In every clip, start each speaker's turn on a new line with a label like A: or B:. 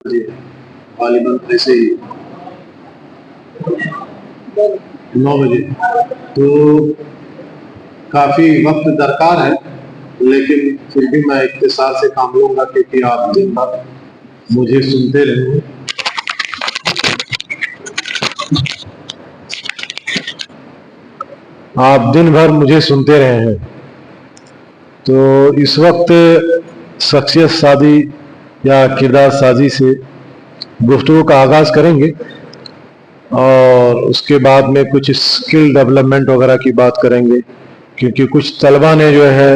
A: جی غالباً ایسے ہی 9 بجے تو کافی وقت درکار ہے، لیکن پھر بھی میں اختصار سے کام لوں گا کیونکہ آپ دن بھر مجھے سنتے رہے ہیں۔ آپ دن بھر مجھے سنتے رہے ہیں تو اس وقت شخصیت سازی یا کردار سازی سے گفتگو کا آغاز کریں گے اور اس کے بعد میں کچھ اسکل ڈیولپمنٹ وغیرہ کی بات کریں گے، کیونکہ کچھ طلبہ نے جو ہے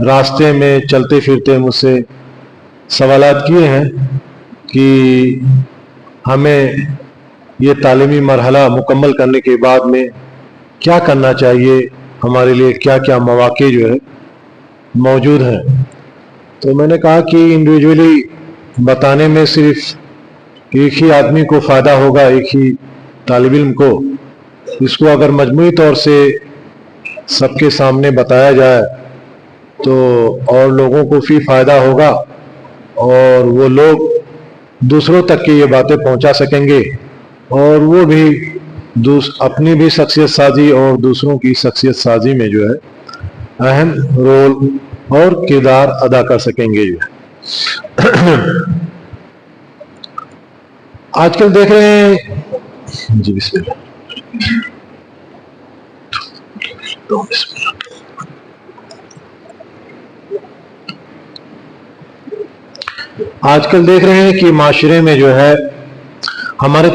A: راستے میں چلتے پھرتے مجھ سے سوالات کیے ہیں کہ ہمیں یہ تعلیمی مرحلہ مکمل کرنے کے بعد میں کیا کرنا چاہیے، ہمارے لیے کیا کیا مواقع جو ہے موجود ہیں۔ تو میں نے کہا کہ انڈیویجولی بتانے میں صرف ایک ہی آدمی کو فائدہ ہوگا، ایک ہی طالب علم کو، اس کو اگر مجموعی طور سے سب کے سامنے بتایا جائے تو اور لوگوں کو بھی فائدہ ہوگا اور وہ لوگ دوسروں تک کی یہ باتیں پہنچا سکیں گے اور وہ بھی اپنی بھی شخصیت سازی اور دوسروں کی شخصیت سازی میں جو ہے اہم رول اور کردار ادا کر سکیں گے۔ آج کل دیکھ رہے ہیں جی بسم اللہ آج کل دیکھ رہے ہیں کہ معاشرے میں جو ہے ہمارے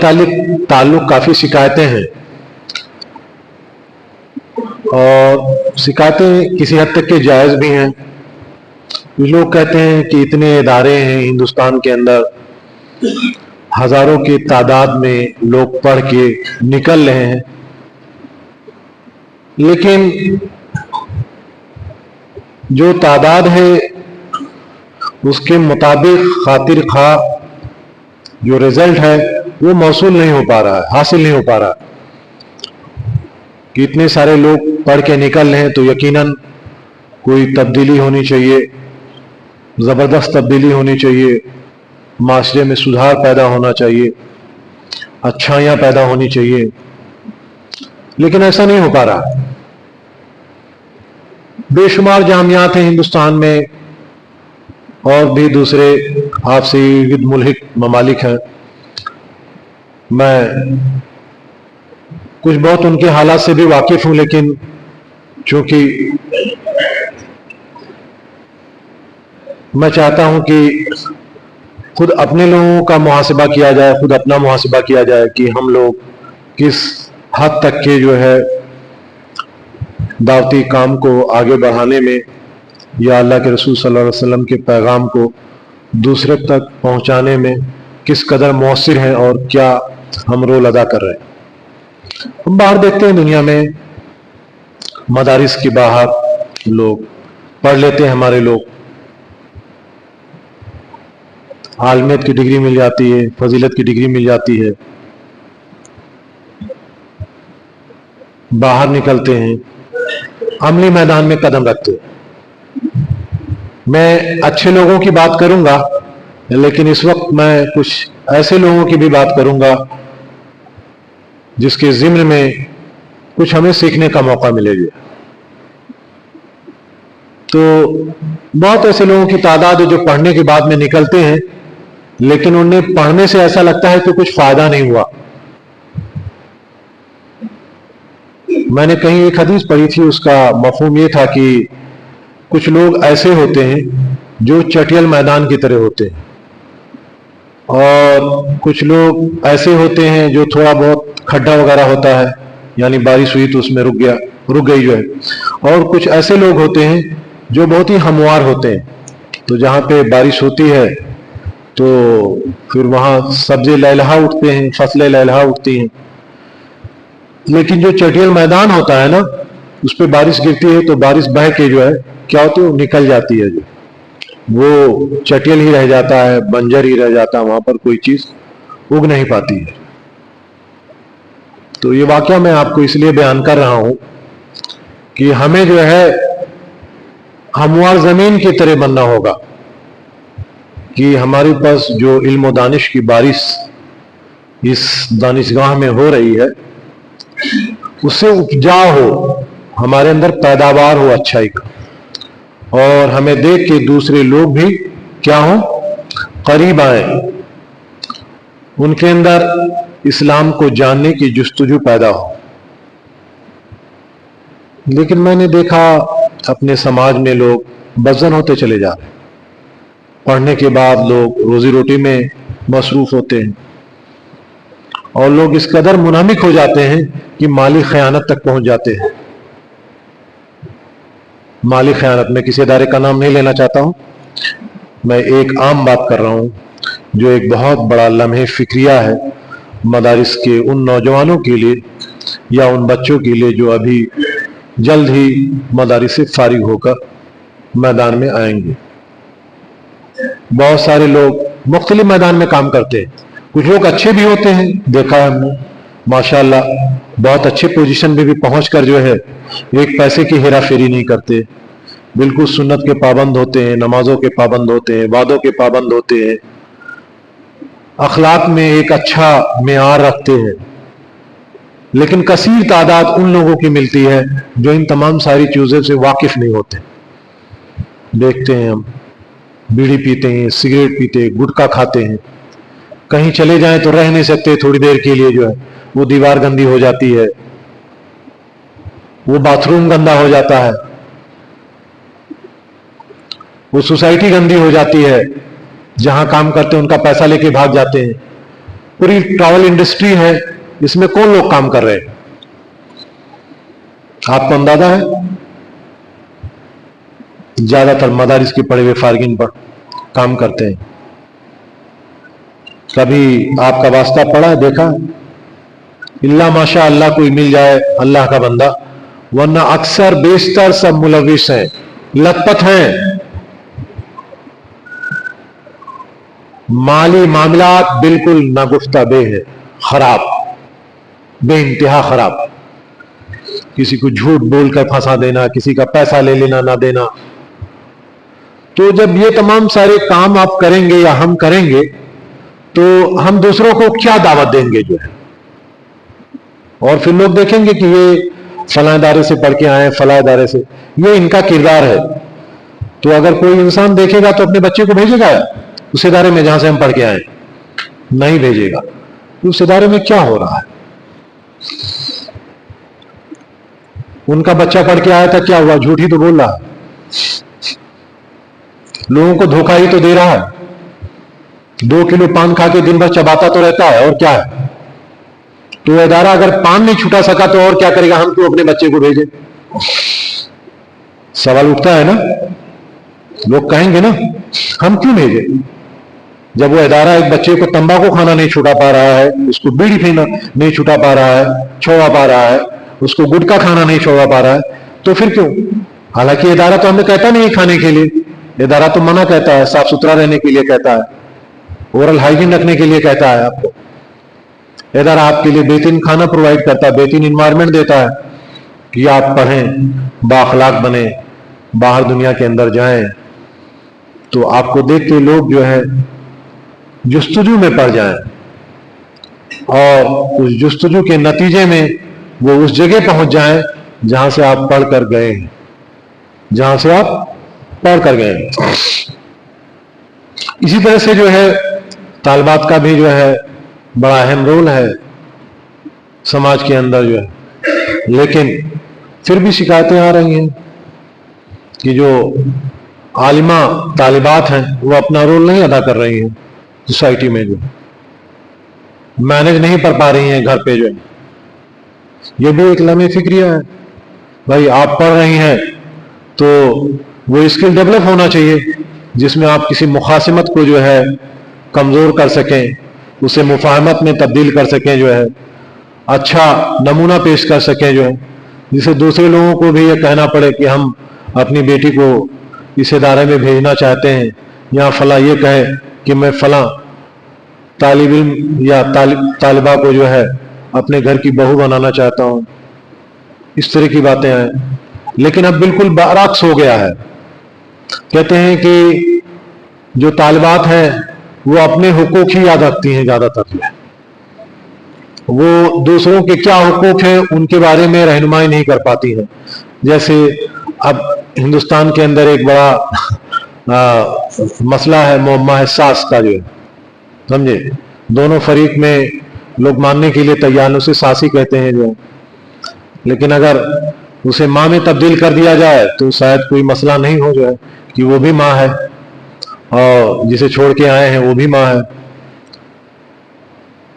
A: تعلق کافی شکایتیں ہیں اور شکایتیں کسی حد تک کے جائز بھی ہیں۔ کچھ لوگ کہتے ہیں کہ اتنے ادارے ہیں ہندوستان کے اندر، ہزاروں کی تعداد میں لوگ پڑھ کے نکل رہے ہیں، لیکن جو تعداد ہے اس کے مطابق خاطر خواہ جو رزلٹ ہے وہ موصول نہیں ہو پا رہا ہے، حاصل نہیں ہو پا رہا کہ اتنے سارے لوگ پڑھ کے نکل رہے ہیں تو یقیناً کوئی تبدیلی ہونی چاہیے، زبردست تبدیلی ہونی چاہیے، معاشرے میں سدھار پیدا ہونا چاہیے، اچھائیاں پیدا ہونی چاہیے، لیکن ایسا نہیں ہو پا رہا۔ بے شمار جامعات ہیں ہندوستان میں اور بھی دوسرے آپ سے ارد ملحق ممالک ہیں، میں کچھ بہت ان کے حالات سے بھی واقف ہوں، لیکن چونکہ میں چاہتا ہوں کہ خود اپنے لوگوں کا محاسبہ کیا جائے، خود اپنا محاسبہ کیا جائے کہ ہم لوگ کس حد تک کے جو ہے دعوتی کام کو آگے بڑھانے میں یا اللہ کے رسول صلی اللہ علیہ وسلم کے پیغام کو دوسرے تک پہنچانے میں کس قدر مؤثر ہیں اور کیا ہم رول ادا کر رہے ہیں۔ ہم باہر دیکھتے ہیں دنیا میں مدارس کے باہر لوگ پڑھ لیتے ہیں، ہمارے لوگ عالمیت کی ڈگری مل جاتی ہے، فضیلت کی ڈگری مل جاتی ہے، باہر نکلتے ہیں، عملی میدان میں قدم رکھتے ہیں۔ میں اچھے لوگوں کی بات کروں گا، لیکن اس وقت میں کچھ ایسے لوگوں کی بھی بات کروں گا جس کے ضمن میں کچھ ہمیں سیکھنے کا موقع ملے گا۔ تو بہت ایسے لوگوں کی تعداد ہے جو پڑھنے کے بعد میں نکلتے ہیں، لیکن انہیں پڑھنے سے ایسا لگتا ہے کہ کچھ فائدہ نہیں ہوا۔ میں نے کہیں ایک حدیث پڑھی تھی، اس کا مفہوم یہ تھا کہ کچھ لوگ ایسے ہوتے ہیں جو چٹیل میدان کی طرح ہوتے ہیں، اور کچھ لوگ ایسے ہوتے ہیں جو تھوڑا بہت کھڈا وغیرہ ہوتا ہے، یعنی بارش ہوئی تو اس میں رک گئی جو ہے، اور کچھ ایسے لوگ ہوتے ہیں جو بہت ہی ہموار ہوتے ہیں، تو جہاں پہ بارش ہوتی ہے تو پھر وہاں سبزے لہلہا اٹھتے ہیں، فصلیں لہلہا اٹھتی ہیں، لیکن جو چٹیل میدان ہوتا ہے نا، اس پہ بارش گرتی ہے تو بارش بہہ کے جو ہے کیا ہوتی ہے، وہ نکل جاتی ہے، جو وہ چٹیل ہی رہ جاتا ہے، بنجر ہی رہ جاتا ہے، وہاں پر کوئی چیز اگ نہیں پاتی ہے۔ تو یہ واقعہ میں آپ کو اس لیے بیان کر رہا ہوں کہ ہمیں جو ہے ہموار زمین کی طرح بننا ہوگا، کہ ہمارے پاس جو علم و دانش کی بارش اس دانشگاہ میں ہو رہی ہے اس سے اپجا ہو، ہمارے اندر پیداوار ہو اچھائی کا، اور ہمیں دیکھ کے دوسرے لوگ بھی کیا ہوں، قریب آئیں، ان کے اندر اسلام کو جاننے کی جستجو پیدا ہو۔ لیکن میں نے دیکھا اپنے سماج میں لوگ بدزن ہوتے چلے جا رہے ہیں، پڑھنے کے بعد لوگ روزی روٹی میں مصروف ہوتے ہیں، اور لوگ اس قدر منہمک ہو جاتے ہیں کہ مالی خیانت تک پہنچ جاتے ہیں۔ مالی خیانت، میں کسی ادارے کا نام نہیں لینا چاہتا ہوں، میں ایک عام بات کر رہا ہوں جو ایک بہت بڑا لمحہ فکریہ ہے مدارس کے ان نوجوانوں کے لیے یا ان بچوں کے لیے جو ابھی جلد ہی مدارس سے فارغ ہو کر میدان میں آئیں گے۔ بہت سارے لوگ مختلف میدان میں کام کرتے ہیں، کچھ لوگ اچھے بھی ہوتے ہیں، دیکھا ہے ہم نے ماشاءاللہ بہت اچھے پوزیشن میں بھی پہنچ کر جو ہے ایک پیسے کی ہیرا پھیری نہیں کرتے، بالکل سنت کے پابند ہوتے ہیں، نمازوں کے پابند ہوتے ہیں، وعدوں کے پابند ہوتے ہیں، اخلاق میں ایک اچھا معیار رکھتے ہیں۔ لیکن کثیر تعداد ان لوگوں کی ملتی ہے جو ان تمام ساری چیزوں سے واقف نہیں ہوتے۔ دیکھتے ہیں ہم بیڑی پیتے ہیں، سگریٹ پیتے ہیں، گٹکا کھاتے ہیں، کہیں چلے جائیں تو رہ نہیں سکتے، تھوڑی دیر کے لیے جو ہے وہ دیوار گندی ہو جاتی ہے، وہ باتھ روم گندا ہو جاتا ہے، وہ سوسائٹی گندی ہو جاتی ہے، جہاں کام کرتے ہیں ان کا پیسہ لے کے بھاگ جاتے ہیں۔ پوری ٹریول انڈسٹری ہے، اس میں کون لوگ کام کر رہے ہیں؟ آپ کو اندازہ ہے؟ زیادہ تر مدارس کے پڑھے ہوئے فارغین پر کام کرتے ہیں۔ کبھی آپ کا واسطہ پڑا دیکھا؟ اللہ ماشاء اللہ کوئی مل جائے اللہ کا بندہ، ورنہ اکثر بیشتر سب ملوث ہیں، لت پت ہیں، مالی معاملات بالکل ناگفتہ بے ہے، خراب، بے انتہا خراب، کسی کو جھوٹ بول کر پھنسا دینا، کسی کا پیسہ لے لینا نہ دینا۔ تو جب یہ تمام سارے کام آپ کریں گے یا ہم کریں گے تو ہم دوسروں کو کیا دعوت دیں گے جو ہے؟ اور پھر لوگ دیکھیں گے کہ یہ فلاں ادارے سے پڑھ کے آئے، فلاں ادارے سے، یہ ان کا کردار ہے۔ تو اگر کوئی انسان دیکھے گا تو اپنے بچے کو بھیجے گا اس ادارے میں جہاں سے ہم پڑھ کے آئے؟ نہیں بھیجے گا۔ اس ادارے میں کیا ہو رہا ہے؟ ان کا بچہ پڑھ کے آیا تھا، کیا ہوا؟ جھوٹ ہی تو بول رہا ہے، لوگوں کو دھوکہ ہی تو دے رہا ہے، 2 کلو پان کھا کے دن بھر چباتا تو رہتا ہے، اور کیا ہے؟ تو ادارہ اگر پان نہیں چھٹا سکا تو اور کیا کرے گا؟ ہم کیوں اپنے بچے کو بھیجیں؟ سوال اٹھتا ہے نا، لوگ کہیں گے نا ہم کیوں بھیجیں؟ جب وہ ادارہ ایک بچے کو تمباکو کھانا نہیں چھٹا پا رہا ہے، اس کو بیڑی پینا نہیں چھٹا پا رہا ہے، چھوڑا پا رہا ہے، اس کو گٹکا کھانا نہیں چھوڑا پا رہا ہے، تو پھر کیوں؟ حالانکہ ادارہ تو ہمیں کہتا نہیں کھانے کے لیے، ادارہ تو منع کہتا ہے، صاف ستھرا رہنے کے لیے کہتا ہے، اورل ہائیجین رکھنے کے لیے کہتا ہے آپ کو۔ ادارہ آپ کے لیے بہترین کھانا پرووائڈ کرتا ہے، بہترین انوائرمنٹ دیتا ہے کہ آپ پڑھیں، بااخلاق بنیں، باہر دنیا کے اندر جائیں، تو آپ کو دیکھ کے لوگ جو ہے جستجو میں پڑ جائیں، اور اس جستجو کے نتیجے میں وہ اس جگہ پہنچ جائیں جہاں سے آپ پڑھ کر گئے ہیں، جہاں سے آپ پڑھ کر گئے ہیں۔ اسی طرح سے جو ہے طالبات کا بھی جو ہے بڑا اہم رول ہے سماج کے اندر جو ہے، لیکن پھر بھی شکایتیں آ رہی ہیں کہ جو عالمہ طالبات ہیں وہ اپنا رول نہیں ادا کر رہی ہیں، سوسائٹی میں جو مینج نہیں کر پا رہی ہیں گھر پہ جو ہے۔ یہ بھی ایک لمحہ فکریہ ہے، بھائی آپ پڑھ رہی ہیں تو وہ اسکل ڈیولپ ہونا چاہیے جس میں آپ کسی مخاصمت کو جو ہے کمزور کر سکیں، اسے مفاہمت میں تبدیل کر سکیں، جو ہے اچھا نمونہ پیش کر سکیں، جو ہے جسے دوسرے لوگوں کو بھی یہ کہنا پڑے کہ ہم اپنی بیٹی کو اس ادارے میں بھیجنا چاہتے ہیں، یا فلاں یہ کہے کہ میں فلاں طالب علم یا طالبہ کو جو ہے اپنے گھر کی بہو بنانا چاہتا ہوں، اس طرح کی باتیں آئیں۔ لیکن اب بالکل برعکس ہو گیا ہے، کہتے ہیں کہ जो तालिबात हैं वो अपने हुकूक ही याद रखती हैं ज़्यादातर जो है, वो दूसरों के क्या हुकूक हैं उनके बारे में रहनुमाई नहीं कर पाती हैं। जैसे अब हिंदुस्तान के अंदर एक बड़ा मसला है, मुअम्मा है सास का जो है, समझे, दोनों फरीक में लोग मानने के लिए तैयार हैं, उसे सास ही कहते हैं जो है, लेकिन अगर उसे माँ में तब्दील कर दिया जाए तो शायद कोई मसला नहीं हो जो है कि वो भी माँ है और जिसे छोड़ के आए हैं वो भी माँ है।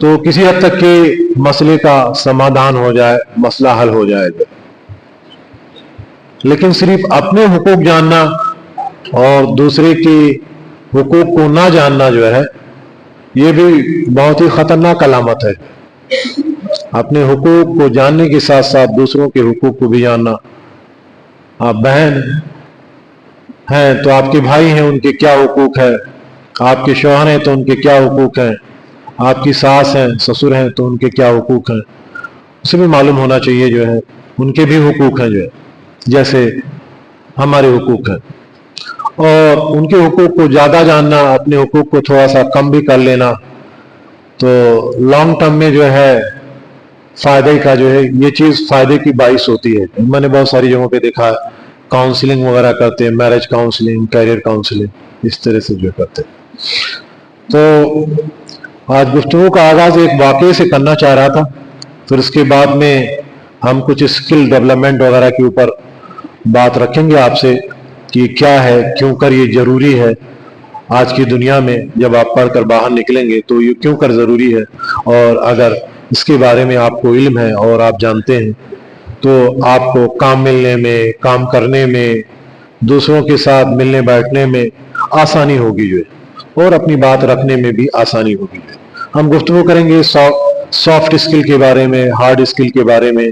A: तो किसी हद तक के मसले का समाधान हो जाए, मसला हल हो जाएगा। लेकिन सिर्फ अपने हुकूक जानना और दूसरे के हुकूक को ना जानना जो है, ये भी बहुत ही खतरनाक अलामत है। अपने हुकूक को जानने के साथ साथ दूसरों के हुकूक को भी जानना। आप बहन हैं तो आपके भाई हैं, उनके क्या हुकूक है, आपके शौहर हैं तो उनके क्या हुकूक हैं, आपकी सास हैं ससुर हैं तो उनके क्या हुकूक हैं, उसे भी मालूम होना चाहिए जो है, उनके भी हुकूक हैं जो है, जैसे हमारे हुकूक हैं। और उनके हुकूक को ज़्यादा जानना, अपने हुकूक को थोड़ा सा कम भी कर लेना, तो लॉन्ग टर्म में जो है फ़ायदे का जो है, ये चीज़ फ़ायदे की बाइस होती है। मैंने बहुत सारी जगहों पे देखा है, काउंसलिंग वगैरह करते हैं, मैरिज काउंसलिंग, कैरियर काउंसलिंग, इस तरह से जो करते हैं। तो आज गुफ्तगू का आगाज़ एक वाक़े से करना चाह रहा था, फिर उसके बाद में हम कुछ स्किल डेवलपमेंट वगैरह के ऊपर बात रखेंगे आपसे कि क्या है, क्यों कर ये ज़रूरी है आज की दुनिया में। जब आप पढ़कर बाहर निकलेंगे तो ये क्यों कर ज़रूरी है, और अगर इसके बारे में आपको इल्म है और आप जानते हैं तो आपको काम मिलने में, काम करने में, दूसरों के साथ मिलने बैठने में आसानी होगी जो है, और अपनी बात रखने में भी आसानी होगी जो है। हम गुफ्तगू करेंगे सॉफ्ट स्किल के बारे में, हार्ड स्किल के बारे में,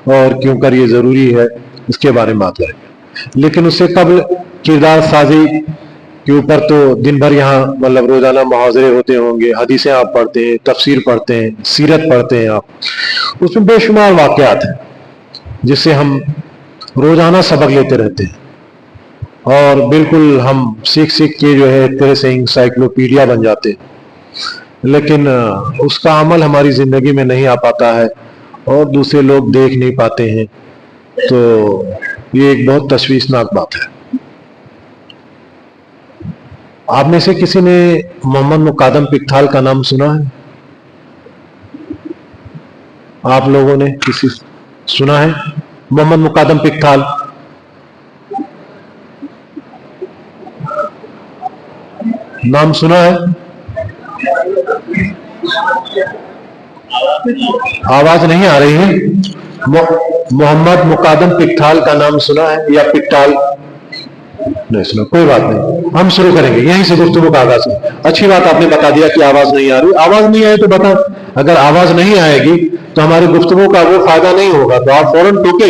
A: और क्यों कर ये ज़रूरी है इसके बारे में बात करेंगे। लेकिन उससे कबल किरदार साजी के ऊपर तो दिन भर यहाँ मतलब रोजाना मुहावरे होते होंगे, हदीसें आप पढ़ते हैं, तफसीर पढ़ते हैं, सीरत पढ़ते हैं आप, उसमें बेशुमार वाक़यात हैं जिससे हम रोजाना सबक लेते रहते हैं, और बिल्कुल हम सीख सीख के जो है एक तरह से इंसाइक्लोपीडिया बन जाते हैं, लेकिन उसका अमल हमारी ज़िंदगी में नहीं आ पाता है और दूसरे लोग देख नहीं पाते हैं। तो ये एक बहुत तशवीशनाक बात है। आप में से किसी ने मोहम्मद मुकादम पिकथाल का नाम सुना है? आप लोगों ने किसी सुना है मोहम्मद मुकादम पिकथाल? नाम सुना है? आवाज नहीं आ रही है। मोहम्मद मुकादम पिकथाल का नाम सुना है या पिकटाल? नहीं सुना, कोई बात नहीं, हम शुरू करेंगे यहीं से गुफ्तगू का आगाज। अच्छी बात आपने बता दिया कि आवाज नहीं आ रही। आवाज नहीं आए तो बता, अगर आवाज नहीं आएगी तो हमारी गुफ्तगू का वो फायदा नहीं होगा, तो आप फौरन टोके।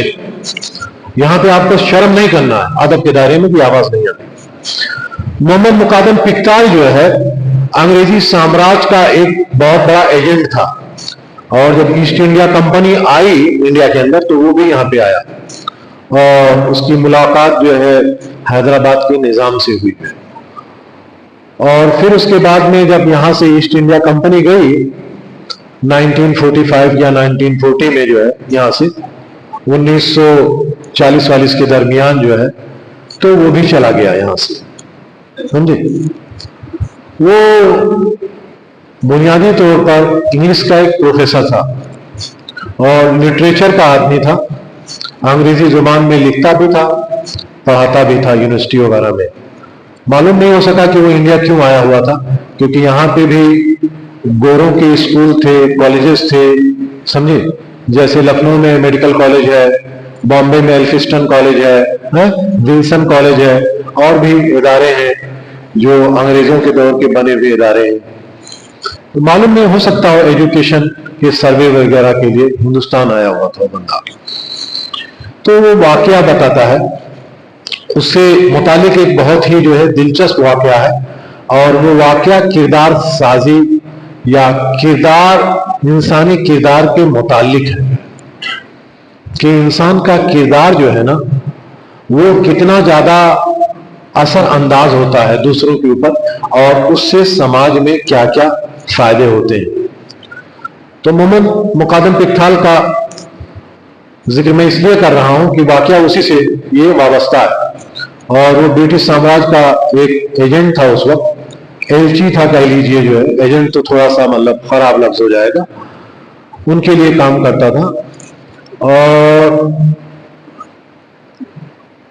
A: यहां पे आपको शर्म नहीं करना है अदब के दायरे में कि आवाज नहीं आती। मोहम्मद मुकादम पिकटाल जो है अंग्रेजी साम्राज्य का एक बहुत बड़ा एजेंट था, और जब ईस्ट इंडिया कंपनी आई इंडिया के अंदर तो वो भी यहाँ पे आया, और उसकी मुलाकात जो है हैदराबाद के निजाम से हुई है। और फिर उसके बाद में जब यहाँ से ईस्ट इंडिया कंपनी गई 1945 या 1940 में जो है, यहाँ से 1940-40 के दरमियान जो है, तो वो भी चला गया यहाँ से, समझे। वो बुनियादी तौर पर इंग्लिश का एक प्रोफेसर था और लिटरेचर का आदमी था, अंग्रेजी जुबान में लिखता भी था, पढ़ाता भी था यूनिवर्सिटी वगैरह में। मालूम नहीं हो सका कि वो इंडिया क्यों आया हुआ था, क्योंकि यहाँ पे भी गोरों के स्कूल थे, कॉलेजेस थे, समझे। जैसे लखनऊ में मेडिकल कॉलेज है, बॉम्बे में एल्फिस्टन कॉलेज है, विल्सन कॉलेज है, और भी इदारे हैं जो अंग्रेजों के दौर के बने हुए इदारे हैं। तो मालूम नहीं हो सकता हो एजुकेशन के सर्वे वगैरह के लिए हिंदुस्तान आया हुआ था बंदा। तो वो वाकया बताता है, उससे मुतालिक एक बहुत ही जो है दिलचस्प वाकया है, और वो वाकया किरदार साजी या किरदार, इंसानी किरदार के मुतालिक है कि इंसान का किरदार जो है ना, वो कितना ज्यादा اثر انداز ہوتا ہے دوسروں کے اوپر اور اس سے سماج میں کیا کیا فائدے ہوتے ہیں. تو محمد مقدم پکتھال کا ذکر میں اس لیے کر رہا ہوں کہ واقعہ اسی سے یہ وابستہ ہے اور وہ برٹش سامراج کا ایک ایجنٹ تھا اس وقت، ایلچی تھا کہہ لیجیے، جو ہے ایجنٹ تو تھوڑا سا مطلب خراب لفظ ہو جائے گا، ان کے لیے کام کرتا تھا. اور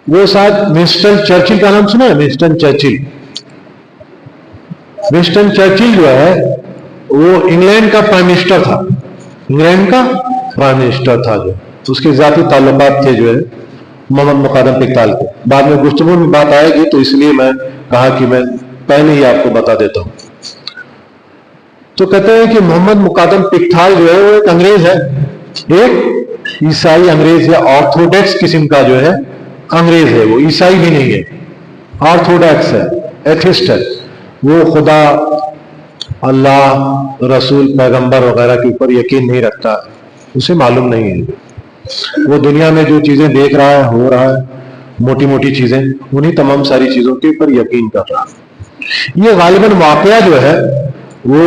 A: وہ شاید ونسٹن چرچل کا نام سنا ہے؟ ونسٹن چرچل، ونسٹن چرچل جو ہے وہ انگلینڈ کا پرائم منسٹر تھا، انگلینڈ کا پرائم منسٹر تھا، جو اس کے ذاتی تعلقات تھے جو ہے محمد مقدم پکتھال کے. بعد میں گفتگو میں بات آئے گی تو اس لیے میں کہا کہ میں پہلے ہی آپ کو بتا دیتا ہوں. تو کہتے ہیں کہ محمد مقدم پکتھال جو ہے وہ ایک انگریز ہے، ایک عیسائی انگریز ہے، آرتھوڈکس قسم کا جو ہے انگریز ہے. وہ عیسائی بھی نہیں ہے، آرتھوڈکس ہے، ایتھسٹ ہے. وہ خدا، اللہ، رسول، پیغمبر وغیرہ کے اوپر یقین نہیں رکھتا، اسے معلوم نہیں ہے. وہ دنیا میں جو چیزیں دیکھ رہا ہے، ہو رہا ہے، موٹی موٹی چیزیں، انہی تمام ساری چیزوں کے اوپر یقین کر رہا ہے. یہ غالباً واقعہ جو ہے وہ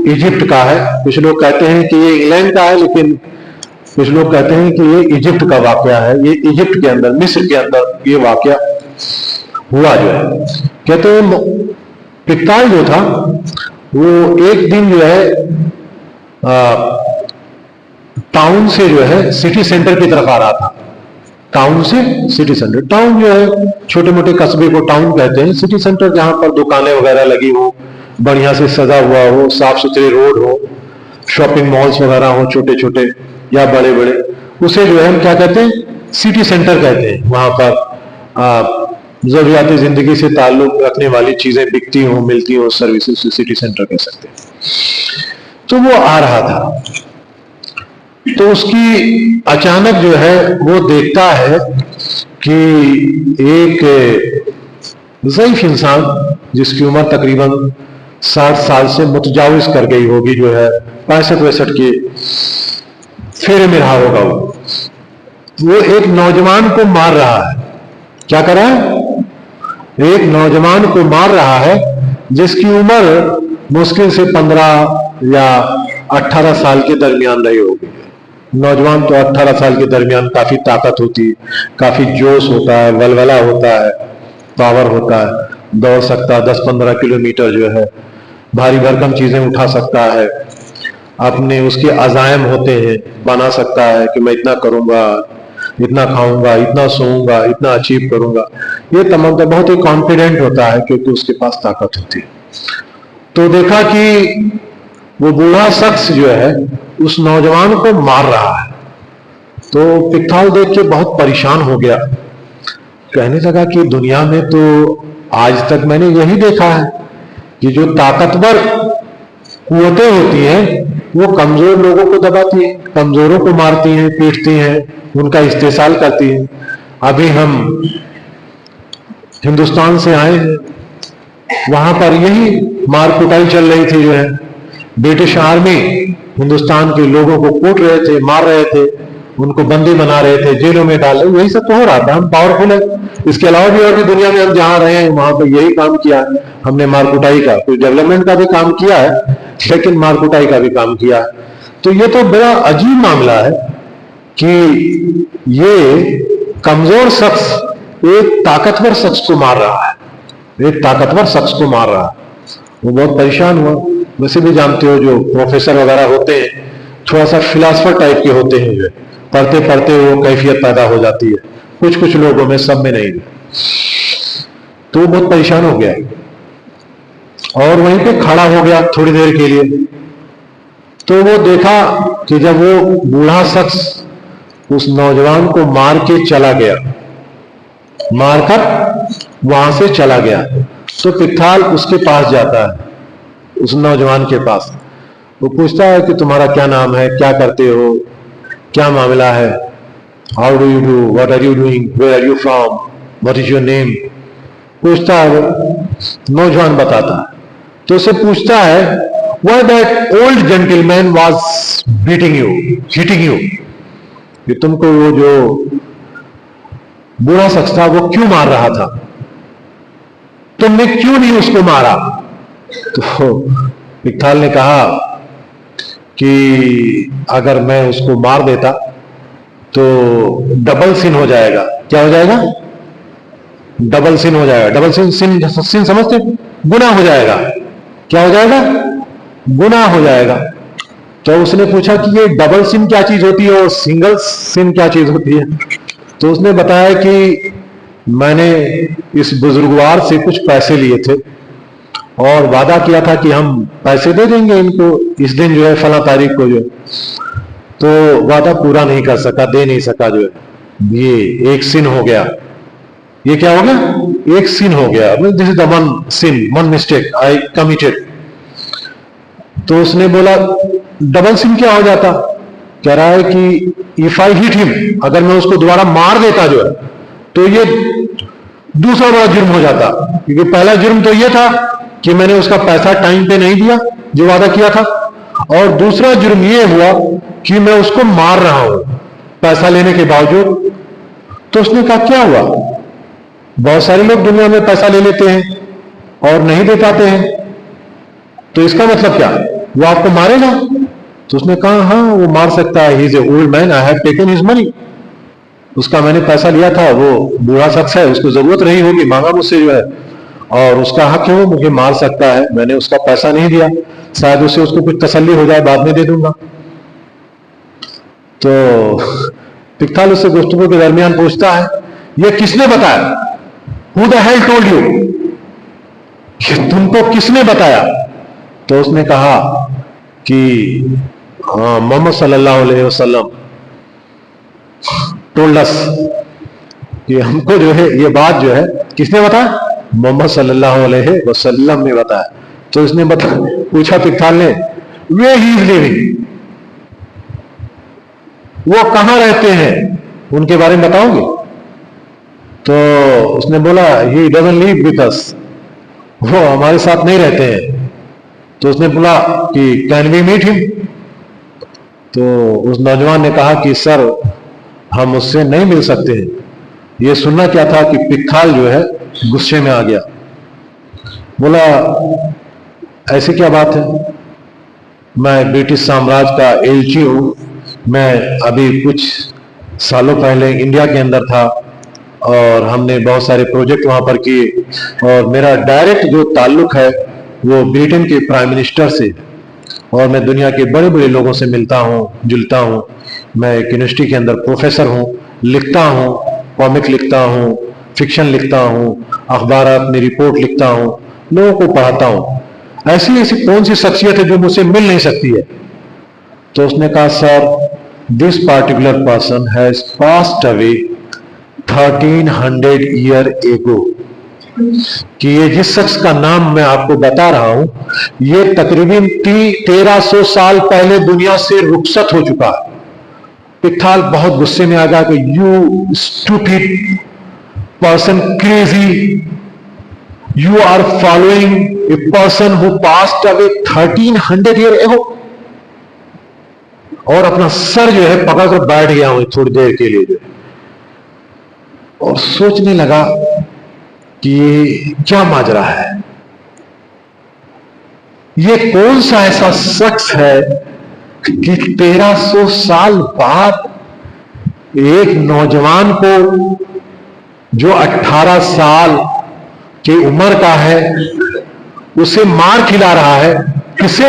A: ایجپٹ کا ہے. کچھ لوگ کہتے ہیں کہ یہ انگلینڈ کا ہے، لیکن کچھ لوگ کہتے ہیں کہ یہ ایجپٹ کا واقعہ ہے. یہ ایجپٹ کے اندر، مصر کے اندر یہ واقعہ ہوا جو ہے. کہتے ہیں پکتھال جو تھا وہ ایک دن جو ہے ٹاؤن سے جو ہے سٹی سینٹر کی طرف آ رہا تھا. ٹاؤن سے سٹی سینٹر، ٹاؤن جو ہے چھوٹے موٹے قصبے کو ٹاؤن کہتے ہیں. سٹی سینٹر جہاں پر دکانیں وغیرہ لگی ہو، بڑھیا سے سجا ہوا ہو، صاف ستھرے روڈ ہو، شاپنگ مالز وغیرہ ہو چھوٹے چھوٹے یا بڑے بڑے، اسے جو ہے ہم کیا کہتے ہیں؟ سٹی سینٹر کہتے ہیں. وہاں پر ضروریات زندگی سے تعلق رکھنے والی چیزیں بکتی ہوں، ملتی ہوں، سروسز سے سٹی سینٹر کہہ سکتے ہیں. تو وہ آ رہا تھا تو اس کی اچانک جو ہے وہ دیکھتا ہے کہ ایک ضعیف انسان جس کی عمر تقریباً 60 سال سے متجاوز کر گئی ہوگی، جو ہے 65 کے پھیرے میں رہا ہوگا، وہ ایک نوجوان کو مار رہا ہے. کیا کر رہا ہے؟ ایک نوجوان کو مار رہا ہے جس کی عمر مشکل سے 15 یا 18 سال کے درمیان رہی ہوگی. نوجوان تو 18 سال کے درمیان کافی طاقت ہوتی ہے، کافی جوش ہوتا ہے، ولولہ ہوتا ہے، پاور ہوتا ہے، دوڑ سکتا ہے 10-15 کلومیٹر، جو ہے بھاری بھرکم چیزیں اٹھا سکتا ہے، اپنے اس کے عزائم ہوتے ہیں، بنا سکتا ہے کہ میں اتنا کروں گا، اتنا کھاؤں گا، اتنا سوؤں گا، اتنا اچیو کروں گا. یہ تمام بہت ہی کانفیڈنٹ ہوتا ہے کیونکہ اس کے پاس طاقت ہوتی ہے. تو دیکھا کہ وہ بوڑھا شخص جو ہے اس نوجوان کو مار رہا ہے. تو پکتھال دیکھ کے بہت پریشان ہو گیا، کہنے لگا کہ دنیا میں تو آج تک میں نے یہی دیکھا ہے کہ جو طاقتور قوتیں ہوتی ہیں وہ کمزور لوگوں کو دباتی ہیں، کمزوروں کو مارتی ہیں، پیٹتی ہیں، ان کا استحصال کرتی ہیں. ابھی ہم ہندوستان سے آئے ہیں، وہاں پر یہی مار کٹائی چل رہی تھی، جو ہے برٹش آرمی ہندوستان کے لوگوں کو کوٹ رہے تھے، مار رہے تھے، ان کو بندی بنا رہے تھے، جیلوں میں ڈال رہے، یہی سب تو ہو رہا تھا. ہم پاورفل ہیں. اس کے علاوہ بھی اور بھی دنیا میں ہم جہاں رہے ہیں وہاں پہ یہی کام کیا ہے. ہم نے مار کٹائی کا، کچھ ڈیولپمنٹ کا بھی کام کیا ہے، لیکن مار کٹائی کا بھی کام کیا ہے. تو یہ تو بڑا عجیب معاملہ ہے کہ یہ کمزور شخص ایک طاقتور شخص کو مار رہا ہے، ایک طاقتور شخص کو مار رہا ہے. وہ بہت پریشان ہوا. ویسے بھی جانتے ہو جو پروفیسر وغیرہ ہوتے ہیں تھوڑا سا فلاسفر ٹائپ کے ہوتے ہیں، جو پڑھتے پڑھتے وہ کیفیت پیدا ہو جاتی ہے، کچھ لوگوں میں، سب میں نہیں. تو وہ بہت پریشان ہو گیا اور وہیں پہ کھڑا ہو گیا تھوڑی دیر کے لیے. تو وہ دیکھا کہ جب وہ بوڑھا شخص اس نوجوان کو مار کے چلا گیا، مار کر وہاں سے چلا گیا، تو پکتھال اس کے پاس جاتا ہے، اس نوجوان کے پاس. وہ پوچھتا ہے کہ تمہارا کیا نام ہے، کیا کرتے ہو، کیا معاملہ ہے، how do you do, what are you doing, where are you from, what is your name. پوچھتا ہے، وہ نوجوان بتاتا ہے. تو اسے پوچھتا ہے why that old gentleman was beating you, hitting you, کہ تم کو وہ جو بوڑھا شخص تھا وہ کیوں مار رہا تھا. तुमने क्यों नहीं उसको मारा? तो पिकथाल ने कहा कि अगर मैं उसको मार देता तो डबल सिन हो जाएगा। क्या हो जाएगा? डबल सिन हो जाएगा। डबल सिन समझते? गुनाह हो जाएगा। क्या हो जाएगा? गुनाह हो जाएगा। तो उसने पूछा कि ये डबल सिन क्या चीज होती है और सिंगल सिन क्या चीज होती है? तो उसने बताया कि मैंने इस बुजुर्गवार से कुछ पैसे लिए थे और वादा किया था कि हम पैसे दे देंगे इनको इस दिन जो है फला तारीख को जो है, तो वादा पूरा नहीं कर सका, दे नहीं सका जो है। ये एक सिन हो गया। ये क्या हो गया? एक सिन हो गया। This is the one sin, one mistake I committed. तो उसने बोला डबल सिन क्या हो जाता? कह रहा है कि इफ आई हिट हिम, अगर मैं उसको दोबारा मार देता जो है तो ये दूसरा बड़ा जुर्म हो जाता, क्योंकि पहला जुर्म तो ये था कि मैंने उसका पैसा टाइम पे नहीं दिया जो वादा किया था, और दूसरा जुर्म ये हुआ कि मैं उसको मार रहा हूं पैसा लेने के बावजूद। तो उसने कहा क्या हुआ? बहुत सारे लोग दुनिया में पैसा ले लेते हैं और नहीं दे पाते हैं, तो इसका मतलब क्या? वो आपको मारेगा? तो उसने कहा हाँ वो मार सकता है। He is a old man, I have taken his money. उसका मैंने पैसा लिया था, वो बूढ़ा शख्स है, उसको जरूरत रही होगी, मांगा मुझसे जो है, और उसका हक है, वो मुझे मार सकता है। मैंने उसका पैसा नहीं दिया, शायद उससे उसको कुछ तसल्ली हो जाए, बाद में दे दूंगा। तो पिकथाल उससे गुफ्तगू के दरमियान पूछता है ये किसने बताया? Who the hell told you? तुमको किसने बताया? तो उसने कहा कि हाँ मोहम्मद सल्लल्लाहु अलैहि वसल्लम टोल्ड अस, कि हमको जो है ये बात जो है किसने बताया? मोहम्मद सल्लल्लाहु अलैहि वसल्लम ने बताया। तो इसने पूछा पिकथाल ने वे ही इज लिविंग, वो कहां रहते हैं, उनके बारे में बताओगे? तो उसने बोला he doesn't live with us, वो हमारे साथ नहीं रहते हैं। तो उसने बोला कि कैन वी मीट हिम? तो उस नौजवान ने कहा कि सर हम उससे नहीं मिल सकते हैं। ये सुनना क्या था कि पिकथाल जो है गुस्से में आ गया। बोला ऐसी क्या बात है, मैं ब्रिटिश साम्राज्य का एलची हूं, मैं अभी कुछ सालों पहले इंडिया के अंदर था और हमने बहुत सारे प्रोजेक्ट वहां पर किए, और मेरा डायरेक्ट जो ताल्लुक है वो ब्रिटेन के प्राइम मिनिस्टर से, और मैं दुनिया के बड़े बड़े लोगों से मिलता हूँ जुलता हूँ। मैं एक यूनिवर्सिटी के अंदर प्रोफेसर हूँ, लिखता हूँ, कॉमिक लिखता हूँ, फिक्शन लिखता हूँ, अखबारात में रिपोर्ट लिखता हूँ, लोगों को पढ़ाता हूँ। ऐसी ऐसी कौन सी शख्सियत है जो मुझसे मिल नहीं सकती है? तो उसने कहा sir this particular person has passed away 1300 year एगो, कि ये जिस शख्स का नाम मैं आपको बता रहा हूं ये तकरीबन 1300 साल पहले दुनिया से रुखसत हो चुका है। पिकथाल बहुत गुस्से में आ गया कि you stupid person, crazy, you are following a person who passed away 1300 year ago. और अपना सर जो है पकड़ कर बैठ गया हूं थोड़ी देर के लिए जो, और सोचने लगा कि ये क्या माजरा है, ये कौन सा ऐसा शख्स है कि 1300 साल बाद एक नौजवान को जो 18 साल की उम्र का है उसे मार खिला रहा है, किसे?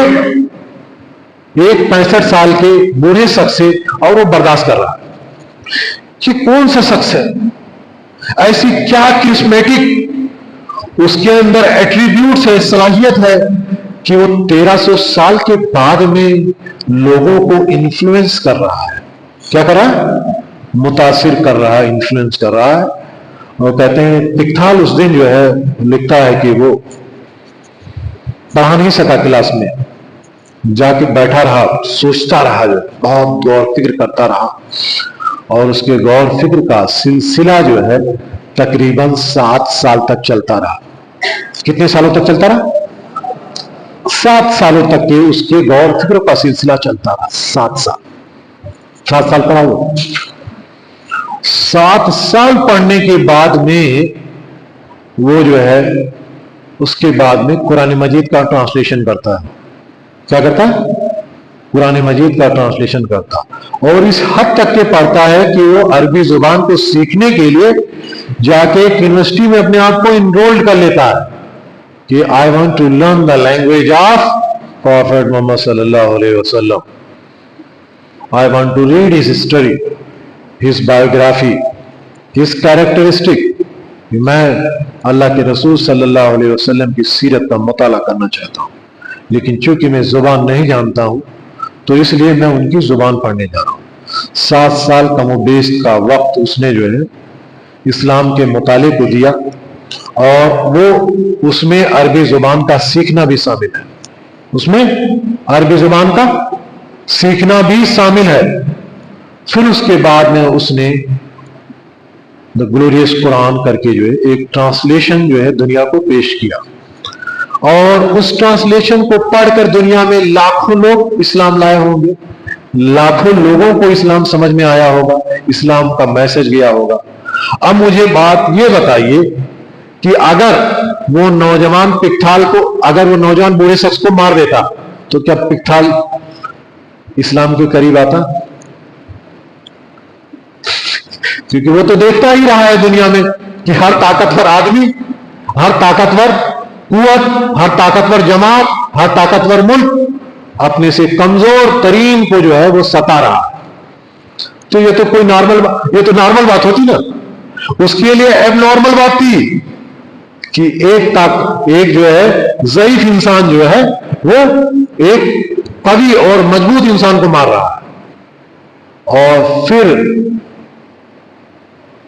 A: एक 65 साल के बूढ़े शख्स से, और वो बर्दाश्त कर रहा है। ये कौन सा शख्स है? ऐसी क्या क्रिस्मेटिक उसके अंदर एट्रीब्यूट्स है, सलाहियत है कि वो 1300 साल के बाद में लोगों को इन्फ्लुएंस कर रहा है। क्या कर रहा है? मुतासिर कर रहा है, इन्फ्लुएंस कर रहा है। और कहते हैं पिकथाल उस दिन जो है लिखता है कि वो पढ़ा नहीं सका, क्लास में जाके बैठा रहा, सोचता रहा, जो बहुत गौर फिक्र करता रहा, और उसके गौर फिक्र का सिलसिला जो है तकरीबन 7 साल तक चलता रहा। कितने सालों तक चलता रहा? 7 सालों तक के उसके गौर फिक्र का सिलसिला चलता रहा। 7 साल पढ़ा वो। 7 साल पढ़ने के बाद में वो जो है اس کے بعد میں قرآن مجید کا ٹرانسلیشن کرتا ہے. کیا کرتا ہے؟ قرآن مجید کا ٹرانسلیشن کرتا، اور اس حد تک کے پڑھتا ہے کہ وہ عربی زبان کو سیکھنے کے لیے جا کے ایک یونیورسٹی میں اپنے آپ کو انرولڈ کر لیتا ہے کہ I want to learn the language of prophet Muhammad صلی اللہ علیہ وسلم. I want to read his history, his biography, his characteristic. میں اللہ کے رسول صلی اللہ علیہ وسلم کی سیرت کا مطالعہ کرنا چاہتا ہوں، لیکن چونکہ میں زبان نہیں جانتا ہوں تو اس لیے میں ان کی زبان پڑھنے جا رہا ہوں. 7 سال کم و بیش کا وقت اس نے جو ہے اسلام کے مطالعے کو دیا، اور وہ اس میں عربی زبان کا سیکھنا بھی شامل ہے. اس میں عربی زبان کا سیکھنا بھی شامل ہے. پھر اس کے بعد میں اس نے دا گلوریس قرآن کر کے جو ہے ایک ٹرانسلیشن جو ہے دنیا کو پیش کیا، اور اس ٹرانسلیشن کو پڑھ کر دنیا میں لاکھوں لوگ اسلام لائے ہوں گے، لاکھوں لوگوں کو اسلام سمجھ میں آیا ہوگا، اسلام کا میسج گیا ہوگا. اب مجھے بات یہ بتائیے کہ اگر وہ نوجوان پکتھال کو، اگر وہ نوجوان بوڑھے شخص کو مار دیتا تو کیا پکتھال اسلام کے قریب آتا؟ کیونکہ وہ تو دیکھتا ہی رہا ہے دنیا میں کہ ہر طاقتور آدمی، ہر طاقتور قوت، ہر طاقتور جماعت، ہر طاقتور ملک اپنے سے کمزور ترین کو جو ہے وہ ستا رہا. تو یہ تو کوئی یہ تو نارمل بات ہوتی نا. اس کے لیے اب نارمل بات تھی کہ ایک جو ہے ضعیف انسان جو ہے وہ ایک قوی اور مضبوط انسان کو مار رہا ہے. اور پھر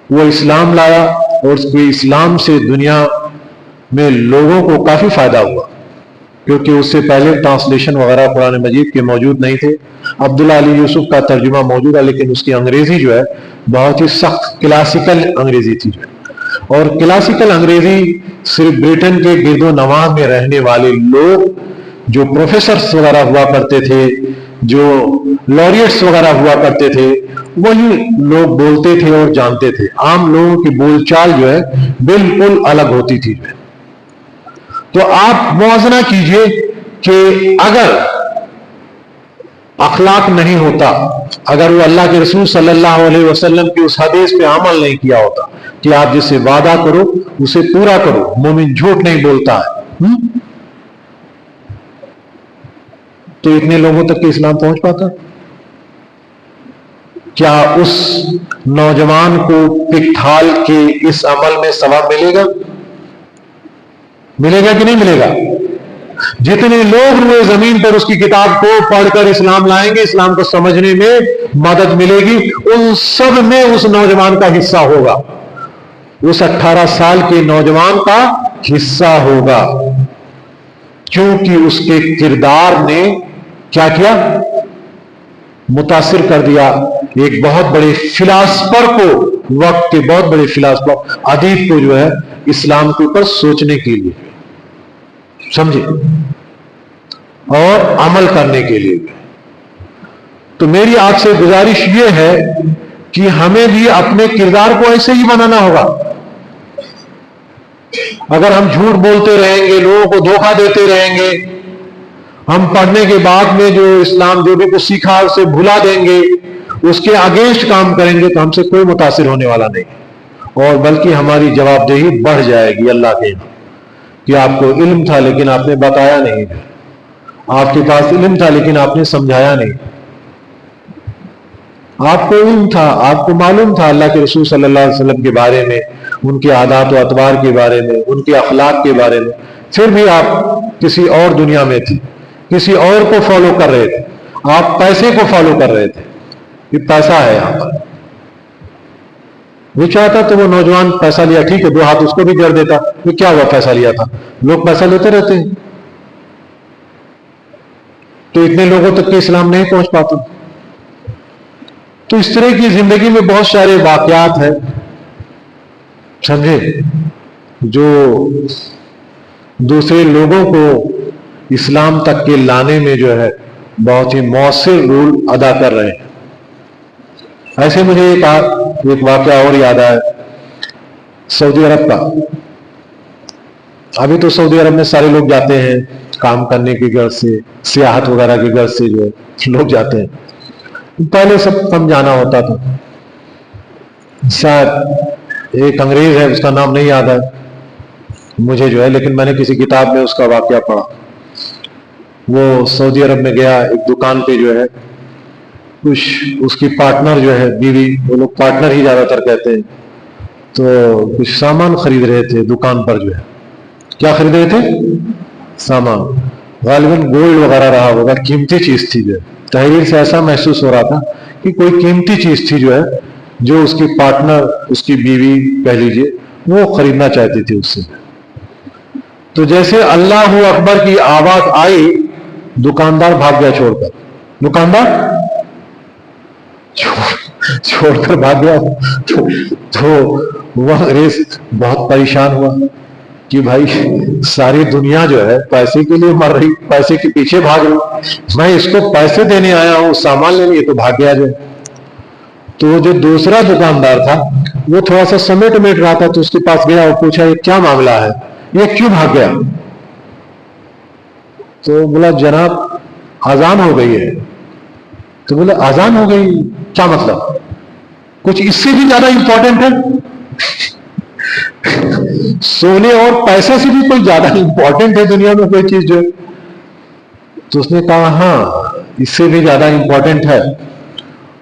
A: وہ اسلام لایا، اور اس کے اسلام سے دنیا میں لوگوں کو کافی فائدہ ہوا، کیونکہ اس سے پہلے ٹرانسلیشن وغیرہ قرآن مجید کے موجود نہیں تھے. عبداللہ علی یوسف کا ترجمہ موجود ہے، لیکن اس کی انگریزی جو ہے بہت ہی سخت کلاسیکل انگریزی تھی. اور کلاسیکل انگریزی صرف برٹن کے گرد و نواح میں رہنے والے لوگ، جو پروفیسرز وغیرہ ہوا کرتے تھے، جو لوریٹس وغیرہ ہوا کرتے تھے، وہی لوگ بولتے تھے اور جانتے تھے. عام لوگوں کی بول چال جو ہے بالکل الگ ہوتی تھی. تو آپ موازنہ کیجئے کہ اگر اخلاق نہیں ہوتا، اگر وہ اللہ کے رسول صلی اللہ علیہ وسلم کی اس حدیث پہ عمل نہیں کیا ہوتا کہ آپ جسے وعدہ کرو اسے پورا کرو، مومن جھوٹ نہیں بولتا ہے، تو اتنے لوگوں تک کہ اسلام پہنچ پاتا؟ کیا اس نوجوان کو پکتھال کے اس عمل میں ثواب ملے گا؟ ملے گا کہ نہیں ملے گا؟ جتنے لوگ روئے زمین پر اس کی کتاب کو پڑھ کر اسلام لائیں گے، اسلام کو سمجھنے میں مدد ملے گی، ان سب میں اس نوجوان کا حصہ ہوگا، اس 18 سال کے نوجوان کا حصہ ہوگا، کیونکہ اس کے کردار نے کیا کیا؟ متاثر کر دیا ایک بہت بڑے فلاسفر کو، وقت کے بہت بڑے فلاسفر ادیب کو جو ہے اسلام کے اوپر سوچنے کے لیے، سمجھے، اور عمل کرنے کے لیے. تو میری آپ سے گزارش یہ ہے کہ ہمیں بھی اپنے کردار کو ایسے ہی بنانا ہوگا. اگر ہم جھوٹ بولتے رہیں گے، لوگوں کو دھوکہ دیتے رہیں گے، ہم پڑھنے کے بعد میں جو اسلام جو بھی کچھ سیکھا اسے بھلا دیں گے، اس کے اگینسٹ کام کریں گے، تو ہم سے کوئی متاثر ہونے والا نہیں، اور بلکہ ہماری جواب دہی بڑھ جائے گی اللہ کے کہ آپ کو علم تھا لیکن آپ نے بتایا نہیں، آپ کے پاس علم تھا لیکن آپ نے سمجھایا نہیں. آپ کو علم تھا، آپ کو معلوم تھا اللہ کے رسول صلی اللہ علیہ وسلم کے بارے میں، ان کے عادات و اطوار کے بارے میں، ان کے اخلاق کے بارے میں، پھر بھی آپ کسی اور دنیا میں تھے، کسی اور کو فالو کر رہے تھے، آپ پیسے کو فالو کر رہے تھے. یہ پیسہ ہے یہاں پر. وہ چاہتا تو وہ نوجوان پیسہ لیا، ٹھیک ہے، 2 ہاتھ اس کو بھی جڑ دیتا، وہ کیا ہوا، پیسہ لیا تھا. لوگ پیسہ لیتے رہتے ہیں تو اتنے لوگوں تک کہ اسلام نہیں پہنچ پاتا. تو اس طرح کی زندگی میں بہت سارے واقعات ہیں، سمجھے، جو دوسرے لوگوں کو اسلام تک کے لانے میں جو ہے بہت ہی مؤثر رول ادا کر رہے ہیں. ایسے مجھے ایک واقعہ اور یاد آیا سعودی عرب کا. ابھی تو سعودی عرب میں سارے لوگ جاتے ہیں کام کرنے کی غرض سے، سیاحت وغیرہ کی غرض سے جو ہے لوگ جاتے ہیں. پہلے سب کم جانا ہوتا تھا. شاید ایک انگریز ہے، اس کا نام نہیں یاد ہے مجھے جو ہے، لیکن میں نے کسی کتاب میں اس کا واقعہ پڑھا. وہ سعودی عرب میں گیا، ایک دکان پہ جو ہے کچھ اس کی پارٹنر جو ہے بیوی، وہ لوگ پارٹنر ہی زیادہ تر کہتے ہیں، تو کچھ سامان خرید رہے تھے دکان پر جو ہے. کیا خرید رہے تھے؟ سامان، غالباً گولڈ وغیرہ رہا ہوگا، قیمتی چیز تھی. جو ہے تحریر سے ایسا محسوس ہو رہا تھا کہ کوئی قیمتی چیز تھی جو ہے، جو اس کی پارٹنر، اس کی بیوی کہہ لیجیے، وہ خریدنا چاہتی تھی اس سے. تو جیسے اللہ اکبر کی آواز آئی، دکاندار بھاگ گیا چھوڑ کر. دکاندار چھوڑ کر بھاگ گیا. تو وہ انگریز بہت پریشان ہوا کہ بھائی ساری دنیا جو ہے پیسے کے لیے مر رہی، پیسے کے پیچھے بھاگ رہی، میں اس کو پیسے دینے آیا ہوں، سامان لینے، یہ تو بھاگ گیا جو. تو جو دوسرا دکاندار تھا وہ تھوڑا سا سمیٹ رہا تھا، تو اس کے پاس گیا اور پوچھا یہ کیا معاملہ ہے، یہ کیوں بھاگ گیا؟ تو بولا جناب اذان ہو گئی ہے. تو بولا اذان ہو گئی، کیا مطلب؟ کچھ اس سے بھی زیادہ امپورٹنٹ ہے؟ سونے اور پیسے سے بھی کوئی زیادہ امپورٹنٹ ہے دنیا میں کوئی چیز جو ہے؟ تو اس نے کہا ہاں اس سے بھی زیادہ امپورٹنٹ ہے،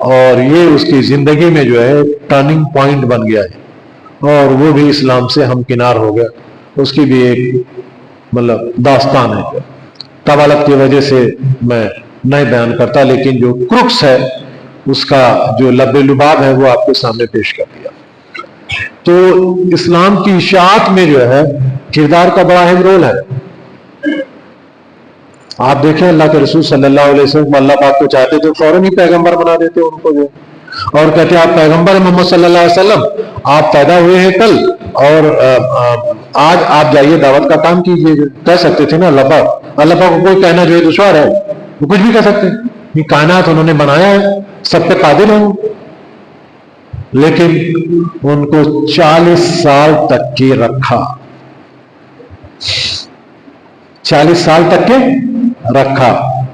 A: اور یہ اس کی زندگی میں جو ہے ٹرننگ پوائنٹ بن گیا ہے، اور وہ بھی اسلام سے ہمکنار ہو گیا. اس کی بھی ایک مطلب داستان ہے. طوالت کی وجہ سے میں نہیں بیان کرتا، لیکن جو کرکس ہے اس کا جو لب لباب ہے وہ آپ کے سامنے پیش کر دیا. تو اسلام کی اشاعت میں جو ہے کردار کا بڑا اہم رول ہے. آپ دیکھیں اللہ کے رسول صلی اللہ علیہ وسلم اللہ پاک کو چاہتے تو فوراً ہی پیغمبر بنا دیتے ان کو جو، اور کہتے ہیں آپ پیغمبر محمد صلی اللہ علیہ وسلم، آپ پیدا ہوئے ہیں کل، اور آج آپ جائیے دعوت کا کام کیجیے. کہہ سکتے تھے نا اللہ پاک کو کوئی کہنا جو ہے دشوار ہے، وہ کچھ بھی کہہ سکتے. یہ کائنات انہوں نے بنایا ہے، سب پہ قادر ہیں، لیکن ان کو 40 سال تک کے رکھا، 40 سال تک کے رکھا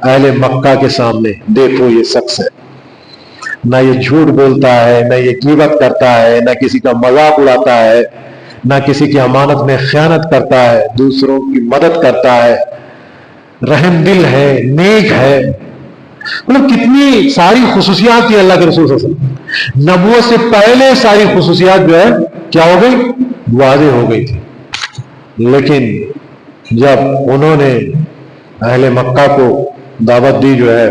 A: اہل مکہ کے سامنے. دیکھو یہ شخص ہے، نہ یہ جھوٹ بولتا ہے، نہ یہ غیبت کرتا ہے، نہ کسی کا مذاق اڑاتا ہے، نہ کسی کی امانت میں خیانت کرتا ہے، دوسروں کی مدد کرتا ہے، رحم دل ہے، نیک ہے. مطلب کتنی ساری خصوصیات تھی اللہ کے رسول صلی اللہ علیہ وسلم. نبوت سے پہلے ساری خصوصیات جو ہے کیا ہو گئی؟ واضح ہو گئی تھی. لیکن جب انہوں نے اہل مکہ کو دعوت دی جو ہے،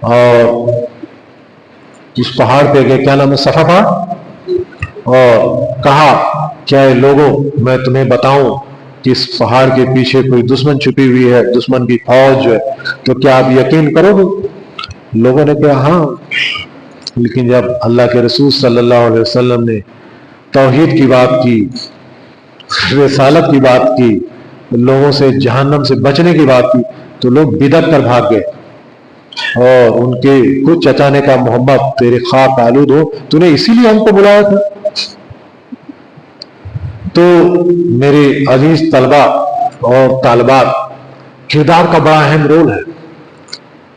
A: اور اس پہاڑ پہ گئے، کیا نام ہے، صفا پہاڑ، اور کہا کیا لوگوں میں تمہیں بتاؤں کہ اس پہاڑ کے پیچھے کوئی دشمن چھپی ہوئی ہے، دشمن کی فوج جو ہے، تو کیا آپ یقین کرو گے؟ لوگوں نے کہا ہاں. لیکن جب اللہ کے رسول صلی اللہ علیہ وسلم نے توحید کی بات کی، رسالت کی بات کی، لوگوں سے جہنم سے بچنے کی بات کی، تو لوگ بدعت کر بھاگ گئے، اور ان کے کچھ چچانے کا محمد تیرے خاک آلود ہو، تو نے اسی لیے ہم کو بلایا تھا. تو میرے عزیز طلبہ اور طالبات، کردار کا بڑا اہم رول ہے.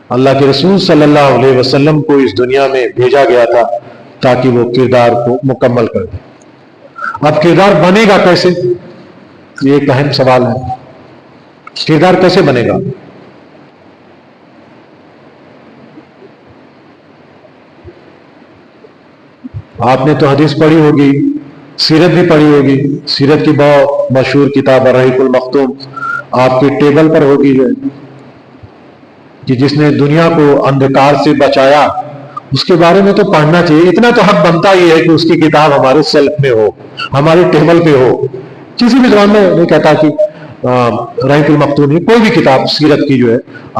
A: اللہ کے رسول صلی اللہ علیہ وسلم کو اس دنیا میں بھیجا گیا تھا تاکہ وہ کردار کو مکمل کر دے. اب کردار بنے گا کیسے؟ یہ ایک اہم سوال ہے. کردار کیسے بنے گا؟ آپ نے تو حدیث پڑھی ہوگی، سیرت بھی پڑھی ہوگی. سیرت کی بہت مشہور کتاب الرحیق المختوم آپ کے ٹیبل پر ہوگی، جو کہ جس نے دنیا کو اندھکار سے بچایا، اس کے بارے میں تو پڑھنا چاہیے. اتنا تو حق بنتا ہی ہے کہ اس کی کتاب ہمارے سیلف میں ہو، ہمارے ٹیبل پہ ہو. کسی بھی زبان میں نہیں کہتا کہ رحیق المختوم ہے، کوئی بھی کتاب سیرت کی جو ہے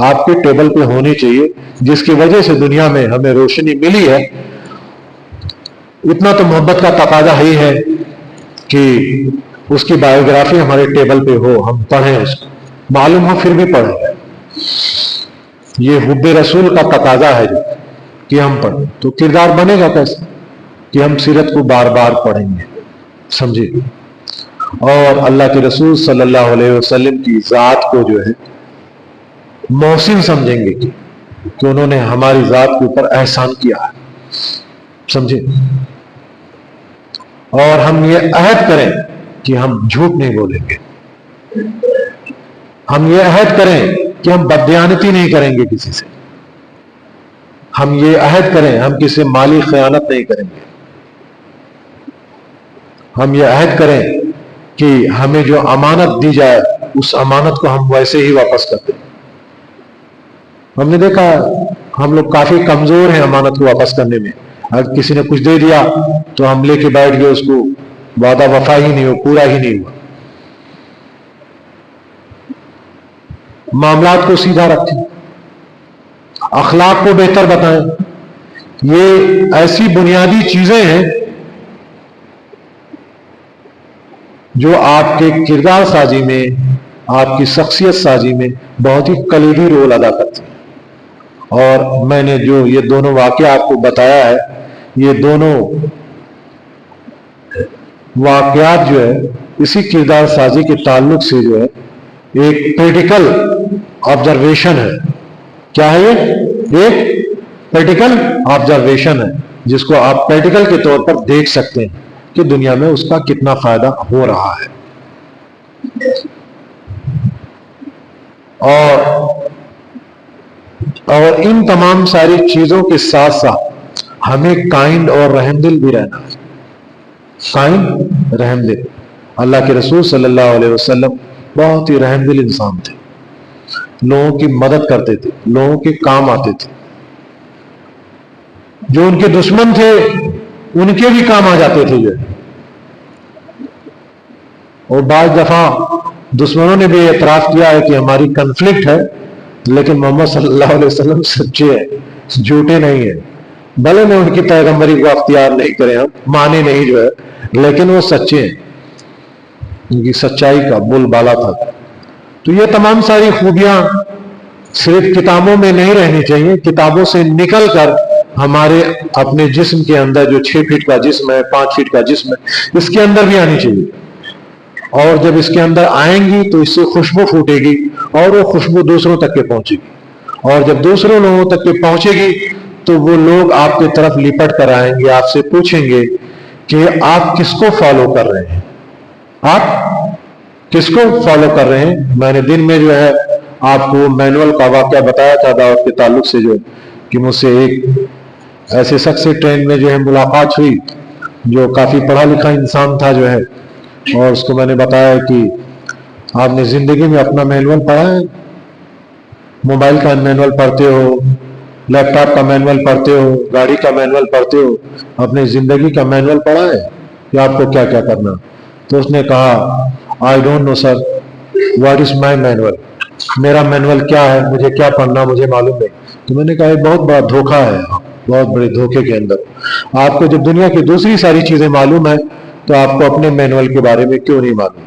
A: آپ کے ٹیبل پہ ہونی چاہیے، جس کی وجہ سے دنیا میں ہمیں روشنی ملی ہے. اتنا تو محبت کا تقاضا ہی ہے کہ اس کی بایوگرافی ہمارے ٹیبل پہ ہو، ہم پڑھیں، اس کو معلوم ہو پھر بھی پڑھیں. یہ حب رسول کا تقاضا ہے کہ ہم پڑھیں. تو کردار بنے گا کیسے؟ کہ ہم سیرت کو بار بار پڑھیں گے. سمجھے؟ اور اللہ کے رسول صلی اللہ علیہ وسلم کی ذات کو جو ہے محسن سمجھیں گے کہ انہوں نے ہماری ذات کے اوپر احسان کیا ہے، سمجھے؟ اور ہم یہ عہد کریں کہ ہم جھوٹ نہیں بولیں گے، ہم یہ عہد کریں کہ ہم بددیانتی نہیں کریں گے کسی سے، ہم یہ عہد کریں ہم کسی مالی خیانت نہیں کریں گے، ہم یہ عہد کریں کہ ہمیں جو امانت دی جائے اس امانت کو ہم ویسے ہی واپس کر دیں۔ ہم نے دیکھا ہم لوگ کافی کمزور ہیں امانت کو واپس کرنے میں، اگر کسی نے کچھ دے دیا تو ہم لے کے بیٹھ گئے، اس کو وعدہ وفا ہی نہیں ہو، پورا ہی نہیں ہوا۔ معاملات کو سیدھا رکھیں، اخلاق کو بہتر بتائیں، یہ ایسی بنیادی چیزیں ہیں جو آپ کے کردار سازی میں، آپ کی شخصیت سازی میں بہت ہی کلیدی رول ادا کرتی ہیں۔ اور میں نے جو یہ دونوں واقعہ آپ کو بتایا ہے، یہ دونوں واقعات جو ہے اسی کردار سازی کے تعلق سے جو ہے ایک پریکٹیکل آبزرویشن ہے۔ کیا ہے یہ؟ ایک پریکٹیکل آبزرویشن ہے جس کو آپ پریکٹیکل کے طور پر دیکھ سکتے ہیں کہ دنیا میں اس کا کتنا فائدہ ہو رہا ہے۔ اور ان تمام ساری چیزوں کے ساتھ ساتھ ہمیں کائنڈ اور رحم دل بھی رہنا ہے۔ کائنڈ، رحم دل۔ اللہ کے رسول صلی اللہ علیہ وسلم بہت ہی رحم دل انسان تھے، لوگوں کی مدد کرتے تھے، لوگوں کے کام آتے تھے، جو ان کے دشمن تھے ان کے بھی کام آ جاتے تھے جو۔ اور بعض دفعہ دشمنوں نے بھی اعتراف کیا ہے کہ ہماری کنفلکٹ ہے، لیکن محمد صلی اللہ علیہ وسلم سچے ہیں، جھوٹے نہیں ہیں، بھلے میں ان کی پیغمبری کو اختیار نہیں کریں، ہم مانے نہیں جو ہے، لیکن وہ سچے ہیں، ان کی سچائی کا بول بالا تھا۔ تو یہ تمام ساری خوبیاں صرف کتابوں میں نہیں رہنی چاہیے، کتابوں سے نکل کر ہمارے اپنے جسم کے اندر جو 6 فٹ کا جسم ہے، 5 فٹ کا جسم ہے، اس کے اندر بھی آنی چاہیے۔ اور جب اس کے اندر آئیں گی تو اس سے خوشبو پھوٹے گی اور وہ خوشبو دوسروں تک کے پہنچے گی، اور جب دوسروں لوگوں تک کے پہنچے گی تو وہ لوگ آپ کی طرف لپٹ کر آئیں گے، آپ سے پوچھیں گے کہ آپ کس کو فالو کر رہے ہیں، آپ کس کو فالو کر رہے ہیں۔ میں نے دن میں جو ہے آپ کو مینول کا واقعہ بتایا تھا دعوت کے تعلق سے، جو کہ مجھ سے ایک ایسے شخص سے ٹرین میں جو ہے ملاقات ہوئی جو کافی پڑھا لکھا انسان تھا جو ہے، اور اس کو میں نے بتایا کہ آپ نے زندگی میں اپنا مینول پڑھا ہے؟ موبائل کا مینول پڑھتے ہو، لیپ ٹاپ کا مینول پڑھتے ہو، گاڑی کا مینول پڑھتے ہو، اپنے زندگی کا مینول پڑھا ہے کہ آپ کو کیا کیا کرنا؟ تو اس نے کہا I don't know sir, what is my manual, میرا مینول کیا ہے، مجھے کیا پڑھنا مجھے معلوم نہیں۔ تو میں نے کہا یہ بہت بڑا دھوکہ ہے، بہت بڑے دھوکے کے اندر آپ کو جب دنیا کی دوسری ساری چیزیں معلوم ہے تو آپ کو اپنے مینول کے بارے میں کیوں نہیں معلوم؟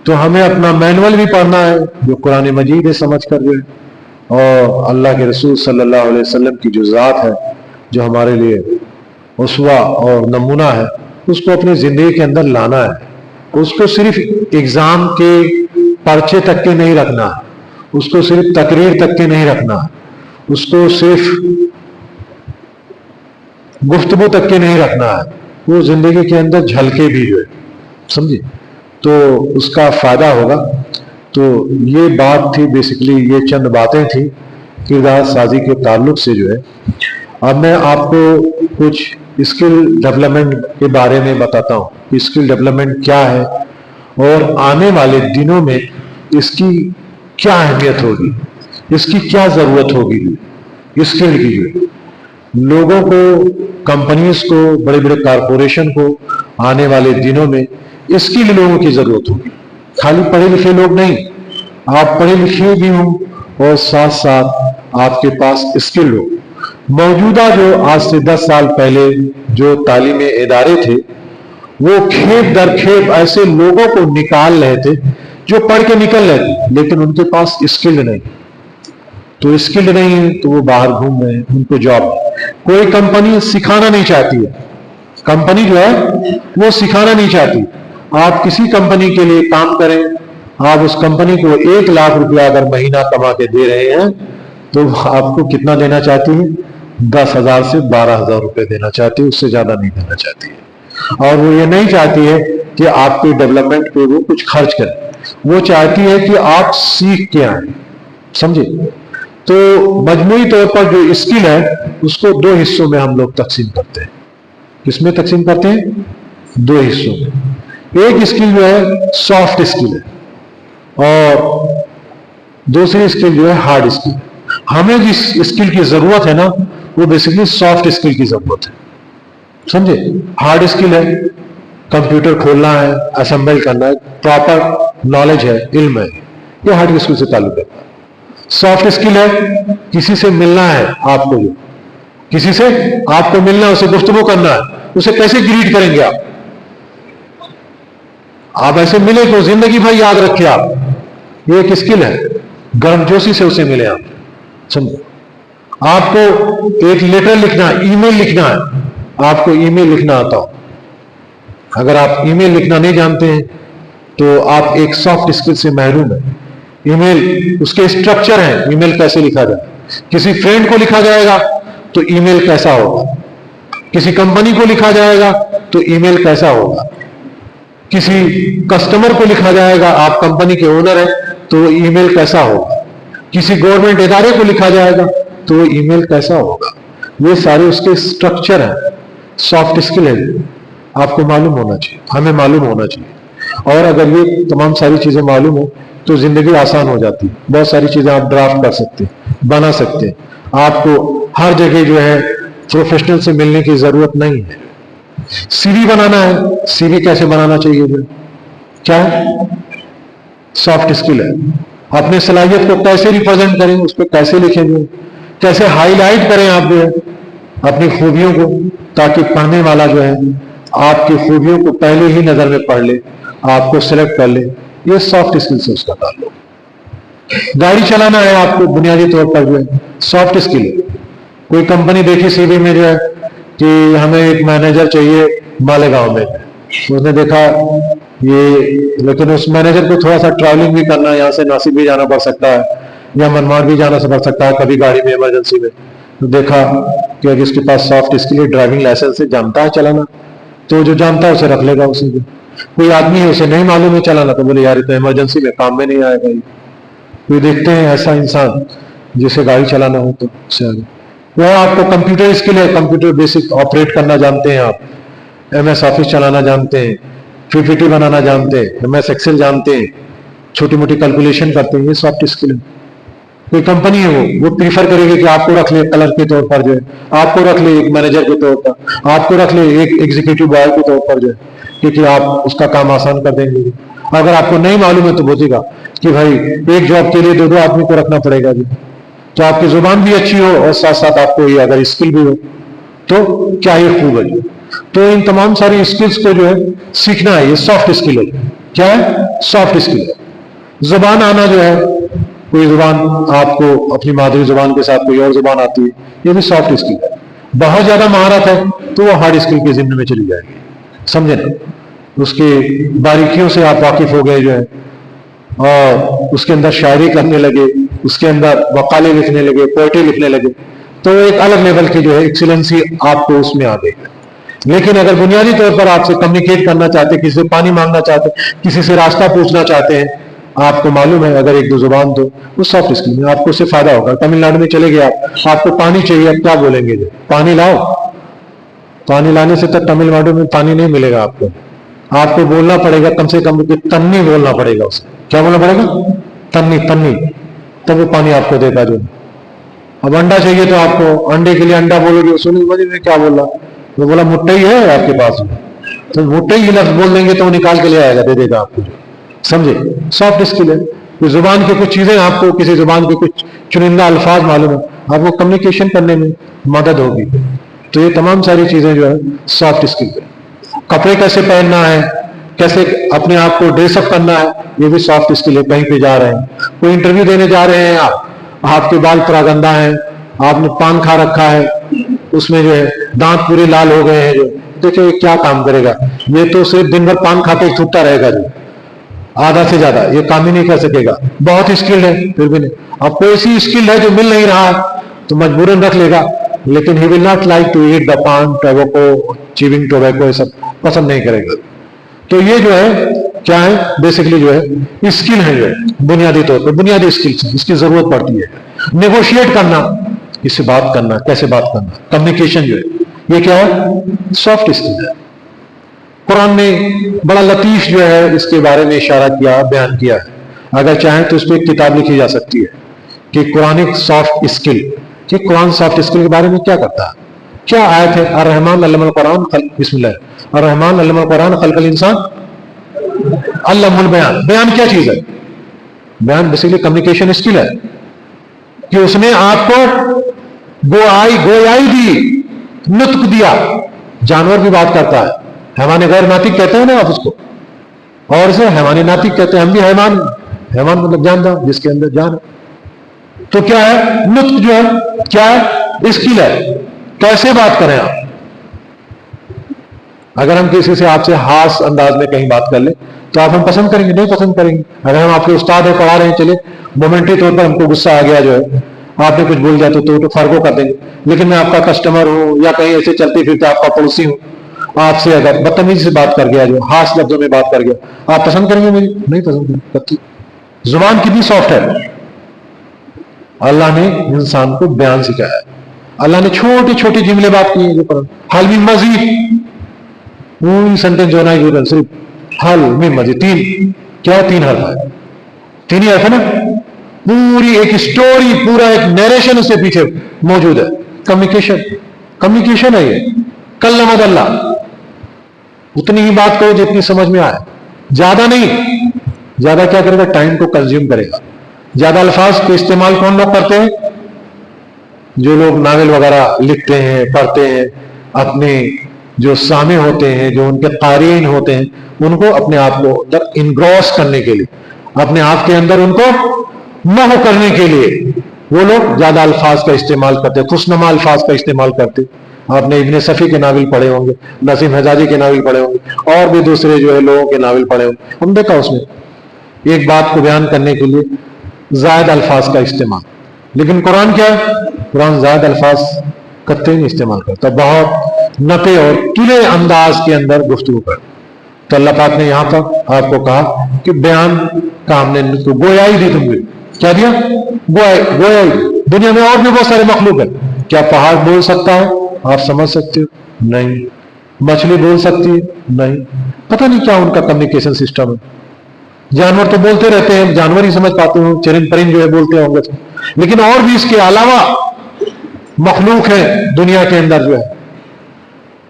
A: تو ہمیں اپنا مینول بھی پڑھنا ہے جو قرآن مجید ہے سمجھ کر جو ہے، اور اللہ کے رسول صلی اللہ علیہ وسلم کی جو ذات ہے جو ہمارے لیے اسوہ اور نمونہ ہے، اس کو اپنی زندگی کے اندر لانا ہے۔ اس کو صرف اگزام کے پرچے تک کے نہیں رکھنا ہے، اس کو صرف تقریر تک کے نہیں رکھنا ہے، اس کو صرف گفتگو تک کے نہیں رکھنا ہے، وہ زندگی کے اندر جھلکے بھی جو ہے، سمجھے، تو اس کا فائدہ ہوگا۔ تو یہ بات تھی، بیسیکلی یہ چند باتیں تھیں کردار سازی کے تعلق سے جو ہے۔ اب میں آپ کو کچھ اسکل ڈیولپمنٹ کے بارے میں بتاتا ہوں، اسکل ڈیولپمنٹ کیا ہے اور آنے والے دنوں میں اس کی کیا اہمیت ہوگی، اس کی کیا ضرورت ہوگی، اسکل کی جو لوگوں کو، کمپنیز کو، بڑے بڑے کارپوریشن کو آنے والے دنوں میں اسکل لوگوں کی ضرورت ہوگی، خالی پڑھے لکھے لوگ نہیں، آپ پڑھے لکھے بھی ہوں اور ساتھ ساتھ آپ کے پاس اسکل ہو۔ موجودہ جو آج سے 10 سال پہلے جو تعلیمی ادارے تھے وہ کھیپ در کھیپ ایسے لوگوں کو نکال رہے تھے جو پڑھ کے نکل رہے تھے لیکن ان کے پاس اسکل نہیں، تو اسکل نہیں ہے تو وہ باہر گھوم رہے ہیں، ان کو جاب کوئی کمپنی سکھانا نہیں چاہتی ہے، کمپنی جو ہے وہ سکھانا نہیں چاہتی، آپ کسی کمپنی کے لیے کام کریں, آپ اس کمپنی کو 1 لاکھ روپیہ اگر مہینہ کما کے دے رہے ہیں تو آپ کو کتنا دینا چاہتی ہے؟ 10,000 سے 12,000 روپے دینا چاہتی ہے, اس سے زیادہ نہیں دینا چاہتی ہے. اور وہ یہ نہیں چاہتی ہے کہ آپ کی ڈیولپمنٹ پہ وہ کچھ خرچ کریں, وہ چاہتی ہے کہ آپ سیکھ کے آئیں. سمجھے؟ تو مجموعی طور پر جو اسکل ہے اس کو 2 حصوں میں ہم لوگ تقسیم کرتے ہیں. کس میں تقسیم کرتے ہیں؟ 2 حصوں میں. ایک اسکل جو ہے سافٹ اسکل ہے اور دوسری اسکل جو ہے ہارڈ اسکل. ہمیں جس اسکل کی ضرورت ہے نا وہ بیسیکلی سافٹ اسکل کی ضرورت ہے. سمجھے؟ ہارڈ اسکل ہے کمپیوٹر کھولنا ہے, اسمبل کرنا ہے, پراپر نالج ہے, علم ہے, یہ ہارڈ اسکل سے تعلق رکھتا ہے. سافٹ اسکل ہے کسی سے ملنا ہے آپ کو, جو کسی سے آپ کو ملنا ہے, اسے گفتگو کرنا ہے, اسے کیسے گریٹ کریں گے آپ ایسے ملے تو زندگی بھر یاد رکھے آپ. یہ ایک اسکل ہے, گرم جوشی سے اسے ملے آپ. سمجھو, آپ کو ایک لیٹر لکھنا ہے, ای میل لکھنا ہے, آپ کو ای میل لکھنا آتا ہو. اگر آپ ای میل لکھنا نہیں جانتے ہیں تو آپ ایک سافٹ اسکل سے محروم ہیں. ای میل اس کے اسٹرکچر ہیں, ای میل کیسے لکھا جائے, کسی فرینڈ کو لکھا جائے گا تو ای میل کیسا ہوگا, کسی کمپنی کو لکھا جائے گا تو ای میل کیسا ہوگا, کسی کسٹمر کو لکھا جائے گا, آپ کمپنی کے اونر ہیں تو ای میل کیسا ہوگا, کسی گورنمنٹ ادارے کو لکھا جائے گا تو وہ ای میل کیسا ہوگا. یہ سارے اس کے اسٹرکچر ہیں, سافٹ اسکل ہے, آپ کو معلوم ہونا چاہیے, ہمیں معلوم ہونا چاہیے. اور اگر یہ تمام ساری چیزیں معلوم ہو تو زندگی آسان ہو جاتی. بہت ساری چیزیں آپ ڈرافٹ کر سکتے ہیں, بنا سکتے ہیں. آپ کو ہر جگہ جو ہے پروفیشنل سے ملنے کی ضرورت نہیں ہے. سی وی بنانا ہے, سی وی کیسے بنانا چاہیے, جو کیا ہے سافٹ اسکل ہے. اپنے صلاحیت کو کیسے ریپرزینٹ کریں, اس پہ کیسے لکھیں گے, کیسے ہائی لائٹ کریں آپ جو ہے اپنی خوبیوں کو, تاکہ پڑھنے والا جو ہے آپ کی خوبیوں کو پہلے ہی نظر میں پڑھ لے, آپ کو سلیکٹ کر لے. یہ سافٹ اسکل سے اس کا تعلق. گاڑی چلانا ہے آپ کو, بنیادی طور پر جو ہے سافٹ اسکل ہے. کوئی کمپنی دیکھی سی وی میں جو ہے کہ ہمیں ایک مینیجر چاہیے مالیگاؤں میں, اس نے دیکھا یہ, لیکن اس مینیجر کو تھوڑا سا ٹریولنگ بھی کرنا ہے, یہاں سے ناسک بھی جانا پڑ سکتا ہے یا منمار بھی جانا پڑ سکتا ہے کبھی گاڑی میں ایمرجنسی میں. تو دیکھا کہ اگر اس کے پاس سافٹ اسکل ہے, ڈرائیونگ لائسنس سے جانتا ہے چلانا, تو جو جانتا ہے اسے رکھ لے گا. اسے بھی کوئی آدمی ہے اسے نہیں معلوم ہے چلانا, تو بولے یار یہ تو ایمرجنسی میں کام میں نہیں آئے گا. کوئی دیکھتے ہیں ایسا انسان جسے گاڑی چلانا ہو تو اسے آگے. وہ آپ کو کمپیوٹر اسکل ہے, کمپیوٹر بیسک آپریٹ کرنا جانتے ہیں آپ, ایم ایس آفس چلانا جانتے ہیں, پی پی ٹی بنانا جانتے ہیں, ایم ایس ایکسل جانتے ہیں, چھوٹی موٹی کیلکولیشن کرتے ہیں, یہ سافٹ اسکل ہے. کوئی کمپنی ہے وہ پریفر کرے گی کہ آپ کو رکھ لے کلر کے طور پر, جو ہے آپ کو رکھ لے ایک مینیجر کے طور پر, آپ کو رکھ لے ایک ایگزیکٹو بوائے کے طور پر, جو ہے کیونکہ آپ اس کا کام آسان کر دیں گے. اگر آپ کو نہیں معلوم ہے تو بولے گا کہ بھائی ایک جاب کے لیے 2 آدمی کو رکھنا پڑے گا. تو آپ کی زبان بھی اچھی ہو اور ساتھ ساتھ آپ کو یہ اگر اسکل بھی ہو تو کیا یہ خوب ہے. تو ان تمام ساری اسکلس کو جو ہے سیکھنا ہے, یہ سافٹ اسکل ہے. کیا ہے سافٹ اسکل ہے. زبان آنا جو ہے, کوئی زبان آپ کو اپنی مادری زبان کے ساتھ کوئی اور زبان آتی ہے, یہ بھی سافٹ اسکل ہے. بہت زیادہ مہارت ہے تو وہ ہارڈ اسکل کے ضمن میں چلی جائے گی. سمجھے نا, اس کی باریکیوں سے آپ واقف ہو گئے جو ہے, اور اس کے اندر شاعری کرنے لگے, اس کے اندر مقالے لکھنے لگے, پوئٹری لکھنے لگے, تو ایک الگ لیول کی جو ہے ایکسیلنسی آپ کو اس میں آ گئی. لیکن اگر بنیادی طور پر آپ سے کمیونیکیٹ کرنا چاہتے, کسی سے پانی مانگنا چاہتے, کسی سے راستہ پوچھنا چاہتے ہیں, آپ کو معلوم ہے اگر 1-2 زبان تو وہ سافٹ اسکل میں آپ کو اس سے فائدہ ہوگا. تمل ناڈو میں چلے گئے آپ کو پانی چاہیے, آپ کیا بولیں گے, پانی لاؤ. پانی لانے سے تک تمل ناڈو میں پانی نہیں ملے گا آپ کو بولنا پڑے گا کم سے کم تنی بولنا پڑے گا. اسے کیا بولنا پڑے گا, تنی, تب وہ پانی آپ کو دے گا. جو اب انڈا چاہیے تو آپ کو انڈے کے لیے انڈا بولو گے, سنیں میں کیا بول رہا, وہ بولا مٹئی ہے آپ کے پاس, تو مٹئی ہی لفظ بول دیں گے تو وہ نکال کے لے آئے گا, دے دے گا آپ کو. سمجھے, سافٹ اسکل ہے. زبان کی کچھ چیزیں آپ کو, کسی زبان کے کچھ چنندہ الفاظ معلوم ہے, آپ کو کمیونیکیشن کرنے میں مدد ہوگی. تو یہ تمام ساری چیزیں جو ہے سافٹ اسکل ہے. کپڑے کیسے پہننا ہے, کیسے اپنے آپ کو ڈریس اپ کرنا ہے, یہ بھی سافٹ اسکل ہے. کہیں پہ جا رہے ہیں, کوئی انٹرویو دینے جا رہے ہیں آپ کے بال پراگندہ ہیں, آپ نے پان کھا رکھا ہے, اس میں جو ہے دانت پورے لال ہو گئے ہیں، جو دیکھیں کیا کام کرے گا، یہ تو صرف دن بھر پان کھا کے تھوکتا رہے گا، جو آدھا سے زیادہ یہ کام ہی نہیں کر سکے گا، بہت اسکلڈ ہے پھر بھی نہیں. اب کوئی ایسی اسکل ہے جو مل نہیں رہا تو مجبوراً رکھ لے گا، لیکن he will not like to eat the paan tobacco, chewing tobacco, یہ سب پسند نہیں کرے گا. تو یہ جو ہے کیا ہے بیسکلی جو ہے اسکل ہے، جو ہے بنیادی طور پر بنیادی اسکل اس کی ضرورت پڑتی ہے. نیگوشیٹ کرنا، اس سے بات کرنا، کیسے بات کرنا، کمیونیکیشن جو ہے یہ کیا ہے سافٹ اسکل ہے. قرآن نے بڑا لطیف جو ہے اس کے بارے میں اشارہ کیا، بیان کیا ہے. اگر چاہیں تو اس پہ ایک کتاب لکھی جا سکتی ہے کہ قرآن سافٹ اسکل، کہ قرآن سافٹ اسکل کے بارے میں کیا کرتا ہے. کیا آیت ہے؟ الرحمن علم القرآن بسم اللہ الرحمن علم القرآن خلق الانسان علم البیان. بیان کیا چیز ہے؟ بیان بیسیکلی کمیونیکیشن اسکل ہے کہ اس نے آپ کو گویائی دی، نطق دیا. جانور بھی بات کرتا ہے، حیوان غیر ناطق کہتے ہیں نا آپ اس کو، اور اسے حیوان ناطق کہتے ہیں. ہم بھی حیوان مطلب جاندار جس کے اندر جان ہے. تو کیا ہے نطق جو ہے کیا ہے اسکل ہے. کیسے بات کریں آپ؟ اگر ہم کسی سے آپ سے خاص انداز میں کہیں بات کر لیں تو آپ ہم پسند کریں گے؟ نہیں پسند کریں گے. اگر ہم آپ کے استاد ہیں، پڑھا رہے ہیں، چلے مومنٹری طور پر ہم کو غصہ آ گیا جو ہے، آپ نے کچھ بول دیا تو فرقو کر دیں گے. لیکن میں آپ کا کسٹمر ہوں یا کہیں ایسے چلتے پھرتے آپ کا پڑوسی ہوں، آپ سے اگر بدتمیزی سے بات کر گیا، جو خاص لفظوں میں بات کر گیا، آپ پسند کریں گے؟ مجھے نہیں پسند کریں. زبان کتنی سافٹ ہے. اللہ نے انسان کو بیان سکھایا ہے. اللہ نے چھوٹی چھوٹی جملے بات کی ہیں جو پر حل من مزید، پوری سینٹینس جو ہے نا صرف حل من مزید، تین حرف ہے، تین ہی حرف ہے نا. پوری ایک اسٹوری، پورا ایک نیریشن اس کے پیچھے موجود ہے. کمیونیکیشن ہے یہ. کلمت اللہ، اتنی ہی بات کرو جتنی سمجھ میں آئے، زیادہ نہیں. زیادہ کیا کرے گا؟ ٹائم کو کنزیوم کرے گا. زیادہ الفاظ کے استعمال کون لوگ کرتے ہیں؟ جو لوگ ناول وغیرہ لکھتے ہیں، پڑھتے ہیں، اپنے جو سامع ہوتے ہیں، جو ان کے قارئین ہوتے ہیں، ان کو اپنے آپ کو انگروس کرنے کے لیے، اپنے آپ کے اندر ان کو محو کرنے کے لیے وہ لوگ زیادہ الفاظ کا استعمال کرتے، خوشنما الفاظ کا استعمال کرتے. آپ نے ابن صفی کے ناول پڑھے ہوں گے، نسیم حجازی کے ناول پڑھے ہوں گے، اور بھی دوسرے جو ہے لوگوں کے ناول پڑھے ہوں گے. ہم دیکھا اس میں ایک بات کو بیان کرنے کے لیے زائد الفاظ کا استعمال. لیکن قرآن کیا ہے؟ قرآن زائد الفاظ کتے نہیں استعمال کرتا، بہت نپے اور تلے انداز کے اندر گفتگو کرتا. تو اللہ پاک نے یہاں پر آپ کو کہا کہ بیان کا ہم نے گویائی دی. تم کو کیا دیا؟ گویائی. دنیا میں اور بھی بہت سارے مخلوق ہیں. کیا پہاڑ بول سکتا ہے؟ آپ سمجھ سکتے ہو؟ نہیں. مچھلی بول سکتی ہے؟ نہیں. پتہ نہیں کیا ان کا کمیونیکیشن سسٹم ہے. جانور تو بولتے رہتے ہیں، جانور ہی سمجھ پاتے ہوں، چرند پرند جو ہے بولتے ہوں گے. لیکن اور بھی اس کے علاوہ مخلوق ہیں دنیا کے اندر جو ہے،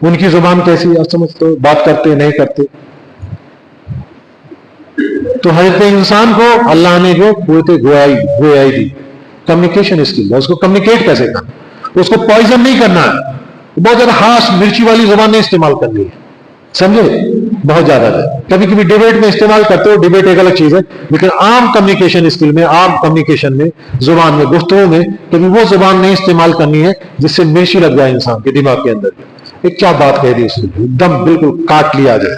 A: ان کی زبان کیسی آپ سمجھتے ہو؟ بات کرتے نہیں کرتے. تو حضرت انسان کو اللہ نے جو قوت گویائی دی، کمیونیکیشن اسکل ہے. اس کو کمیونیکیٹ کیسے کرنا، اس کو پوائزن نہیں کرنا ہے. بہت زیادہ خاص مرچی والی زبان نہیں استعمال کرنی ہے، سمجھے؟ بہت زیادہ ہے. کبھی کبھی ڈیبیٹ میں استعمال کرتے ہو، ڈیبیٹ ایک الگ چیز ہے، لیکن عام کمیونیکیشن اسکل میں، عام کمیونیکیشن میں، زبان میں، گفتگو میں کبھی وہ زبان نہیں استعمال کرنی ہے جس سے مرچی لگ جائے انسان کے دماغ کے اندر. ایک کیا بات کہہ دی اس نے، ایک دم بالکل کاٹ لیا جائے،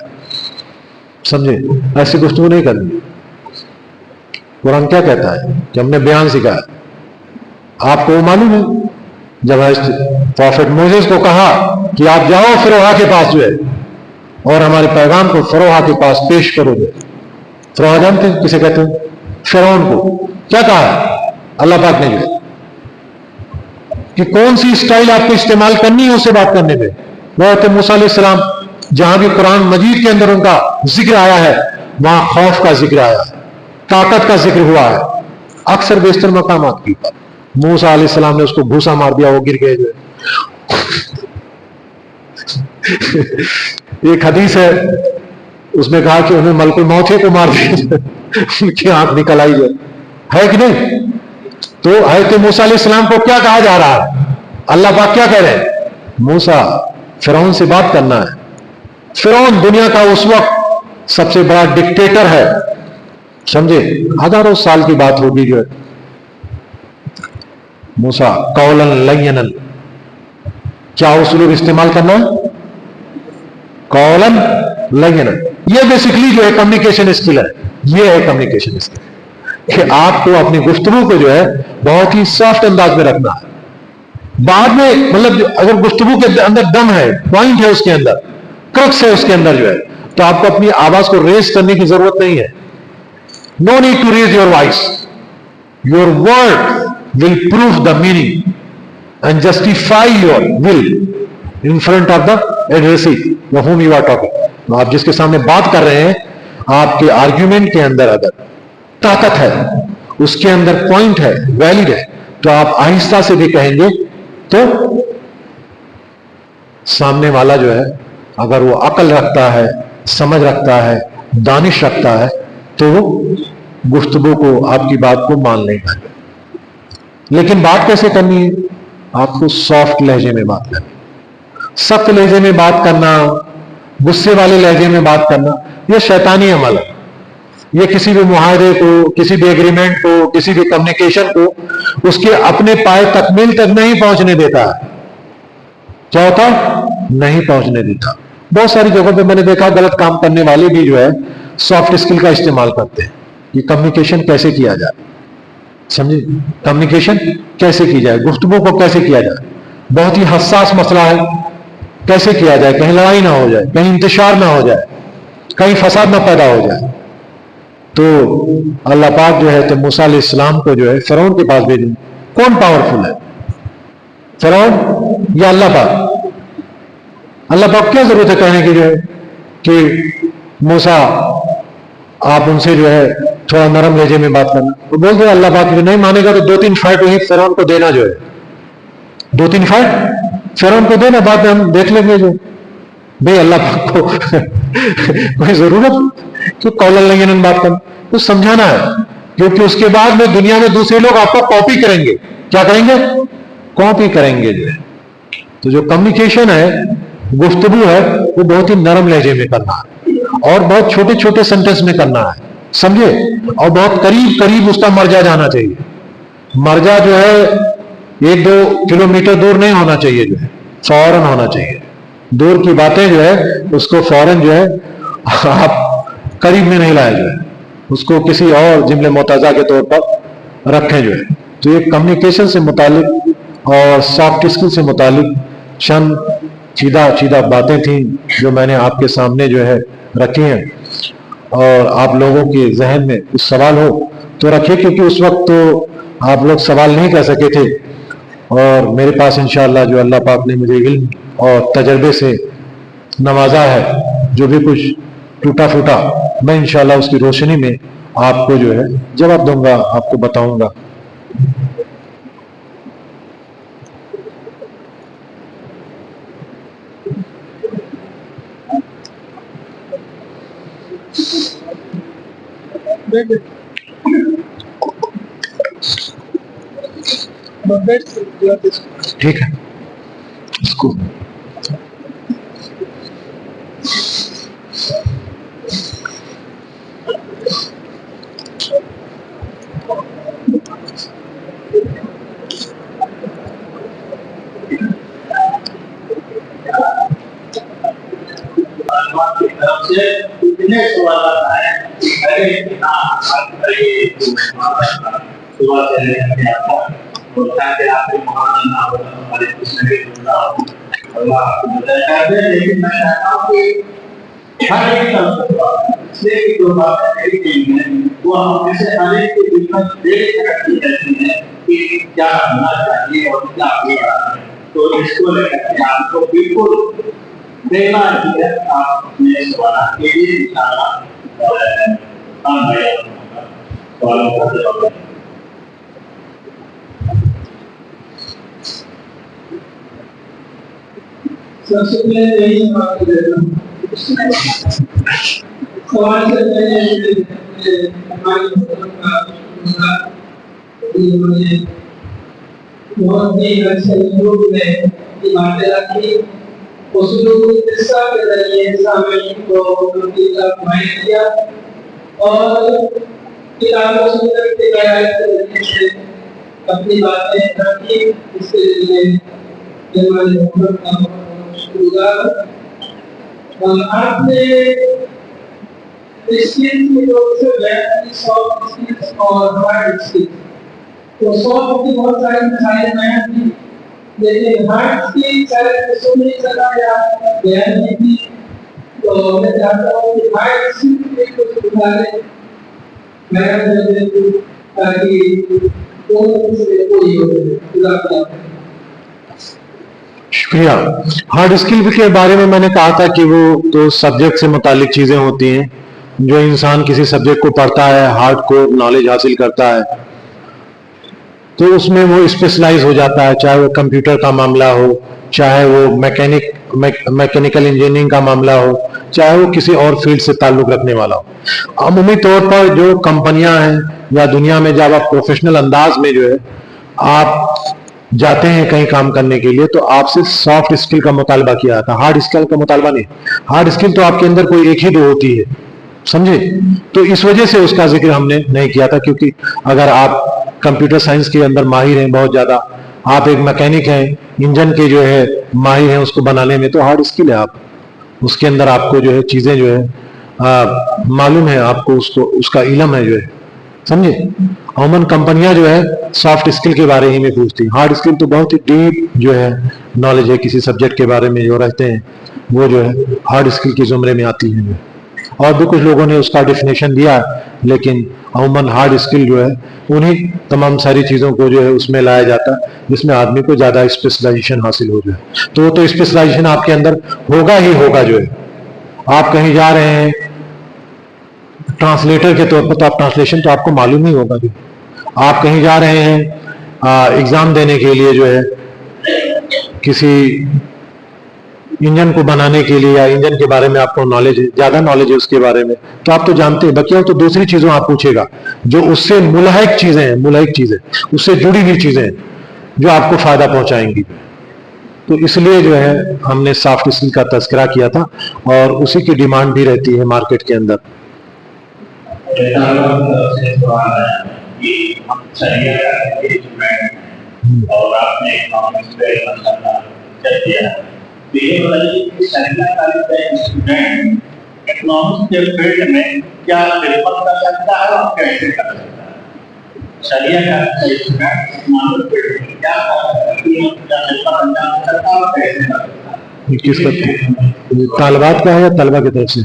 A: سمجھے؟ ایسی گفتگو نہیں کرنی. قرآن کیا کہتا ہے کہ ہم نے بیان سکھایا. آپ کو معلوم ہے جب پروفٹ موسیٰ کو کہا کہ آپ جاؤ فروہ کے پاس جو ہے اور ہمارے پیغام کو فروہ کے پاس پیش کرو گے. فروہ جانتے ہیں کسے کہتے ہیں؟ فرعون کو. کیا کہا اللہ پاک نے جو ہے کہ کون سی اسٹائل آپ کو استعمال کرنی ہے اس سے بات کرنے میں. حضرت موسیٰ علیہ السلام جہاں بھی قرآن مجید کے اندر ان کا ذکر آیا ہے وہاں خوف کا ذکر آیا ہے، طاقت کا ذکر ہوا ہے. اکثر بیشتر مقامات کی موسیٰ علیہ السلام نے اس کو گھوسا مار دیا، وہ گر گئے جو ایک حدیث ہے اس میں کہا کہ انہیں ملک الموت کو مار دیا، ان کی آنکھ نکل آئی ہے کہ نہیں. تو حضرت موسیٰ علیہ السلام کو کیا کہا جا رہا ہے؟ اللہ پاک کیا کہہ رہے ہیں؟ موسیٰ فرعون سے بات کرنا ہے. فرعون دنیا کا اس وقت سب سے بڑا ڈکٹیٹر ہے، سمجھے؟ ہزاروں سال کی بات ہوگی جو ہے. موسیٰ قولاً لیناً، क्या उसलूब इस्तेमाल करना है? कौलन लय्यना। ये बेसिकली जो है कम्युनिकेशन स्किल है, ये है कम्युनिकेशन स्किल कि आपको अपनी गुफ्तगू को जो है बहुत ही सॉफ्ट अंदाज में रखना है। बाद में मतलब अगर गुफ्तगू के अंदर दम है, पॉइंट है, उसके अंदर क्रक्स है, उसके अंदर जो है, तो आपको अपनी आवाज को रेज करने की जरूरत नहीं है। No need to raise your voice, your word will prove the meaning and justify your will in front of the adversary with whom you are talking। तो आप जिसके सामने बात कर रहे हैं, आपके आर्ग्यूमेंट के अंदर अगर ताकत है, उसके अंदर पॉइंट है, वैलिड है, तो आप आहिस्ता से भी कहेंगे तो सामने वाला जो है अगर वो अकल रखता है, समझ रखता है, दानिश रखता है, तो वो गुफ्तगू को, आपकी बात को मान लेगा। लेकिन बात कैसे करनी है? आपको सॉफ्ट लहजे में बात करनी, सख्त लहजे में बात करना, गुस्से वाले लहजे में बात करना, यह शैतानी अमल है। ये किसी भी मुआहदे को, किसी भी एग्रीमेंट को, किसी भी कम्युनिकेशन को उसके अपने पाए तकमील तक नहीं पहुंचने देता है। क्या होता? नहीं पहुंचने देता। बहुत सारी जगहों पे मैंने देखा गलत काम करने वाले भी जो है सॉफ्ट स्किल का इस्तेमाल करते हैं कि कम्युनिकेशन कैसे किया जाए, समझे? कम्युनिकेशन कैसे की जाए, गुफ्तगू को कैसे किया जाए, बहुत ही हसास मसला है, कैसे किया जाए, कहीं लड़ाई ना हो जाए, कहीं इंतशार ना हो जाए, कहीं फसाद ना पैदा हो जाए। तो अल्लाह पाक जो है तो मूसा अलैहिस्सलाम को जो है फिरौन के पास भेजें। कौन पावरफुल है, फिरौन या अल्लाह पाक? अल्लाह पाक क्या जरूरत है कहने की जो है कि मूसा आप उनसे जो है थोड़ा नरम लहजे में बात करना। तो बोल दो अल्लाह पाक जो नहीं मानेगा तो 2-3 फाइट वही फिरौन को देना, जो है 2-3 फाइट फिरौन को देना, बाद में हम देख लेंगे। जो भाई अल्लाह पाक को कोई जरूरत क्यों कौलन लय्यनन बात करना? तो समझाना है, क्योंकि उसके बाद में दुनिया में दूसरे लोग आपका कॉपी करेंगे। क्या करेंगे? कॉपी करेंगे जो है। तो जो कम्युनिकेशन है, गुफ्तगू है, वो बहुत ही नरम लहजे में करना है और बहुत छोटे छोटे सेंटेंस में करना है, समझे? और बहुत करीब करीब उसका मर्जा जाना चाहिए। मर्जा जो है 1-2 किलोमीटर दूर नहीं होना चाहिए, जो है फौरन होना चाहिए। दूर की बातें जो है उसको फौरन जो है आप करीब में नहीं लाए, जो है उसको किसी और जुमले मुताजा के तौर पर रखें, जो है। तो ये कम्युनिकेशन से मुतालिक और सॉफ्ट स्किल से मुतालिक चंद सीधा बातें थी जो मैंने आपके सामने जो है रखी हैं। और आप लोगों के जहन में कुछ सवाल हो तो रखिए, क्योंकि उस वक्त तो आप लोग सवाल नहीं कर सके थे और मेरे पास इंशाअल्लाह जो अल्लाह पाक ने मुझे इल्म और तजर्बे से नवाजा है, जो भी कुछ टूटा फूटा मैं इंशाअल्लाह उसकी रोशनी में आपको जो है जवाब दूंगा, आपको बताऊंगा। ठीक है, इसको
B: इतने सवाल आए, अरे सुबह से लेकर आपको और ताकि आपके महान ना हो, हमारे कृष्ण के गुणा हो, अल्लाह आपको मदद कर दे। लेकिन मैं चाहता हूँ कि हर एक का इसलिए कि जो बातें मेरी कही हैं वो हम जैसे हर एक के दिल में देख सकती रहती है कि क्या होना चाहिए और क्या हो रहा है। तो इसको लेकर के आपको बिल्कुल देना है, आपने सवाल के लिए निकाला सवालों का जवाब। सबसे पहले यही बात देता हूँ, सवाल से पहले हमारे बहुत ही अच्छे लोग ने बातें रखी, उसके जरिए सामने को किया और किताबों से अपनी बातें रखी। इसके लिए जनाब मोहम्मद का शुक्रगुजार और आपने स्किल्स में जो से बैटरी सॉफ्ट स्किल्स और हार्ड स्किल्स तो सॉफ्ट की बहुत सारी मिसालें मैं दी लेकिन हार्ड स्किल शायद सुन नहीं सका या बयान नहीं की तो मैं चाहता हूँ कि हार्ड स्किल के कुछ उदाहरण मैं ताकि दोनों से कोई हो
A: शुक्रिया। हार्ड स्किल के बारे में मैंने कहा था कि वो तो सब्जेक्ट से मुतालिक चीजें होती हैं जो इंसान किसी सब्जेक्ट को पढ़ता है, हार्ड को नॉलेज हासिल करता है तो उसमें वो स्पेशलाइज हो जाता है, चाहे वो कंप्यूटर का मामला हो, चाहे वो मैकेनिकल इंजीनियरिंग का मामला हो, चाहे वो किसी और फील्ड से ताल्लुक रखने वाला हो। अमूमी तौर पर जो कंपनियां हैं या दुनिया में जब आप प्रोफेशनल अंदाज में जो है आप जाते हैं कहीं काम करने के लिए तो आपसे सॉफ्ट स्किल का मुतालबा किया जाता है, हार्ड स्किल का मुतालबा नहीं। हार्ड स्किल तो आपके अंदर कोई एक ही दो होती है, समझे? तो इस वजह से उसका जिक्र हमने नहीं किया था, क्योंकि अगर आप कंप्यूटर साइंस के अंदर माहिर हैं बहुत ज्यादा, आप एक मैकेनिक हैं, इंजन के जो है माहिर हैं उसको बनाने में, तो हार्ड स्किल है, आप उसके अंदर आपको जो है चीजें जो है मालूम है, आपको उसको उसका इल्म है जो है, समझे? अमूमन कंपनियां जो है सॉफ्ट स्किल के बारे ही में पूछती, हार्ड स्किल तो बहुत ही डीप जो है नॉलेज है किसी सब्जेक्ट के बारे में जो रहते हैं वो जो है हार्ड स्किल के जुमरे में आती है। और भी कुछ लोगों ने उसका डेफिनेशन दिया, लेकिन अमूमन हार्ड स्किल जो है उन्हीं तमाम सारी चीजों को जो है उसमें लाया जाता है जिसमें आदमी को ज्यादा स्पेशलाइजेशन हासिल हो जाए। तो स्पेशलाइजेशन आपके अंदर होगा ही होगा जो है। आप कहीं जा रहे हैं ट्रांसलेटर के तौर पर तो आप ट्रांसलेशन तो आपको मालूम ही होगा। आप कहीं जा रहे हैं एग्जाम देने के लिए जो है किसी इंजन को बनाने के लिए या इंजन के बारे में आपको नॉलेज है, ज्यादा नॉलेज है उसके बारे में, तो आप तो जानते हैं। बकिया तो दूसरी चीजों आप पूछेगा जो उससे मुल्हिक चीजें उससे जुड़ी हुई चीजें जो आपको फायदा पहुंचाएंगी। तो इसलिए जो है हमने सॉफ्ट स्किल का तज़किरा किया था और उसी की डिमांड भी रहती है मार्केट के अंदर।
B: और आपने इकोनॉमिक्स पे चल दिया, तो ये बताइए कि शरीयत का स्टूडेंट इकोनॉमिक्स के फील्ड में क्या खिदमत कर सकता है और कैसे कर सकता है? शरीयत का स्टूडेंट इकोनॉमिक्स फील्ड में क्या खिदमत अंजाम सकता है और कैसे कर सकता है?
A: किसका तालिबात का है या तलबा की तरफ से?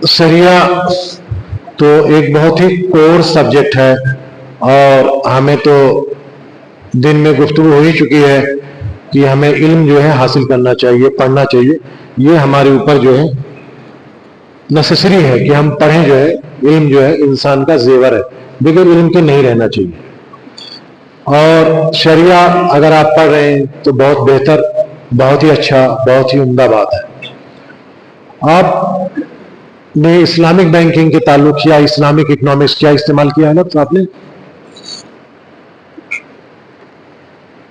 A: शरिया तो एक बहुत ही कोर सब्जेक्ट है और हमें तो दिन में गुफ्तगू हो ही चुकी है कि हमें इल्म जो है हासिल करना चाहिए, पढ़ना चाहिए। ये हमारे ऊपर जो है नेसेसरी है कि हम पढ़ें। जो है इल्म जो है इंसान का जेवर है, बगैर इल्म के नहीं रहना चाहिए। और शरिया अगर आप पढ़ रहे हैं तो बहुत बेहतर, बहुत ही अच्छा, बहुत ही उम्दा बात है। आपने इस्लामिक बैंकिंग के ताल्लुक या इस्लामिक इकोनॉमिक्स क्या इस्तेमाल किया है ना तो आपने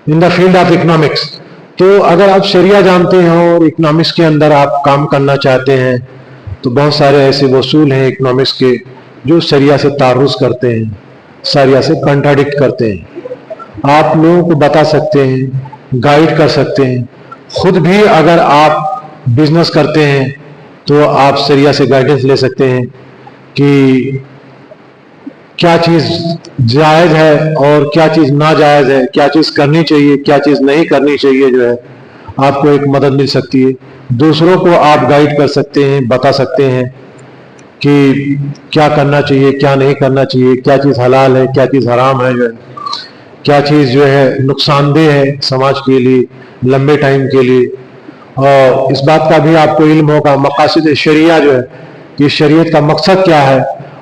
A: in the field of economics. तो अगर आप शरिया जानते हैं और इकोनॉमिक्स के अंदर आप काम करना चाहते हैं तो बहुत सारे ऐसे वसूल हैं इकोनॉमिक्स के जो शरिया से तारुज़ करते हैं, शरिया से कंट्राडिक्ट करते हैं। आप लोगों को बता सकते हैं, गाइड कर सकते हैं। खुद भी अगर आप बिजनेस करते हैं तो आप शरिया से गाइडेंस ले सकते हैं कि क्या चीज़ जायज़ है और क्या चीज़ नाजायज़ है, क्या चीज़ करनी चाहिए, क्या चीज़ नहीं करनी चाहिए। जो है आपको एक मदद मिल सकती है। दूसरों को आप गाइड कर सकते हैं, बता सकते हैं कि क्या करना चाहिए, क्या नहीं करना चाहिए, क्या चीज़ हलाल है, क्या चीज़ हराम है, जो है क्या चीज़ जो है नुकसानदेह है समाज के लिए लंबे टाइम के लिए। और इस बात का भी आपको इल्म होगा मकासद शरिया जो है कि शरीयत का मकसद क्या है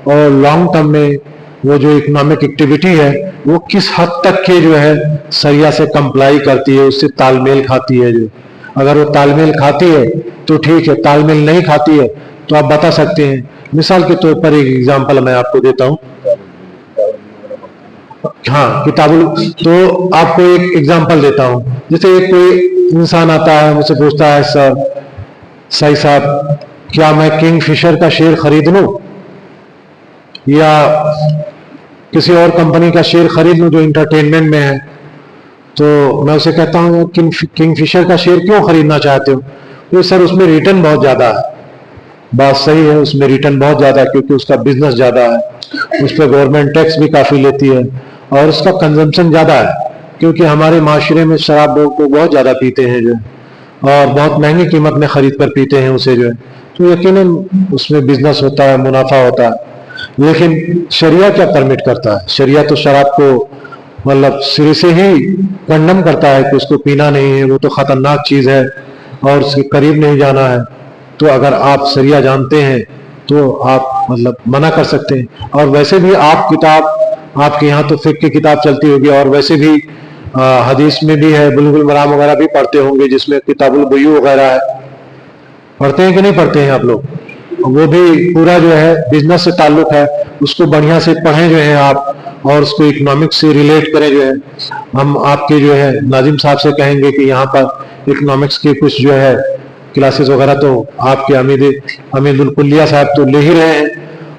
A: और लॉन्ग टर्म में वो जो इकोनॉमिक एक्टिविटी है वो किस हद तक के जो है शरिया से कंप्लाई करती है, उससे तालमेल खाती है। जो अगर वो तालमेल खाती है तो ठीक है, तालमेल नहीं खाती है तो आप बता सकते हैं। मिसाल के तौर पर एक एग्जांपल मैं आपको देता हूं। हाँ किताबुल, तो आपको एक एग्जांपल देता हूँ। जैसे एक कोई इंसान आता है मुझसे पूछता है, सर सही साहब क्या मैं किंग फिशर का शेयर खरीद लूं या किसी और कंपनी का शेयर खरीद लूं जो इंटरटेनमेंट में है? तो मैं उसे कहता हूँ किंग फिशर का शेयर क्यों खरीदना चाहते हो? तो सर उसमें रिटर्न बहुत ज्यादा है। बात सही है, उसमें रिटर्न बहुत ज्यादा है क्योंकि उसका बिजनेस ज्यादा है, उस पर गवर्नमेंट टैक्स भी काफी लेती है और उसका कंजम्पशन ज्यादा है, क्योंकि हमारे माशरे में शराब लोग को बहुत ज्यादा पीते हैं जो है, और बहुत महंगी कीमत में खरीद कर पीते हैं उसे जो है, तो यकीनन उसमें बिजनेस होता है, मुनाफा होता है। लेकिन शरिया क्या परमिट करता है? शरिया तो शराब को मतलब सिरे से ही कंडम करता है कि उसको पीना नहीं है, वो तो खतरनाक चीज है और उसके करीब नहीं जाना है। तो अगर आप शरिया जानते हैं तो आप मतलब मना कर सकते हैं। और वैसे भी आप किताब, आपके यहाँ तो फिक्र की किताब चलती होगी, और वैसे भी हदीस में भी है, बुलुगुल मराम वगैरह भी पढ़ते होंगे जिसमें किताबुल बुयू वगैरह है, पढ़ते हैं कि नहीं पढ़ते हैं आप लोग? वो भी पूरा जो है बिजनेस से ताल्लुक है, उसको बढ़िया से पढ़ें जो है आप, और उसको इकोनॉमिक्स से रिलेट करें जो है। हम आपके जो है नाजिम साहब से कहेंगे कि यहाँ पर इकोनॉमिक्स के कुछ जो है क्लासेस वगैरह तो आपके अमीदुल कुल्लिया साहब तो ले ही रहे हैं,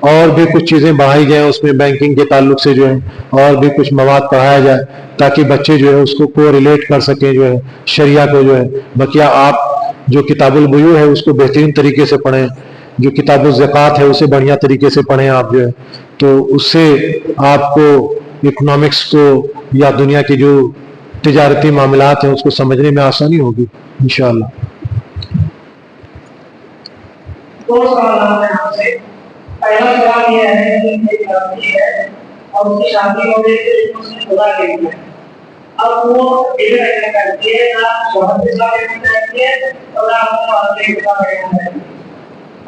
A: और भी कुछ चीजें बढ़ाई जाए उसमें बैंकिंग के ताल्लुक से जो है, और भी कुछ मवाद पढ़ाया जाए ताकि बच्चे जो है उसको को रिलेट कर सकें जो है शरिया को जो है। बकिया आप जो किताबुल बुयू है उसको बेहतरीन तरीके से पढ़ें, जो किताबुल ज़कात है उसे बढ़िया तरीके से पढ़ें आप जो है, तो उससे आपको इकोनॉमिक्स को या दुनिया की जो तिजारती मामलात हैं उसको समझने में आसानी होगी इंशाअल्लाह।
B: दो सवाल हैं आपसे। पहला सवाल यह है कि मेरी लड़की है और उसकी शादी हो गई तो उसने खुदा ले लिया, अब वो डिग्री करती है ना, शोहर के साथ करती है और ना अपने वाले के साथ करती है,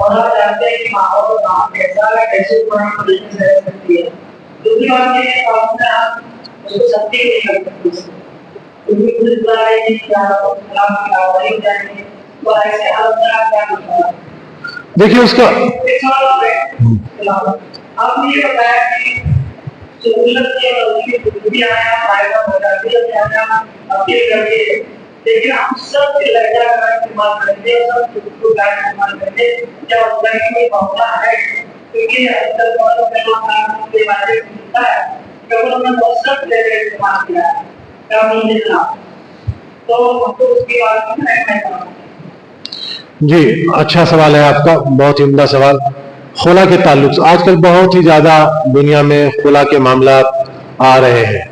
B: और आप जानते हैं कि माहौल कहाँ कैसा है, कैसे पुराना तरीके से रह सकती है। दूसरी बात ये है कि आप उसको सत्य नहीं कर सकते, क्योंकि पुलिस बुला रही है कि आप खिलाफ कार्रवाई हो जाएगी, तो ऐसे हालत में आप क्या करते हैं?
A: देखिए उसका
B: आपने ये बताया कि सहूलत के उसकी आया फायदा हो जाती है, अपील करके, लेकिन हम सब लड़का का इस्तेमाल करते हैं, सब को का इस्तेमाल करते हैं जब लड़की में मामला है, क्योंकि अक्सर वालों के लोग के बारे में सुनता है केवल उन्होंने बहुत सब जगह इस्तेमाल किया है कानून के खिलाफ, तो हमको उसकी बात में मैं
A: जी अच्छा सवाल है आपका, बहुत ही उम्दा सवाल। खुला के ताल्लुक से आजकल बहुत ही ज्यादा दुनिया में खुला के मामला आ रहे हैं,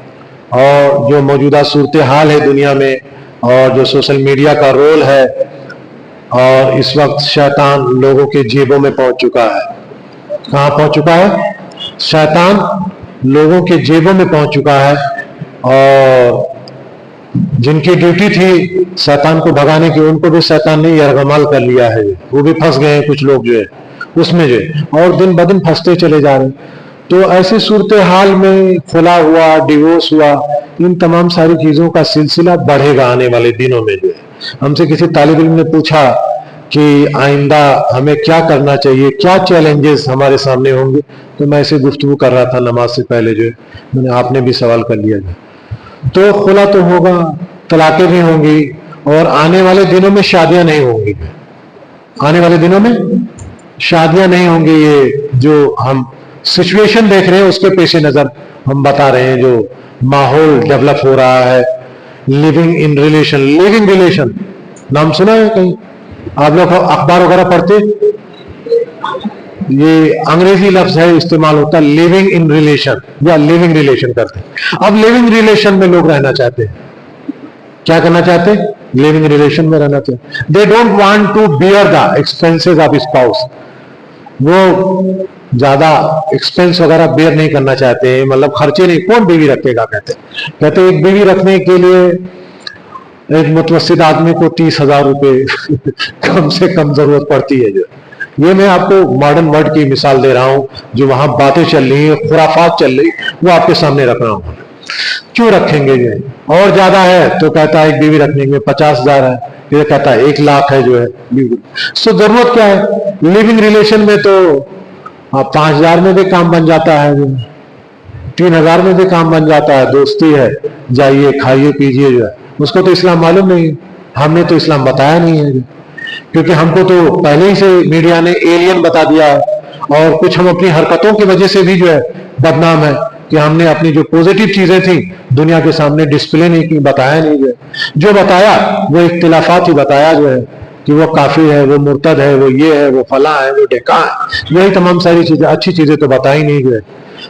A: और जो मौजूदा सूरत हाल है दुनिया में, और जो सोशल मीडिया का रोल है, और इस वक्त शैतान लोगों के जेबों में पहुंच चुका है। कहाँ पहुंच चुका है? शैतान लोगों के जेबों में पहुंच चुका है, और जिनकी ड्यूटी थी शैतान को भगाने की, उनको भी शैतान ने यरगमाल कर लिया है, वो भी फंस गए हैं कुछ लोग जो है उसमें जो है, और दिन ब दिन फंसते चले जा रहे हैं। तो ऐसी सूरत हाल में खुला हुआ, डिवोर्स हुआ, इन तमाम सारी चीजों का सिलसिला बढ़ेगा आने वाले दिनों में जो है। हमसे किसी तालिब इल्म ने पूछा कि आइंदा हमें क्या करना चाहिए, क्या चैलेंजेस हमारे सामने होंगे, तो मैं ऐसे गुफ्तगू कर रहा था नमाज से पहले जो है, मैंने आपने भी सवाल कर लिया जो। तो खुला तो होगा, तलाकें भी होंगी, और आने वाले दिनों में शादियां नहीं होंगी, आने वाले दिनों में शादियां नहीं होंगी। ये जो हम सिचुएशन देख रहे हैं उसके पेश नजर हम बता रहे हैं, जो माहौल डेवलप हो रहा है। Living in relation, living relation नाम सुना है कहीं? आप लोग अखबार वगैरह पढ़ते? ये अंग्रेजी लफ्ज है, इस्तेमाल होता है लिविंग इन रिलेशन, या लिविंग रिलेशन करते हैं। अब लिविंग रिलेशन में लोग रहना चाहते हैं, क्या करना चाहते हैं? लिविंग रिलेशन में रहना चाहते हैं। They don't want to bear the expenses of spouse, वो ज्यादा एक्सपेंस वगैरह बेयर नहीं करना चाहते हैं, मतलब खर्चे नहीं, कौन बीवी रखेगा? कहते एक बीवी रखने के लिए एक मुतवस्सित आदमी को 30,000 रुपए कम से कम जरूरत पड़ती है। जो ये मैं आपको मॉडर्न वर्ल्ड की मिसाल दे रहा हूं, जो वहां बातें चल रही है, खुराफात चल रही, वो आपके सामने रख रहा हूं। क्यों रखेंगे? जो और ज्यादा है तो कहता है एक बीवी रखने में 50,000 है, फिर कहता है 1 लाख है जो है बीवी। सो जरूरत क्या है? लिविंग रिलेशन में तो 5,000 में भी काम बन जाता है। 3,000 में भी काम बन जाता है, दोस्ती है, जाइए खाइए पीजिए जो है। उसको तो इस्लाम मालूम नहीं है, हमने तो इस्लाम बताया नहीं है, क्योंकि हमको तो पहले ही से मीडिया ने एलियन बता दिया है, और कुछ हम अपनी हरकतों की वजह से भी जो है बदनाम है कि हमने अपनी जो पॉजिटिव चीजें थी दुनिया के सामने डिस्प्ले नहीं की, बताया नहीं। जो बताया वो इख्तिलाफात ही बताया जो है, कि वो काफिर है, वो मुर्तद है, वो ये है, वो फला है, वो ढेका है, यही तमाम सारी चीजें, अच्छी चीजें तो बताई नहीं जो है।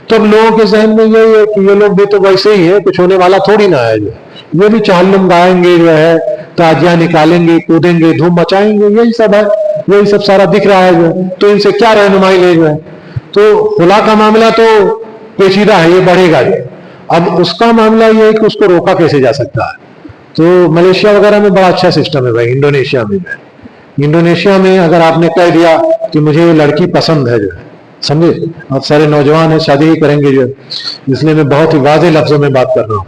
A: तो अब लोगों के जहन में यही है कि ये लोग भी तो वैसे ही है, कुछ होने वाला थोड़ी ना है, जो ये भी चहल्लुम गाएंगे जो है, ताजिया निकालेंगे, कूदेंगे, धूम मचाएंगे, यही सब है, यही सब सारा दिख रहा है जो है। तो इनसे क्या रहनुमाई ले जो है। तो खुला का मामला तो पेचीदा है, ये बढ़ेगा जो। अब उसका मामला ये है कि उसको रोका कैसे जा सकता है। तो मलेशिया वगैरह में बड़ा अच्छा सिस्टम है भाई, इंडोनेशिया में अगर आपने कह दिया कि मुझे ये लड़की पसंद है जो है, समझे, अब सारे नौजवान है शादी ही करेंगे जो है, इसलिए मैं बहुत ही वाज़ेह लफ्जों में बात कर रहा हूँ।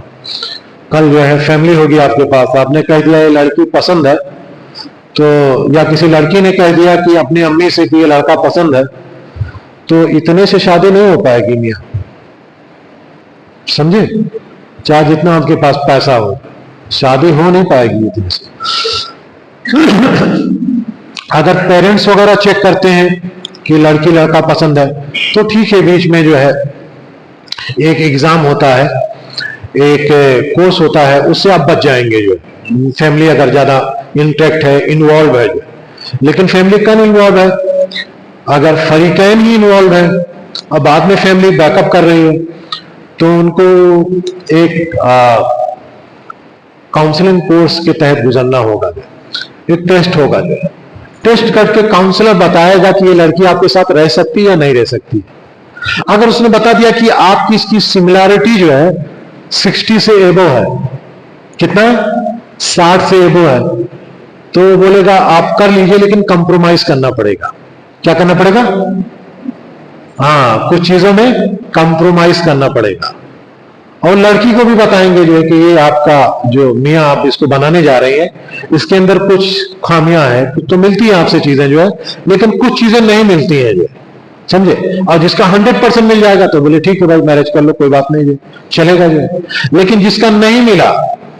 A: कल जो है फैमिली होगी आपके पास, आपने कह दिया ये लड़की पसंद है, तो या किसी लड़की ने कह दिया कि अपनी अम्मी से कि ये लड़का पसंद है, तो इतने से शादी नहीं हो पाएगी मियाँ, समझे, चाहे जितना आपके पास पैसा हो, शादी हो नहीं पाएगी इतने से। अगर पेरेंट्स वगैरह चेक करते हैं कि लड़की लड़का पसंद है तो ठीक है, बीच में जो है एक एग्जाम होता है, एक कोर्स होता है, उससे आप बच जाएंगे जो फैमिली अगर ज्यादा इंटरेक्ट है, इन्वॉल्व है। लेकिन फैमिली कम इन्वॉल्व है, अगर फरीकैन ही इन्वॉल्व है और बाद में फैमिली बैकअप कर रही है, तो उनको एक काउंसलिंग कोर्स के तहत गुजरना होगा, एक टेस्ट होगा जो टेस्ट करके काउंसलर बताएगा कि ये लड़की आपके साथ रह सकती है या नहीं रह सकती। अगर उसने बता दिया कि आपकी इसकी सिमिलैरिटी जो है 60 से एबो है, कितना 60 से एबो है, तो वो बोलेगा आप कर लीजिए, लेकिन कंप्रोमाइज करना पड़ेगा। क्या करना पड़ेगा? हाँ, कुछ चीजों में कंप्रोमाइज करना पड़ेगा। और लड़की को भी बताएंगे जो है कि ये आपका जो मियाँ आप इसको बनाने जा रहे हैं, इसके अंदर कुछ खामियां हैं, कुछ तो मिलती है आपसे चीजें जो है, लेकिन कुछ चीजें नहीं मिलती हैं जो, समझे। और जिसका 100% मिल जाएगा तो बोले ठीक है भाई मैरिज कर लो, कोई बात नहीं जो, चलेगा जो। लेकिन जिसका नहीं मिला,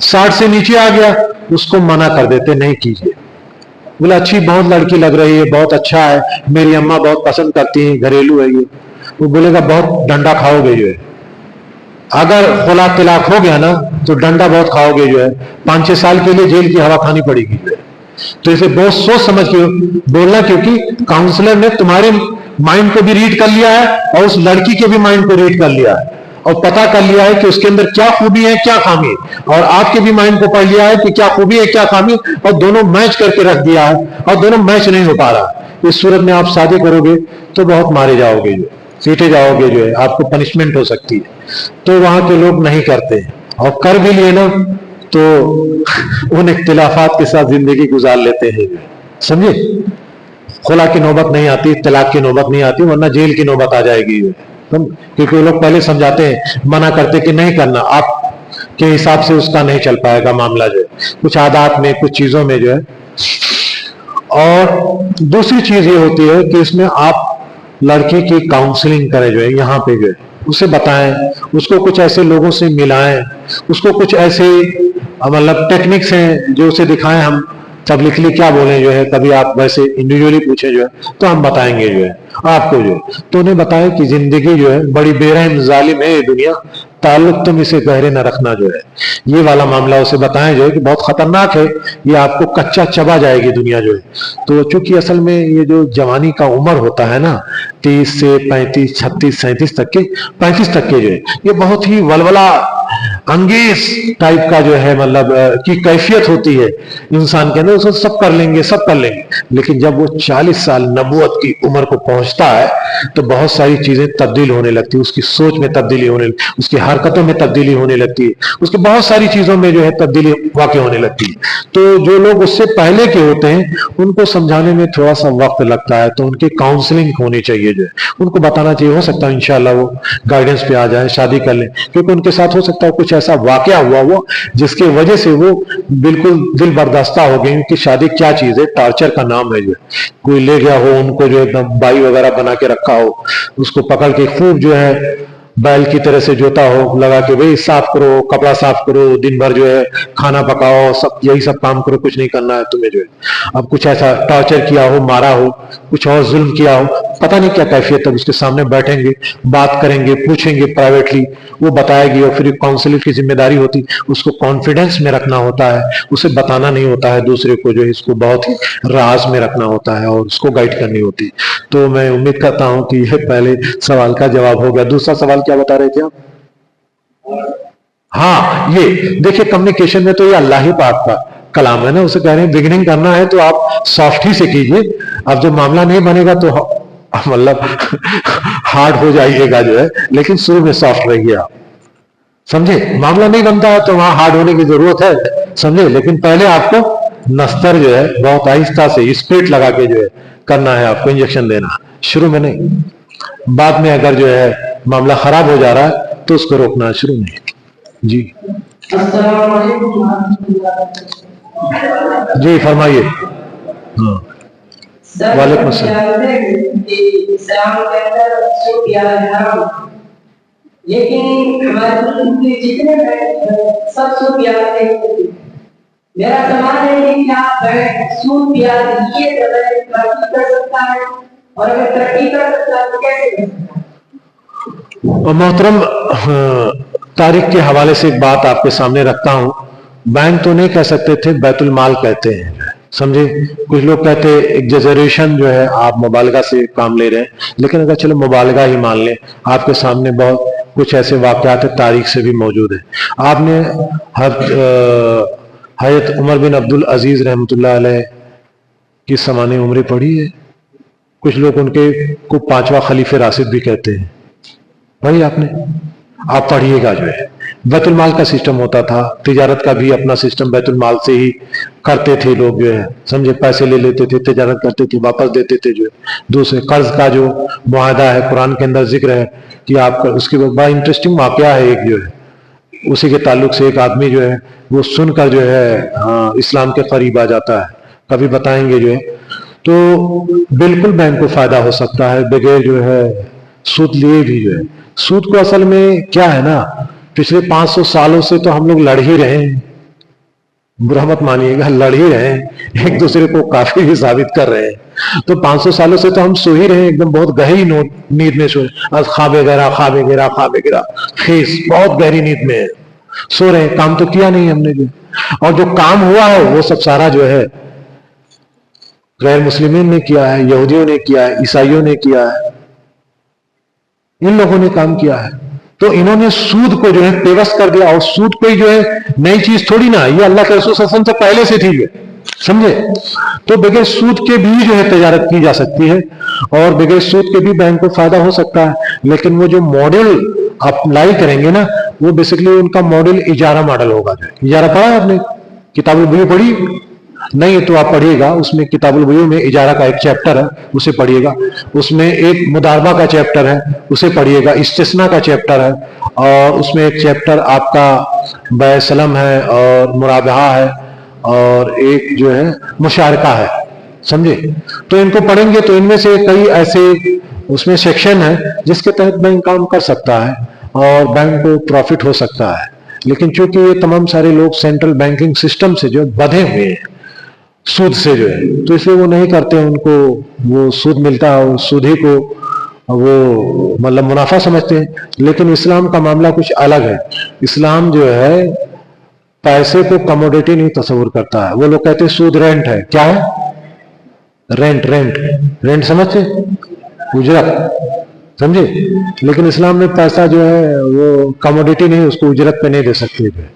A: 60 से नीचे आ गया, उसको मना कर देते, नहीं कीजिए। बोले अच्छी बहुत लड़की लग रही है, बहुत अच्छा है, मेरी अम्मा बहुत पसंद करती है, घरेलू है ये, वो बोलेगा बहुत डंडा खाओगे जो है। अगर खुला तलाक हो गया ना तो डंडा बहुत खाओगे जो है, 5-6 साल के लिए जेल की हवा खानी पड़ेगी। तो इसे बहुत सोच समझ के बोलना, क्योंकि काउंसलर ने तुम्हारे माइंड को भी रीड कर लिया है और उस लड़की के भी माइंड को रीड कर लिया है, और पता कर लिया है कि उसके अंदर क्या खूबी है, क्या खामी, और आपके भी माइंड को पढ़ लिया है कि क्या खूबी है, क्या खामी, और दोनों मैच करके रख दिया है, और दोनों मैच नहीं हो पा रहा। इस सूरत में आप शादी करोगे तो बहुत मारे जाओगे जो, पीटे जाओगे जो है, आपको पनिशमेंट हो सकती है। तो वहां के लोग नहीं करते, और कर भी लिए ना तो उन इख्तिलाफात के साथ जिंदगी गुजार लेते हैं, समझे। खुला की नौबत नहीं आती, तलाक की नौबत नहीं आती, वरना जेल की नौबत आ जाएगी। क्योंकि वो लोग पहले समझाते हैं, मना करते कि नहीं करना, आप के हिसाब से उसका नहीं चल पाएगा मामला जो है, कुछ आदात में, कुछ चीजों में जो है। और दूसरी चीज ये होती है कि इसमें आप लड़की की काउंसलिंग करें जो है, यहाँ पे जो है उसे बताएं, उसको कुछ ऐसे लोगों से मिलाएं, उसको कुछ ऐसे मतलब टेक्निक्स हैं जो उसे दिखाएं। हम पब्लिकली क्या बोलें जो है, कभी आप वैसे इंडिविजुअली पूछे जो है तो हम बताएंगे जो है आपको जो, तो उन्हें बताएं कि जिंदगी जो है बड़ी बेरहम जालिम है ये दुनिया, ताल्लुक तुम इसे गहरे न रखना जो है, ये वाला मामला उसे बताएं जो है कि बहुत खतरनाक है, ये आपको कच्चा चबा जाएगी दुनिया जो है। तो चूंकि असल में ये जो जवानी का उम्र होता है ना, 30 से 35, 36, 37 तक के, 35 तक के जो है, ये बहुत ही वलवला अंगेज टाइप का जो है मतलब की कैफियत होती है इंसान के अंदर, उसको सब कर लेंगे, सब कर लेंगे। लेकिन जब वो 40 साल नबूवत की उम्र को पहुंचता है तो बहुत सारी चीजें तब्दील होने लगती है, उसकी सोच में तब्दीली होने, उसकी हरकतों में तब्दीली होने लगती है, उसकी बहुत सारी चीजों में जो है तब्दीली वाकई होने लगती है। तो जो लोग उससे पहले के होते हैं उनको समझाने में थोड़ा सा वक्त लगता है, तो उनकी काउंसलिंग होनी चाहिए जो है, उनको बताना चाहिए। हो सकता है इंशाल्लाह वो गाइडेंस पे आ जाए, शादी कर लें, क्योंकि उनके साथ हो सकता है कुछ ऐसा वाकया हुआ वो जिसकी वजह से वो बिल्कुल दिल बर्दाश्ता हो गई कि शादी क्या चीज है, टार्चर का नाम है जो है। कोई ले गया हो उनको जो एकदम बाई वगैरह बना के रखा हो, उसको पकड़ के खूब जो है बैल की तरह से जोता हो, लगा के भाई साफ करो, कपड़ा साफ करो, दिन भर जो है खाना पकाओ, सब यही सब काम करो, कुछ नहीं करना है तुम्हें जो है। अब कुछ ऐसा टॉर्चर किया हो, मारा हो, कुछ और जुल्म किया हो, पता नहीं क्या कैफियत, तब उसके सामने बैठेंगे, बात करेंगे, पूछेंगे प्राइवेटली, वो बताएगी, और फिर काउंसलर की जिम्मेदारी होती, उसको कॉन्फिडेंस में रखना होता है, उसे बताना नहीं होता है दूसरे को, जो है इसको बहुत ही राज में रखना होता है और उसको गाइड करनी होती है। तो मैं उम्मीद करता हूं कि यह पहले सवाल का जवाब हो गया। दूसरा सवाल क्या बता रहे थे आप? हाँ, ये देखिए, कम्युनिकेशन में तो ये अल्लाह ही पाक का कलाम है ना, उसे कह रहे हैं बिगिनिंग करना है तो आप सॉफ्ट ही से कीजिए, अब जब मामला नहीं बनेगा तो मतलब हार्ड हो जाइएगा जो है, लेकिन शुरू में सॉफ्ट रहिए आप, समझे। मामला नहीं बनता है तो वहां हार्ड होने की जरूरत है, समझे, लेकिन पहले आपको नस्तर जो है बहुत आहिस्ता से स्पिरिट लगा के जो है करना है, आपको इंजेक्शन देना, शुरू में नहीं। बाद में अगर जो है मामला खराब हो जा रहा है तो उसको रोकना है, शुरू में। जी जी फरमाइए। हाँ, वालेकुम अस्सलाम।
C: लेकिन हमारे जितने सब सूद ब्याज नहीं। मेरा सवाल है कि क्या सूद ब्याज ये तरक्की कर सकता है, और अगर तरक्की कर सकता है तो कैसे कर सकता है?
A: मोहतरम, तारीख के हवाले से एक बात आपके सामने रखता हूं। बैंक तो नहीं कह सकते थे, बैतुल माल कहते हैं, समझे। कुछ लोग कहते हैं एग्जेजरेशन जो है, आप मुबालगा से काम ले रहे हैं, लेकिन अगर चलो मुबालगा ही मान लें, आपके सामने बहुत कुछ ऐसे वाकयात तारीख से भी मौजूद है। आपने हज़रत उमर बिन अब्दुल अजीज रहमतुल्लाह अलैह की समाने उम्र पढ़ी है। कुछ लोग उनके को पांचवा खलीफे राशिद भी कहते हैं, पढ़ी आपने? आप पढ़िएगा जो है, बैतुल माल का सिस्टम होता था, तिजारत का भी अपना सिस्टम बैतुल माल से ही करते थे लोग जो है, समझे। पैसे ले लेते थे, तिजारत करते थे, वापस देते थे जो है। दूसरे कर्ज का जो मुआहदा है, कुरान के अंदर जिक्र है कि आप, उसके बाद बड़ा इंटरेस्टिंग वाकया है एक जो है, उसी के ताल्लुक से एक आदमी जो है वो सुनकर जो है इस्लाम के करीब आ जाता है, कभी बताएंगे जो है। तो बिल्कुल बैंक को फायदा हो सकता है बगैर जो है सूद लिए भी जो है। सूद को असल में क्या है ना, पिछले 500 सालों से तो हम लोग लड़ ही रहे हैं, बुरा मत मानिएगा, लड़ ही रहे हैं, एक दूसरे को काफी भी साबित कर रहे हैं। तो 500 सालों से तो हम सो ही रहे हैं, एकदम बहुत गहरी नींद में सोए, ख्वाबे गिरा खेस, बहुत गहरी नींद में सो रहे हैं, काम तो किया नहीं हमने जो। और जो काम हुआ है वो सब सारा जो है गैर मुस्लिमीन ने किया है, यहूदियों ने किया है, ईसाइयों ने किया है, इन लोगों ने काम किया है। तो इन्होंने सूद को जो है पेवस कर दिया, और सूद कोई जो है नई चीज थोड़ी ना, ये अल्लाह के रसूल सल्लल्लाहु अलैहि वसल्लम से पहले से थी, समझे। तो बगैर सूद के भी जो है तजारत की जा सकती है, और बगैर सूद के भी बैंक को फायदा हो सकता है। लेकिन वो जो मॉडल अप्लाई करेंगे ना, वो बेसिकली उनका मॉडल इजारा मॉडल होगा। जो इजारा पढ़ा है आपने, किताबुल बुयू पढ़ी? नहीं है तो आप पढ़िएगा, उसमें किताबुल बुयू में इजारा का एक चैप्टर है, उसे पढ़िएगा। उसमें एक मुदारबा का चैप्टर है, उसे पढ़िएगा। इस्तिस्ना का चैप्टर है, और उसमें एक चैप्टर आपका बैसलम है और मुराबहा है, और एक जो है मुशारका है, समझे। तो इनको पढ़ेंगे तो इनमें से कई ऐसे उसमें सेक्शन है जिसके तहत बैंक काम कर सकता है और बैंक को प्रॉफिट हो सकता है। लेकिन चूंकि ये तमाम सारे लोग सेंट्रल बैंकिंग सिस्टम से जो बंधे हुए हैं सूद से जो है, तो इसलिए वो नहीं करते, उनको वो सूद मिलता है और सूद ही को वो मतलब मुनाफा समझते हैं। लेकिन इस्लाम का मामला कुछ अलग है। इस्लाम जो है पैसे को कमोडिटी नहीं तस्वुर करता है। वो लोग कहते हैं सूद रेंट है, क्या है? रेंट समझते, उजरत, समझे। लेकिन इस्लाम में पैसा जो है वो कमोडिटी नहीं, उसको उजरत पे नहीं दे सकते जो है।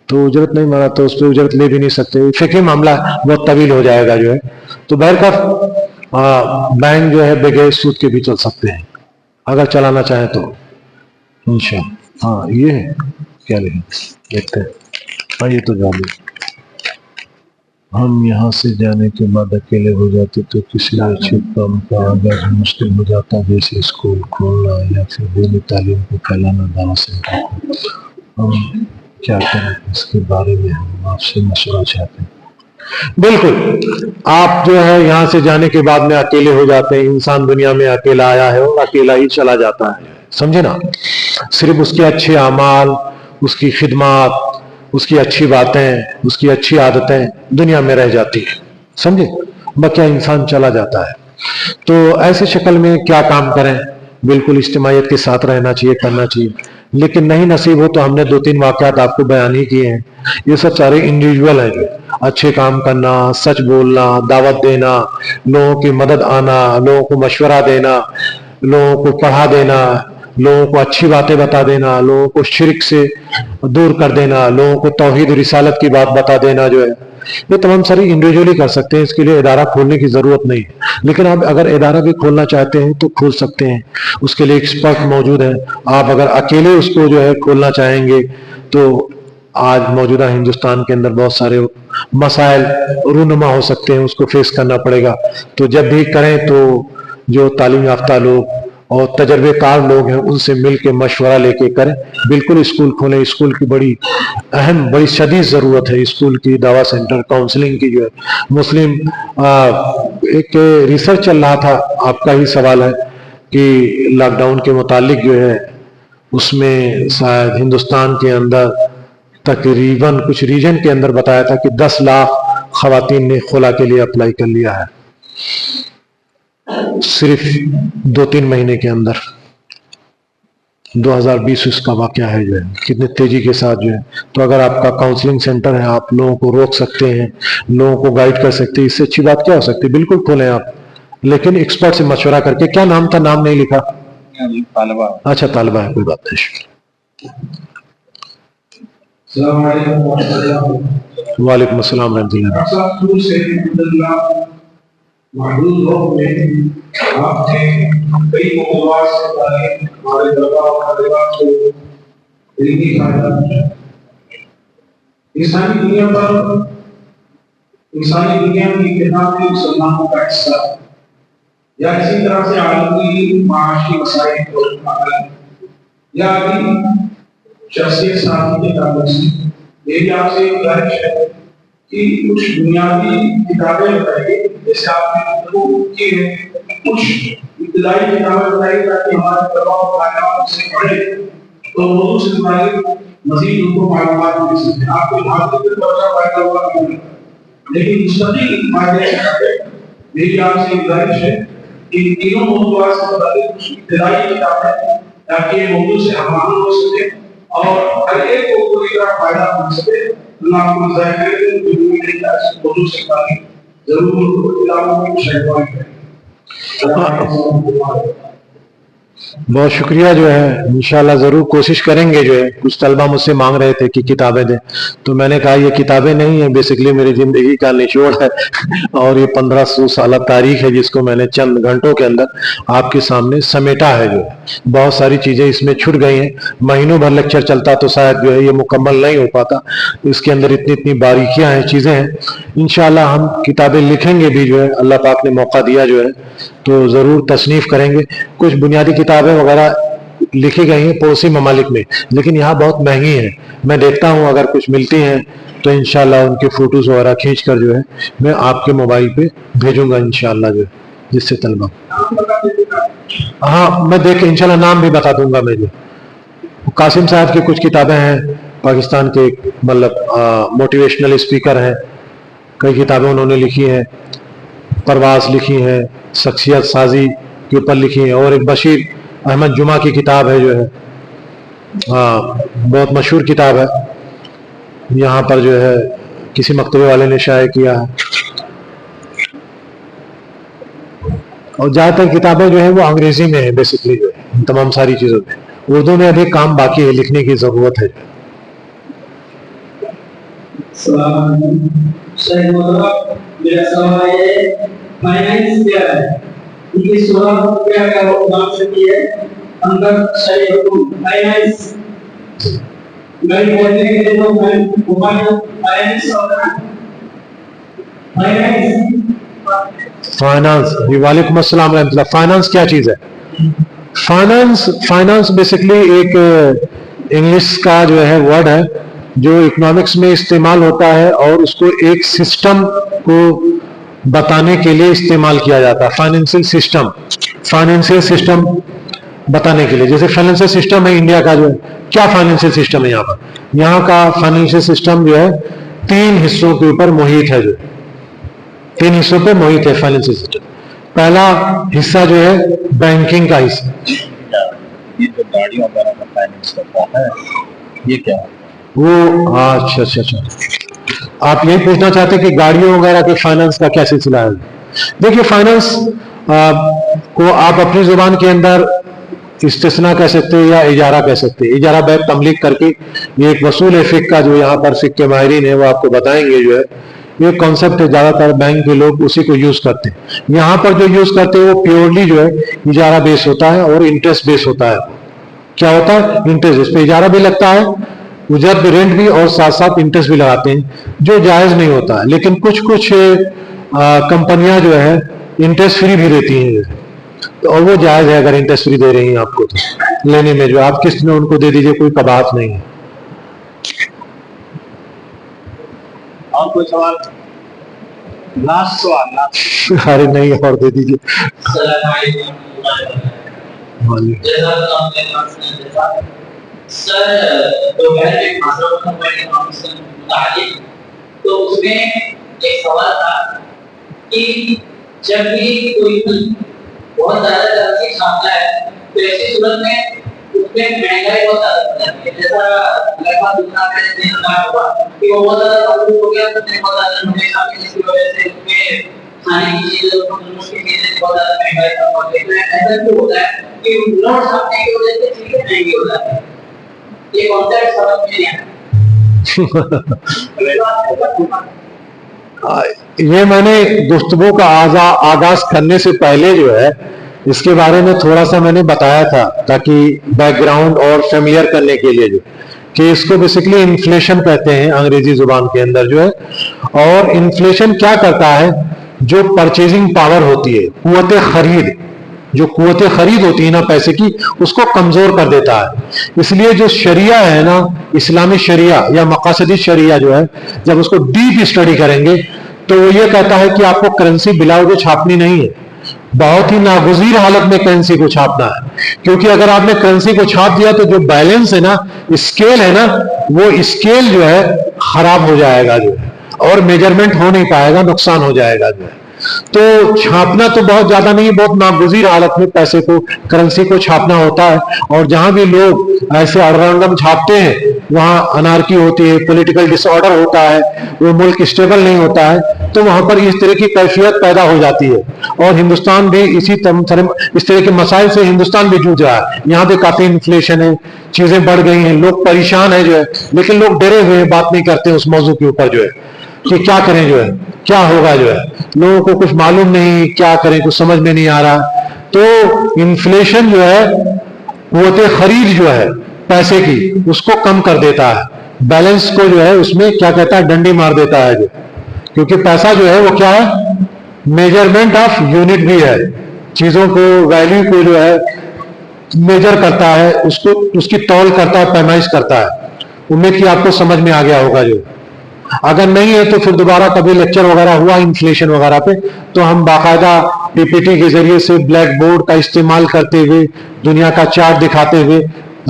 A: तो उजरत नहीं माना तो उस पर उजरत ले भी नहीं सकते, फिक्री मामला बहुत तवील हो जाएगा जो है। तो बहरकफ बैंक जो है बगैर सूद के भी चल सकते हैं अगर चलाना चाहे तो, इंशाअल्लाह। हाँ, ये है क्या, लिखें देखते हैं। हाँ, ये तो जाने हम यहाँ से जाने के बाद अकेले हो जाते तो किसी अच्छे काम का आगाज मुश्किल हो जाता, जैसे स्कूल खोलना या फिर दीनी तालीम को फैलाना, दावा सेंटर को। हम क्या करें इसके बारे में हम आपसे मशवरा चाहते हैं। बिल्कुल, आप जो है यहाँ से जाने के बाद में अकेले हो जाते हैं। इंसान दुनिया में अकेला आया है और अकेला ही चला जाता है, समझे ना। सिर्फ उसके अच्छे अमाल, उसकी खिदमत, उसकी अच्छी बातें, उसकी अच्छी आदतें दुनिया में रह जाती है, समझे, बकिया इंसान चला जाता है। तो ऐसी शक्ल में क्या काम करें, बिल्कुल इज्तिमाइयत के साथ रहना चाहिए, करना चाहिए। लेकिन नहीं नसीब हो तो हमने 2-3 वाकयात आपको बयान ही किए हैं। ये सब सारे इंडिविजुअल हैं, जो अच्छे काम करना, सच बोलना, दावत देना, लोगों की मदद आना, लोगों को मशवरा देना, लोगों को पढ़ा देना, लोगों को अच्छी बातें बता देना, लोगों को शिर्क से दूर कर देना, लोगों को तौहीद रिसालत की बात बता देना, जो है ये तमाम सारी इंडिविजुअली कर सकते हैं। इसके लिए इदारा खोलने की जरूरत नहीं है। लेकिन आप अगर इदारा भी खोलना चाहते हैं तो खोल सकते हैं, उसके लिए एक्सपर्ट मौजूद हैं। आप अगर अकेले उसको जो है खोलना चाहेंगे तो आज मौजूदा हिंदुस्तान के अंदर बहुत सारे मसाइल रूनुमा हो सकते हैं, उसको फेस करना पड़ेगा। तो जब भी करें तो जो तालीम याफ्ता लोग और तजर्बेकार लोग हैं उनसे मिल के मशवरा लेके करें। बिल्कुल स्कूल खोलें, स्कूल की बड़ी अहम, बड़ी शदीद ज़रूरत है स्कूल की, दावा सेंटर, काउंसलिंग की जो है। मुस्लिम एक रिसर्च चल रहा था, आपका ही सवाल है कि लॉकडाउन के मुतालिक जो है उसमें शायद हिंदुस्तान के अंदर तकरीबन कुछ रीजन के अंदर बताया था कि 10 लाख खवातीन ने खुला के लिए अप्लाई कर लिया है सिर्फ 2-3 महीने के अंदर। 2020 इसका वाकया है, जो है कितने तेजी के साथ जो है। तो अगर आपका काउंसलिंग सेंटर है, आप लोगों को रोक सकते हैं, लोगों को गाइड कर सकते हैं, इससे अच्छी बात क्या हो सकती है। बिल्कुल खोलें आप, लेकिन एक्सपर्ट से मशवरा करके। क्या नाम था, नाम नहीं लिखा? तालिबा। अच्छा, तालिबा है, कोई बात नहीं। वालेकुम अस्सलाम रहमतुल्लाह।
D: महदूद वक्त में आपने कई मौजूदात से तारीफ हमारे दरबार और दरबार को दिल्ली फायदा इंसानी दुनिया की इत्तेहाद में मुसलमानों का हिस्सा या इसी तरह से आलमी माशी मसाइल को या अभी शख्सियत साथी के ताल्लुक से मेरी आपसे गुजारिश है कि कुछ बुनियादी किताबें बताइए, जैसे आपने की है, कुछ इब्तिदाई किताबें बताइए ताकि हमारे तमाम भाइयों से पढ़े तो मौजूद से मुताबिक मजीद उनको मालूमात मिल सके। आपको भारत में तो अच्छा फायदा होगा, लेकिन मुस्तकिल फायदे मेरी आपसे गुजारिश है कि तीनों मौजूदात से मुताबिक कुछ इब्तिदाई किताबें ताकि मौजूद से हमारे हो सके और हर एक को पूरी तरह फायदा मिल सके। आपको
A: बहुत शुक्रिया, जो है इंशाल्लाह जरूर कोशिश करेंगे। जो है कुछ तलबा मुझसे मांग रहे थे कि किताबें दें, तो मैंने कहा ये किताबें नहीं है, बेसिकली मेरी जिंदगी का निचोड़ है और ये 1500 साल तारीख है जिसको मैंने चंद घंटों के अंदर आपके सामने समेटा है। जो है बहुत सारी चीजें इसमें छूट गई हैं, महीनों भर लेक्चर चलता तो शायद जो है ये मुकम्मल नहीं हो पाता। इसके अंदर इतनी इतनी बारीकियां हैं, चीजें हैं। इंशाल्लाह हम किताबें लिखेंगे भी, जो है अल्लाह पाक ने मौका दिया जो है तो जरूर तसनीफ करेंगे। कुछ बुनियादी किताबें वगैरह लिखी गई हैं पड़ोसी ममालिक में, लेकिन यहाँ बहुत महंगी हैं। मैं देखता हूँ अगर कुछ मिलती हैं तो इंशाल्लाह उनके फोटोज वगैरह खींच कर जो है मैं आपके मोबाइल पे भेजूंगा इंशाल्लाह, जो है जिससे तलबा। हाँ, मैं देख के इंशाल्लाह नाम भी बता दूंगा। मैं जो कासिम साहब की कुछ किताबें हैं, पाकिस्तान के मतलब मोटिवेशनल स्पीकर हैं, कई किताबें उन्होंने लिखी हैं, परवाज लिखी हैं, शख्सियत साजी के ऊपर लिखी है, और एक बशीर अहमद जुमा की किताब है, जो है बहुत मशहूर किताब है, यहाँ पर जो है किसी मकतबे वाले ने शाये किया है। और ज़्यादातर किताबें जो है वो अंग्रेजी में है बेसिकली, जो है तमाम सारी चीज़ों में। उर्दू में अभी काम बाकी है, लिखने की ज़रूरत है।
C: मेरा सवाल है, फाइनेंस क्या है? इनकी शुरुआत क्या नाम से की है? अंदर सही हुकूम फाइनेंस नहीं बोलने के लिए तो मैं फाइनेंस
A: फाइनेंस। वालेकुम अस्सलाम रहमतुल्लाह। फाइनेंस क्या चीज़ है? फाइनेंस बेसिकली एक इंग्लिश का जो है वर्ड है जो इकोनॉमिक्स में इस्तेमाल होता है और उसको एक सिस्टम को बताने के लिए इस्तेमाल किया जाता है। फाइनेंशियल सिस्टम बताने के लिए। जैसे फाइनेंशियल सिस्टम है इंडिया का, जो है क्या फाइनेंशियल सिस्टम है यहाँ पर, यहाँ का फाइनेंशियल सिस्टम जो है 3 हिस्सों के ऊपर मोहित है, जो 3 हिस्सों पे मोहित है फाइनेंशियल सिस्टम। पहला हिस्सा जो है बैंकिंग का हिस्सा।
E: ये जो गाड़ियों वगैरह का फाइनेंस करता है, ये क्या है?
A: वो अच्छा अच्छा अच्छा, आप यही पूछना चाहते हैं कि गाड़ियों वगैरह के फाइनेंस का क्या सिलसिला है? देखिए, फाइनेंस को आप अपनी जुबान के अंदर इस्तिस्ना कह सकते हैं या इजारा कह सकते हैं। इजारा बैग तमलीक करके ये एक वसूल है फिक का, जो यहाँ पर फिक के माहिरीन है वो आपको बताएंगे। जो है ये कॉन्सेप्ट है, ज्यादातर बैंक के लोग उसी को यूज करते हैं। यहाँ पर जो यूज करते हैं वो प्योरली जो है इजारा बेस होता है और इंटरेस्ट बेस होता है। क्या होता है? इंटरेस्ट। इस पे इजारा भी लगता है, उजरत भी, रेंट भी, और साथ साथ इंटरेस्ट भी लगाते हैं, जो जायज नहीं होता है। लेकिन कुछ कुछ कंपनियां जो है इंटरेस्ट फ्री भी देती हैं, तो और वो जायज है अगर इंटरेस्ट फ्री दे रही हैं आपको तो लेने में, जो आप किस्त में उनको दे दीजिए, कोई कबात नहीं है।
E: और कोई सवाल? लास्ट सवाल।
A: अरे नहीं, और दे दीजिए।
B: सर, दोपहर में तो उसमें एक सवाल था कि जब भी कोई बहुत ज्यादा तरक्की छापता है तो ऐसी सूरत में उसमें महंगाई बहुत ज्यादा हो जाती है। जैसा लगभग दूसरा हुआ कि वो बहुत ज्यादा मजबूत हो गया, तो बहुत ज्यादा महंगाई छापी, जिसकी वजह से उसमें खाने की चीजें बहुत ज्यादा महंगाई छाप होती है। ऐसा क्यों होता है कि नोट छापने की वजह से चीजें महंगी हो जाती है? ये कॉन्सेप्ट समझ में नहीं आया।
A: ये मैंने गुफ्तगू का आगाज करने से पहले जो है इसके बारे में थोड़ा सा मैंने बताया था, ताकि बैकग्राउंड और फेमिलियर करने के लिए, जो कि इसको बेसिकली इन्फ्लेशन कहते हैं अंग्रेजी जुबान के अंदर जो है। और इन्फ्लेशन क्या करता है? जो परचेजिंग पावर होती है, कुव्वत खरीद, जो कुव्वत खरीद होती है ना पैसे की, उसको कमजोर कर देता है। इसलिए जो शरिया है ना, इस्लामी शरिया या मकासदी शरिया जो है, जब उसको डीप स्टडी करेंगे तो वो ये कहता है कि आपको करेंसी बिलाओगे छापनी नहीं है, बहुत ही नागुज़ीर हालत में करेंसी को छापना है। क्योंकि अगर आपने करेंसी को छाप दिया तो जो बैलेंस है ना, स्केल है ना, वो स्केल जो है खराब हो जाएगा, जो है, और मेजरमेंट हो नहीं पाएगा, नुकसान हो जाएगा जो है। तो छापना तो बहुत ज्यादा नहीं, बहुत नागुज़ीर हालत में पैसे को, करेंसी को छापना होता है। और जहां भी लोग ऐसे अड़रंडम छापते हैं वहां अनार्की होती है, पॉलिटिकल डिसऑर्डर होता है, वो मुल्क स्टेबल नहीं होता है, तो वहां पर इस तरह की कैफियत पैदा हो जाती है। और हिंदुस्तान भी इस तरह के मसाइल से हिंदुस्तान भी जूझ रहा है। यहाँ पे काफी इन्फ्लेशन है, चीजें बढ़ गई हैं, लोग परेशान है जो है, लेकिन लोग डरे हुए हैं, बात नहीं करते उस मौजू के ऊपर जो है कि क्या करें, जो है क्या होगा, जो है लोगों को कुछ मालूम नहीं, क्या करें कुछ समझ में नहीं आ रहा। तो इन्फ्लेशन जो है कुव्वत खरीद जो है पैसे की, उसको कम कर देता है, बैलेंस को जो है उसमें क्या कहता है, डंडी मार देता है। जो क्योंकि पैसा जो है वो क्या है, मेजरमेंट ऑफ यूनिट भी है, चीजों को, वैल्यू को जो है मेजर करता है, उसको उसकी तौल करता है, पैमाइश करता है। उम्मीद की आपको समझ में आ गया होगा। जो अगर नहीं है तो फिर दोबारा कभी लेक्चर वगैरह हुआ इन्फ्लेशन वगैरह पे, तो हम बाकायदा पीपीटी के जरिए से ब्लैक बोर्ड का इस्तेमाल करते हुए, दुनिया का चार्ट दिखाते हुए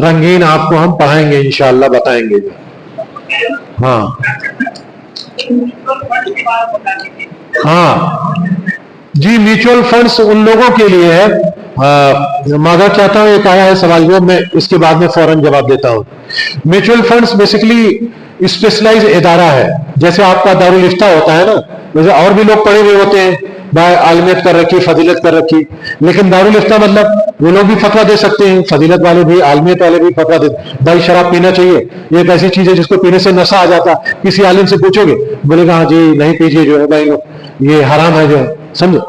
A: रंगीन आपको हम पढ़ाएंगे, इंशाअल्लाह बताएंगे। हाँ हाँ जी, म्यूचुअल फंड्स उन लोगों के लिए है, मादा चाहता हूं, एक आया है सवाल, जो मैं इसके बाद में फौरन जवाब देता हूं। म्यूचुअल फंड्स बेसिकली स्पेशलाइज इदारा है, जैसे आपका दारुल इफ्ता होता है ना, वैसे और भी लोग पढ़े हुए होते हैं, भाई आलमियत कर रखी, फजीलत कर रखी, लेकिन दारुल इफ्ता मतलब वो लोग भी फतवा दे सकते हैं, फजीलत वाले भी, आलमियत वाले भी फतवा दे, भाई शराब पीना चाहिए, ये एक ऐसी चीज है जिसको पीने से नशा आ जाता। किसी आलिम से पूछोगे, बोलेगा हाँ जी नहीं पीजिए, जो है भाई ये हराम है, जो है समझो,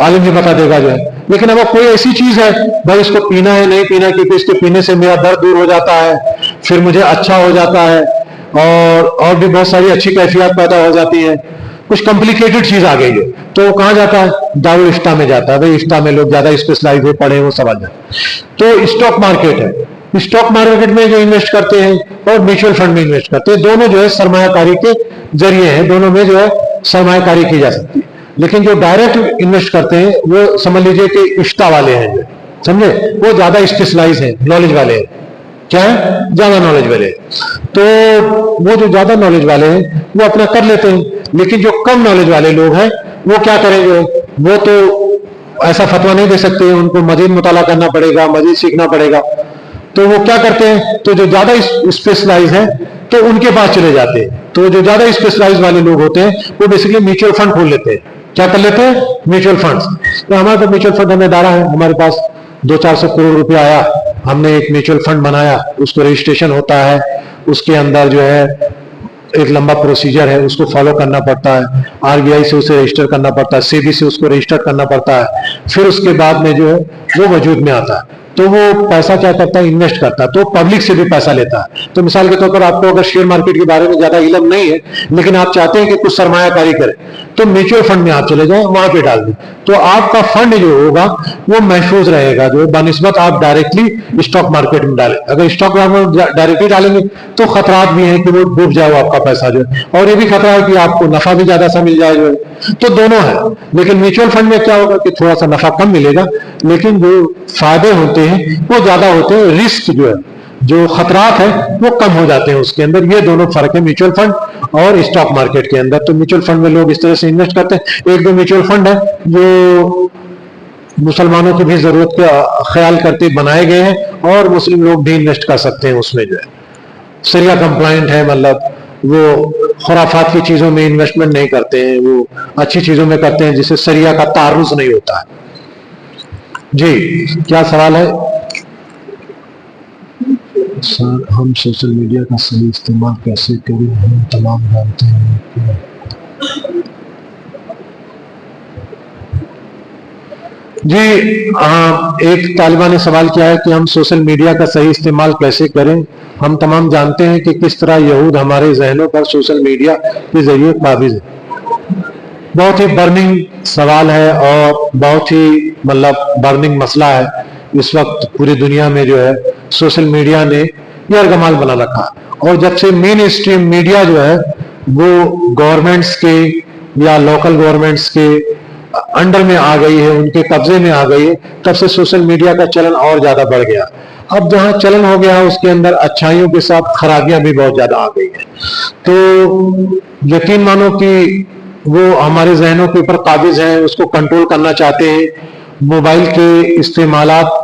A: आलिम भी बता देगा जो है। लेकिन अब कोई ऐसी चीज है भाई इसको पीना है नहीं पीना, क्योंकि इसके पीने से मेरा दर्द दूर हो जाता है, फिर मुझे अच्छा हो जाता है, और भी बहुत सारी अच्छी कैफियत पैदा हो जाती है, कुछ कॉम्प्लिकेटेड चीज आ गई है, तो कहाँ जाता है, दारुल इफ्ता में जाता है। भाई इफ्ता में लोग ज्यादा स्पेशलाइज है, पढ़े, वो सब आ जाते हैं। तो स्टॉक मार्केट है, स्टॉक मार्केट में जो इन्वेस्ट करते हैं और म्यूचुअल फंड में इन्वेस्ट करते हैं, दोनों जो है सरमायाकारी के जरिए हैं, दोनों में जो है सरमायाकारी की जा सकती है। लेकिन जो डायरेक्ट इन्वेस्ट करते हैं वो समझ लीजिए कि इफ्ता वाले हैं, जो समझे, वो ज्यादा स्पेशलाइज है, नॉलेज वाले हैं, क्या है, ज्यादा नॉलेज वाले हैं। तो वो जो ज्यादा नॉलेज वाले हैं वो अपना कर लेते हैं, लेकिन जो कम नॉलेज वाले लोग हैं वो क्या करेंगे, वो तो ऐसा फतवा नहीं दे सकते, उनको मजीद मुताला करना पड़ेगा, मजीद सीखना पड़ेगा। तो वो क्या करते हैं, तो जो ज्यादा स्पेशलाइज है तो उनके पास चले जाते हैं। तो जो ज्यादा स्पेशलाइज वाले लोग होते हैं वो बेसिकली म्यूचुअल फंड खोल लेते हैं। क्या कर लेते हैं, म्यूचुअल फंड्स। तो हमारे पास म्यूचुअल फंड हमने डाला है, हमारे पास 200-400 करोड़ रुपया आया, हमने एक म्यूचुअल फंड बनाया, उसको रजिस्ट्रेशन होता है, उसके अंदर जो है एक लंबा प्रोसीजर है, उसको फॉलो करना पड़ता है, आरबीआई से उसे रजिस्टर करना पड़ता है, सेबी से उसको रजिस्टर करना पड़ता है, फिर उसके बाद में जो है वो वजूद में आता है। तो वो पैसा क्या करता है, इन्वेस्ट करता है, तो पब्लिक से भी पैसा लेता है। तो मिसाल के तौर पर आपको अगर शेयर मार्केट के बारे में ज्यादा इल्म नहीं है, लेकिन आप चाहते हैं कि कुछ सरमायाकारी करें, तो म्यूचुअल फंड में आप चले जाएं, वहां पे डाल दें, तो आपका फंड जो होगा वो महफूज रहेगा, जो बनिस्बत आप डायरेक्टली स्टॉक मार्केट में डालें। अगर स्टॉक मार्केट में डायरेक्टली डालेंगे तो खतरात भी हैं कि वो डूब जाए वो आपका पैसा जो है, और ये भी खतरा है कि आपको नफा भी ज्यादा सा मिल जाए जो है। तो दोनों है, लेकिन म्यूचुअल फंड में क्या होगा कि थोड़ा सा नफा कम मिलेगा, लेकिन जो फायदे होते हैं वो ज्यादा होते हैं, रिस्क जो है, जो खतरात है वो कम हो जाते हैं उसके अंदर। ये दोनों फर्क है म्यूचुअल फंड और स्टॉक मार्केट के अंदर। तो म्यूचुअल फंड में लोग इस तरह से इन्वेस्ट करते हैं। एक दो म्यूचुअल फंड है जो मुसलमानों की भी जरूरत का ख्याल करते बनाए गए हैं, और मुस्लिम लोग भी इन्वेस्ट कर सकते हैं उसमें, जो है शरिया कंप्लाइंट है, मतलब वो खुराफात की चीजों में इन्वेस्टमेंट नहीं करते हैं, वो अच्छी चीजों में करते हैं जिससे शरिया का तारुज नहीं होता है। जी, क्या सवाल है सर? हम सोशल मीडिया का सही इस्तेमाल कैसे करें, हम तमाम जानते हैं कि जी एक तालिबा ने सवाल किया है कि हम सोशल मीडिया का सही इस्तेमाल कैसे करें। हम तमाम जानते हैं कि किस तरह यहूद हमारे जहनों पर सोशल मीडिया के जरिए काबिज है। बहुत ही बर्निंग सवाल है और बहुत ही मतलब बर्निंग मसला है। इस वक्त पूरी दुनिया में जो है सोशल मीडिया ने यरगमाल बना रखा है, और जब से मेन स्ट्रीम मीडिया जो है वो गवर्नमेंट्स के या लोकल गवर्नमेंट्स के अंडर में आ गई है, उनके कब्जे में आ गई है, तब से सोशल मीडिया का चलन और ज्यादा बढ़ गया। अब जहां चलन हो गया है उसके अंदर अच्छाइयों के साथ खराबियां भी बहुत ज्यादा आ गई है। तो यकीन मानो कि वो हमारे जहनों के ऊपर काबिज हैं, उसको कंट्रोल करना चाहते हैं। मोबाइल के इस्तेमालात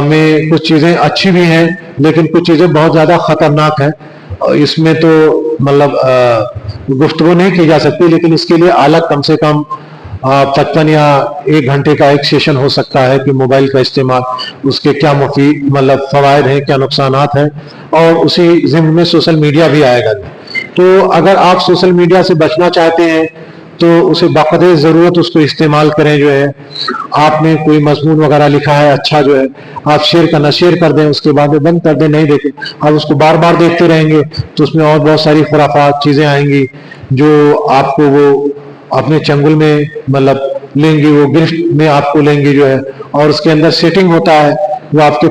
A: में कुछ चीजें अच्छी भी हैं, लेकिन कुछ चीजें बहुत ज्यादा खतरनाक हैं। इसमें तो मतलब गुफ्तगू नहीं की जा सकती, लेकिन इसके लिए अलग कम से कम 55 या 1 घंटे का एक सेशन हो सकता है कि मोबाइल का इस्तेमाल, उसके क्या मुफीद मतलब फवायद हैं, क्या नुकसानात हैं, और उसी जिम्न में सोशल मीडिया भी आएगा। तो अगर आप सोशल मीडिया से बचना चाहते हैं तो उसे बाक़दर ज़रूरत उसको इस्तेमाल करें। जो है आपने कोई मजमून वगैरह लिखा है अच्छा, जो है आप शेयर कर दें, उसके बाद में बंद कर दें, नहीं देखें। आप उसको बार बार देखते रहेंगे तो उसमें और बहुत सारी खुराफात चीज़ें आएंगी जो आपको वो अपने चंगुल में मतलब लेंगी, वो गिरफ्त में आपको लेंगी जो है। और उसके अंदर सेटिंग होता है, वो आपके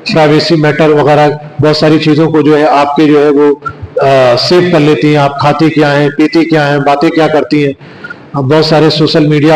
A: प्राइवेसी मैटर वगैरह बहुत सारी चीज़ों को जो है आपके जो है वो सेव कर लेती हैं। आप खाती क्या हैं, पीती क्या हैं, बातें क्या करती हैं। अब बहुत सारे सोशल मीडिया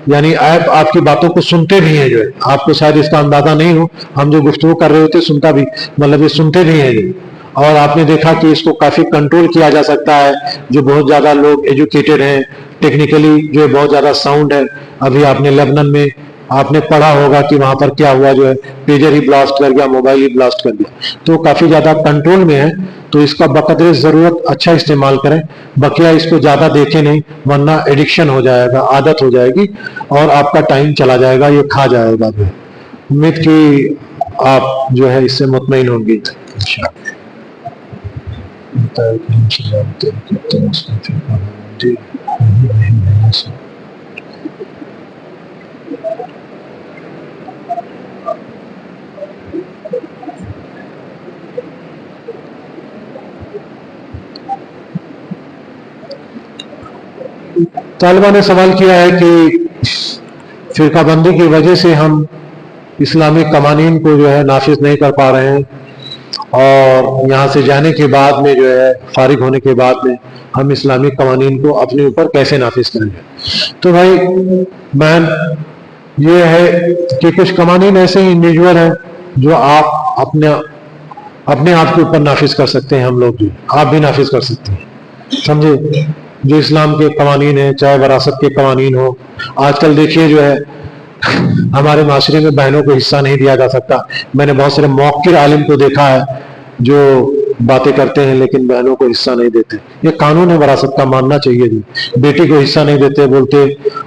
A: यानी ऐप आपकी बातों को सुनते भी हैं, जो है आपको शायद इसका अंदाजा नहीं हो, हम जो गुफ्तगू कर रहे होते सुनता भी मतलब ये सुनते भी हैं जो। और आपने देखा कि इसको काफी कंट्रोल किया जा सकता है। जो बहुत ज्यादा लोग एजुकेटेड हैं, टेक्निकली जो है बहुत ज्यादा साउंड है। अभी आपने लेबनान में आपने पढ़ा होगा कि वहां पर क्या हुआ, जो है पेजर ही ब्लास्ट कर गया, मोबाइल ही ब्लास्ट कर दिया। तो काफी ज्यादा कंट्रोल में है, तो इसका बकदर जरूरत अच्छा इस्तेमाल करें। बकिया इसको ज्यादा देखें नहीं, वरना एडिक्शन हो जाएगा, आदत हो जाएगी और आपका टाइम चला जाएगा, ये खा जाएगा। उम्मीद की आप जो है इससे मुतमईन होंगे। तालिबा ने सवाल किया है कि फिरकाबंदी की वजह से हम इस्लामिक कवानीन को जो है नाफिज नहीं कर पा रहे हैं, और यहाँ से जाने के बाद में जो है फारिग होने के बाद में हम इस्लामिक कवानीन को अपने ऊपर कैसे नाफिज करेंगे। तो भाई मैं یہ ہے کہ کچھ قوانین ایسے انڈیویجول ہیں جو آپ اپنے آپ کے اوپر نافذ کر سکتے ہیں. ہم لوگ بھی آپ بھی نافذ کر سکتے ہیں, سمجھے. جو اسلام کے قوانین ہیں, چاہے وراثت کے قوانین ہو. آج کل دیکھیے جو ہے ہمارے معاشرے میں بہنوں کو حصہ نہیں دیا جا سکتا. میں نے بہت سارے موقر عالم کو دیکھا ہے جو باتیں کرتے ہیں لیکن بہنوں کو حصہ نہیں دیتے. یہ قانون ہے وراثت کا, ماننا چاہیے جی. بیٹی کو حصہ نہیں دیتے, بولتے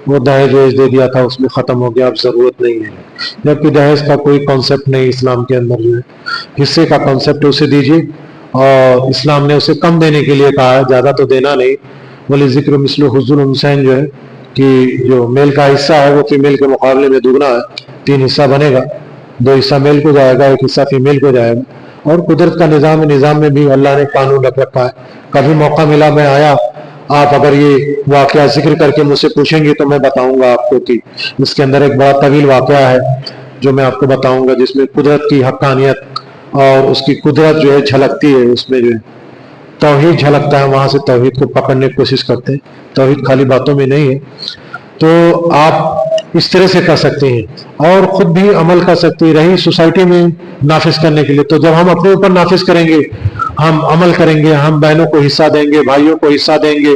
A: وہ دہیج وہیج دے دیا تھا, اس میں ختم ہو گیا, اب ضرورت نہیں ہے. جبکہ دہیج کا کوئی کانسیپٹ نہیں اسلام کے اندر. جو ہے حصے کا کانسیپٹ اسے دیجیے, اور اسلام نے اسے کم دینے کے لیے کہا ہے, زیادہ تو دینا نہیں. ولی ذکر مثل حظ الانثیین جو ہے کہ جو میل کا حصہ ہے وہ فیمیل کے مقابلے میں دگنا ہے. 3 حصہ بنے گا, 2 حصہ میل کو جائے گا, 1 حصہ فیمیل کو جائے گا. اور قدرت کا نظام میں بھی اللہ نے قانون رکھ رکھا ہے. کبھی موقع ملا میں آیا, آپ اگر یہ واقعہ ذکر کر کے مجھ سے پوچھیں گے تو میں بتاؤں گا آپ کو کہ اس کے اندر ایک بڑا طویل واقعہ ہے جو میں آپ کو بتاؤں گا, جس میں قدرت کی حقانیت اور اس کی قدرت جو ہے جھلکتی ہے. اس میں جو ہے توحید جھلکتا ہے, وہاں سے توحید کو پکڑنے کی کوشش کرتے ہیں. توحید خالی باتوں میں نہیں ہے. تو آپ اس طرح سے کر سکتے ہیں اور خود بھی عمل کر سکتے ہیں. رہی سوسائٹی میں نافذ کرنے کے لیے, تو جب ہم اپنے اوپر نافذ کریں گے, ہم عمل کریں گے, ہم بہنوں کو حصہ دیں گے, بھائیوں کو حصہ دیں گے,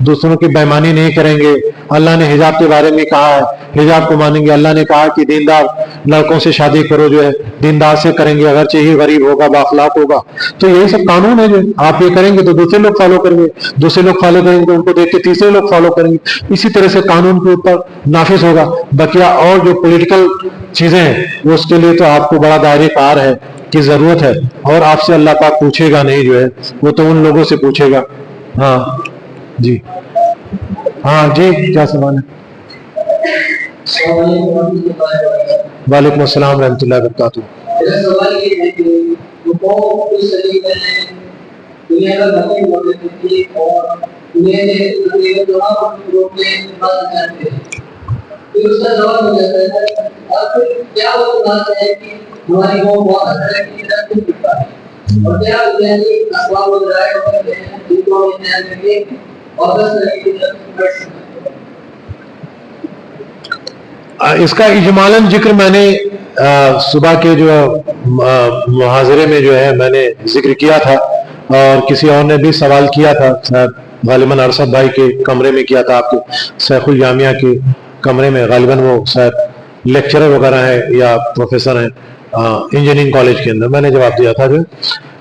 A: دوسروں کی بےمانی نہیں کریں گے. اللہ نے حجاب کے بارے میں کہا ہے, حجاب کو مانیں گے. اللہ نے کہا کہ دیندار لڑکوں سے شادی کرو, جو ہے دیندار سے کریں گے, اگرچہ ہی غریب ہوگا, بااخلاق ہوگا. تو یہی سب قانون ہے. جو آپ یہ کریں گے تو دوسرے لوگ فالو کریں گے, دوسرے لوگ فالو کریں گے, ان کو دیکھ کے تیسرے لوگ فالو کریں گے. اسی طرح سے قانون کے اوپر نافذ ہوگا. بقیہ اور جو پولیٹیکل چیزیں ہیں وہ اس کے لیے تو آپ کو بڑا دائرہ کار ہے کی ضرورت ہے, اور آپ سے اللہ پاک پوچھے گا نہیں. جو ہے وہ تو ان لوگوں سے پوچھے گا. ہاں جی, ہاں جی, کیا سوال ہے؟ وعلیکم السلام ورحمۃ اللہ وبرکاتہ.
C: میرا سوال یہ ہے کہ اس طریقے سے دنیا کا نظام ہوتے ہیں اور دنیا کے لوگ بات کرتے ہیں, پھر اس کا جواب ہو جاتا ہے. اور پھر کیا وہ بات ہے کہ ہماری قوم بہت اچھا ہے کہ تک نہیں پڑتا ہے, اور کیا یعنی اقوام متحدہ ہوتے ہیں جن کو انہیں لگے اور بس طریقے سے پڑھ سکتے.
A: اس کا اجمالاً ذکر میں نے صبح کے جو محاضرے میں جو ہے میں نے ذکر کیا تھا, اور کسی اور نے بھی سوال کیا تھا, شاید غالباً ارشد بھائی کے کمرے میں کیا تھا, آپ کے شیخ الجامعہ کے کمرے میں. غالباً وہ شاید لیکچرر وغیرہ ہیں یا پروفیسر ہیں انجینئرنگ کالج کے اندر. میں نے جواب دیا تھا جو.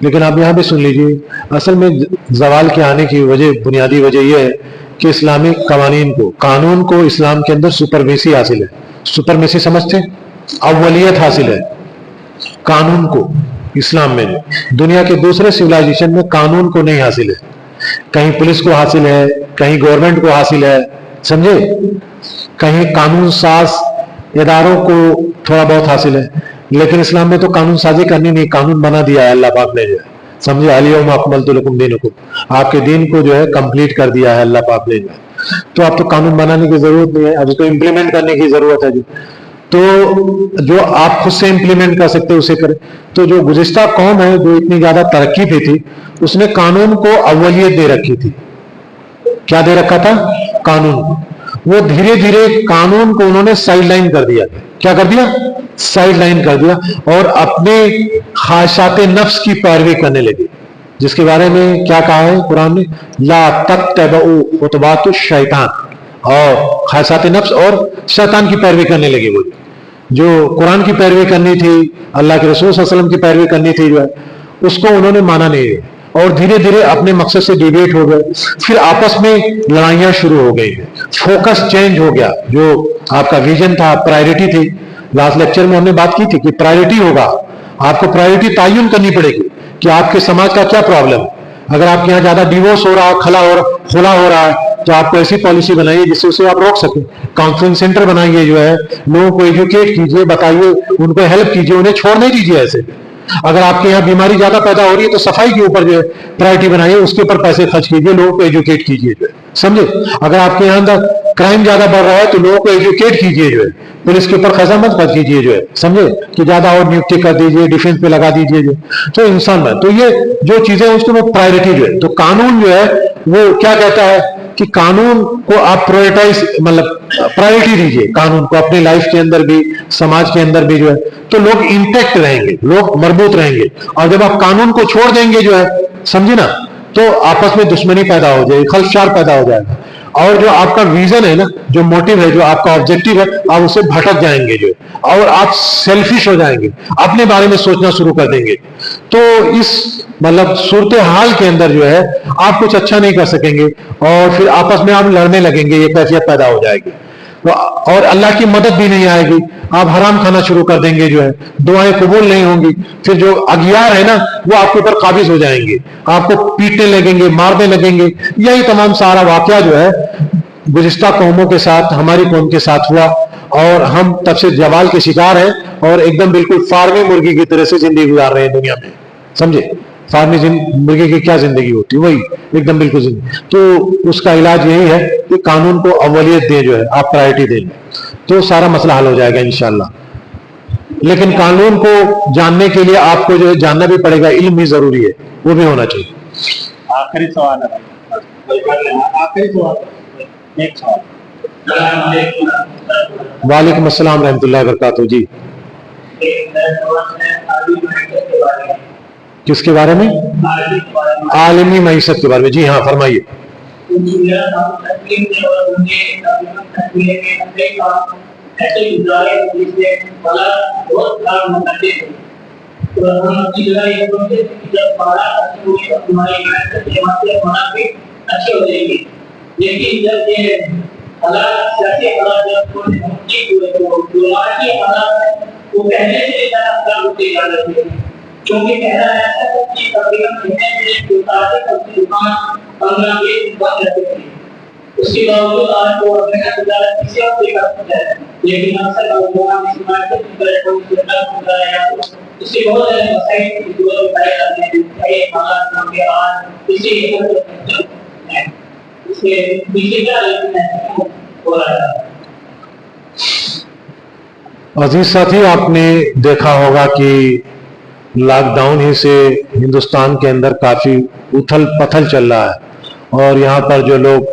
A: لیکن آپ یہاں بھی سن لیجیے, اصل میں زوال کے آنے کی وجہ, بنیادی وجہ یہ ہے کہ اسلامی قانون کو اسلام کے اندر سپرمیسی حاصل ہے. سپرمیسی سمجھتے ہیں؟ اولیت حاصل ہے قانون کو اسلام میں. دنیا کے دوسرے سویلائزیشن میں قانون کو نہیں حاصل ہے. کہیں پولیس کو حاصل ہے, کہیں گورنمنٹ کو حاصل ہے, سمجھے, کہیں قانون ساز اداروں کو تھوڑا بہت حاصل ہے. لیکن اسلام میں تو قانون سازی کرنی نہیں, قانون بنا دیا ہے اللہ پاک نے. جو ہے سمجھے, الیوم اکملت لکم دینکم, آپ کے دین کو جو ہے کمپلیٹ کر دیا ہے اللہ پاک نے. تو اب تو قانون بنانے کی ضرورت نہیں ہے, اب اس کو امپلیمنٹ کرنے کی ضرورت ہے. تو جو آپ خود سے امپلیمنٹ کر سکتے اسے کریں. تو جو گزشتہ قوم ہے جو اتنی زیادہ ترقی پہ تھی, اس نے قانون کو اولیت دے رکھی تھی. کیا دے رکھا تھا؟ قانون. وہ دھیرے دھیرے قانون کو انہوں نے سائڈ لائن کر دیا. کیا کر دیا؟ سائڈ لائن کر دیا, اور اپنے خواہشات نفس کی پیروی کرنے لگے, جس کے بارے میں کیا کہا ہے قرآن نے, لا تتبعوا خطوات الشیطان. اور خواہشات نفس اور شیطان کی پیروی کرنے لگے. وہ جو قرآن کی پیروی کرنی تھی, اللہ کے رسول صلی اللہ علیہ وسلم کی پیروی کرنی تھی, جو ہے اس کو انہوں نے مانا نہیں, اور دھیرے دھیرے اپنے مقصد سے ڈیویٹ ہو گئے. پھر آپس میں لڑائیاں شروع ہو گئی, فوکس چینج ہو گیا. جو آپ کا ویژن تھا, پرائرٹی تھی, لاسٹ لیکچر میں ہم نے بات کی تھی کہ پرائرٹی ہوگا, آپ کو پرائرٹی تعین کرنی پڑے گی کہ آپ کے سماج کا کیا پرابلم ہے. اگر آپ کے یہاں زیادہ ڈیورس ہو رہا ہے, کھلا ہو رہا ہے, تو آپ کو ایسی پالیسی بنائیے جس سے اسے آپ روک سکیں. کاؤنسلنگ سینٹر بنائیے, جو ہے لوگوں کو ایجوکیٹ کیجیے, بتائیے, ان کو ہیلپ کیجیے, انہیں چھوڑ نہیں دیجیے ایسے. اگر آپ کے یہاں بیماری زیادہ پیدا ہو رہی ہے تو صفائی کے اوپر جو ہے پرائرٹی بنائیے, اس کے اوپر پیسے خرچ کیجیے, لوگوں کو ایجوکیٹ کیجیے, جو ہے سمجھے. اگر آپ کے یہاں کرائم زیادہ بڑھ رہا ہے تو لوگوں کو ایجوکیٹ کیجیے, جو ہے پولیس کے اوپر خرچہ مت خرچ کیجیے, جو ہے سمجھے, کہ زیادہ اور نیوکتی کر دیجیے, ڈیفینس پہ لگا دیجیے. جو تو انسان میں تو یہ جو چیزیں اس کے وہ پرائرٹی جو ہے. تو قانون جو ہے وہ کیا کہتا ہے, कि कानून को आप प्रायोरिटी दीजिए, कानून को अपनी लाइफ के अंदर भी, समाज के अंदर भी जो है, तो लोग इंटैक्ट रहेंगे, लोग मजबूत रहेंगे। और जब आप कानून को छोड़ देंगे जो है, समझे ना, तो आपस में दुश्मनी पैदा हो जाएगी, खलफशार पैदा हो जाएगा, और जो आपका विजन है ना, जो मोटिव है, जो आपका ऑब्जेक्टिव है, आप उससे भटक जाएंगे जो है, और आप सेल्फिश हो जाएंगे, अपने बारे में सोचना शुरू कर देंगे। तो इस सूरत हाल के अंदर जो है आप कुछ अच्छा नहीं कर सकेंगे, और फिर आपस में आप लड़ने लगेंगे, ये कैफियत पैदा हो जाएगी, और अल्लाह की मदद भी नहीं आएगी, आप हराम खाना शुरू कर देंगे जो है, दुआएं कबूल नहीं होंगी, फिर जो अगियार है ना वो आपके ऊपर काबिज हो जाएंगे, आपको पीटने लगेंगे, मारने लगेंगे। यही तमाम सारा वाकया जो है गुज़िश्ता कौमों के साथ, हमारी कौम के साथ हुआ, और हम तब से जवाल के शिकार हैं, और एकदम बिल्कुल फार्मी मुर्गी की तरह से जिंदगी गुजार रहे हैं दुनिया में, समझे। फार्मी मुर्गी की क्या जिंदगी होती है, वही एकदम बिल्कुल जिंदगी। तो उसका इलाज यही है कि कानून को अव्वलियत दें, जो है आप प्रायोरिटी दें, तो सारा मसला हल हो जाएगा इंशाल्लाह। लेकिन कानून को जानने के लिए आपको जो है जानना भी पड़ेगा, इल्म भी जरूरी है, वो भी होना चाहिए।
E: आखिरी सवाल है, आखिरी सवाल, एक सवाल।
A: वालेकुम अस्सलाम रहमतुल्लाहि व बरकातहू। जी, किसके बारे में? आलमी मईशत के बारे में। जी हाँ, फरमाइए।
B: लेकिन जब ये हालात वो पहले से ज्यादा होते जा रहे थे, क्योंकि पहला ऐसा था कि तकरीबन महीने में दुकान 15 दिन बंद रहते थे, उसके बावजूद आज को अपने किसी और देखा है, लेकिन अक्सर नौजवान इस मार्केट की तरफ होता है, या इससे बहुत सारे मसाइल की दूर उठाए जाते हैं, कई हालात होंगे आज इसी है, इसके पीछे क्या हो रहा है?
A: अजीज साथी, आपने देखा होगा कि लॉकडाउन ही से हिंदुस्तान के अंदर काफ़ी उथल पथल चल रहा है, और यहाँ पर जो लोग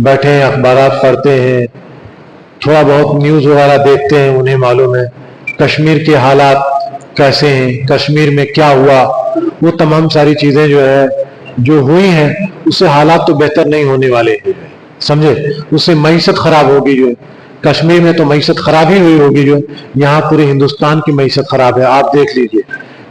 A: बैठे हैं, अखबारात पढ़ते हैं, थोड़ा बहुत न्यूज़ वगैरह देखते हैं, उन्हें मालूम है कश्मीर के हालात कैसे हैं, कश्मीर में क्या हुआ, वो तमाम सारी चीज़ें जो है जो हुई हैं, उससे हालात तो बेहतर नहीं होने वाले हैं, समझे। उससे मईशत ख़राब होगी, जो है कश्मीर में तो मईशत ख़राब ही हुई होगी, जो यहाँ पूरे हिंदुस्तान की मईशत ख़राब है। आप देख लीजिए,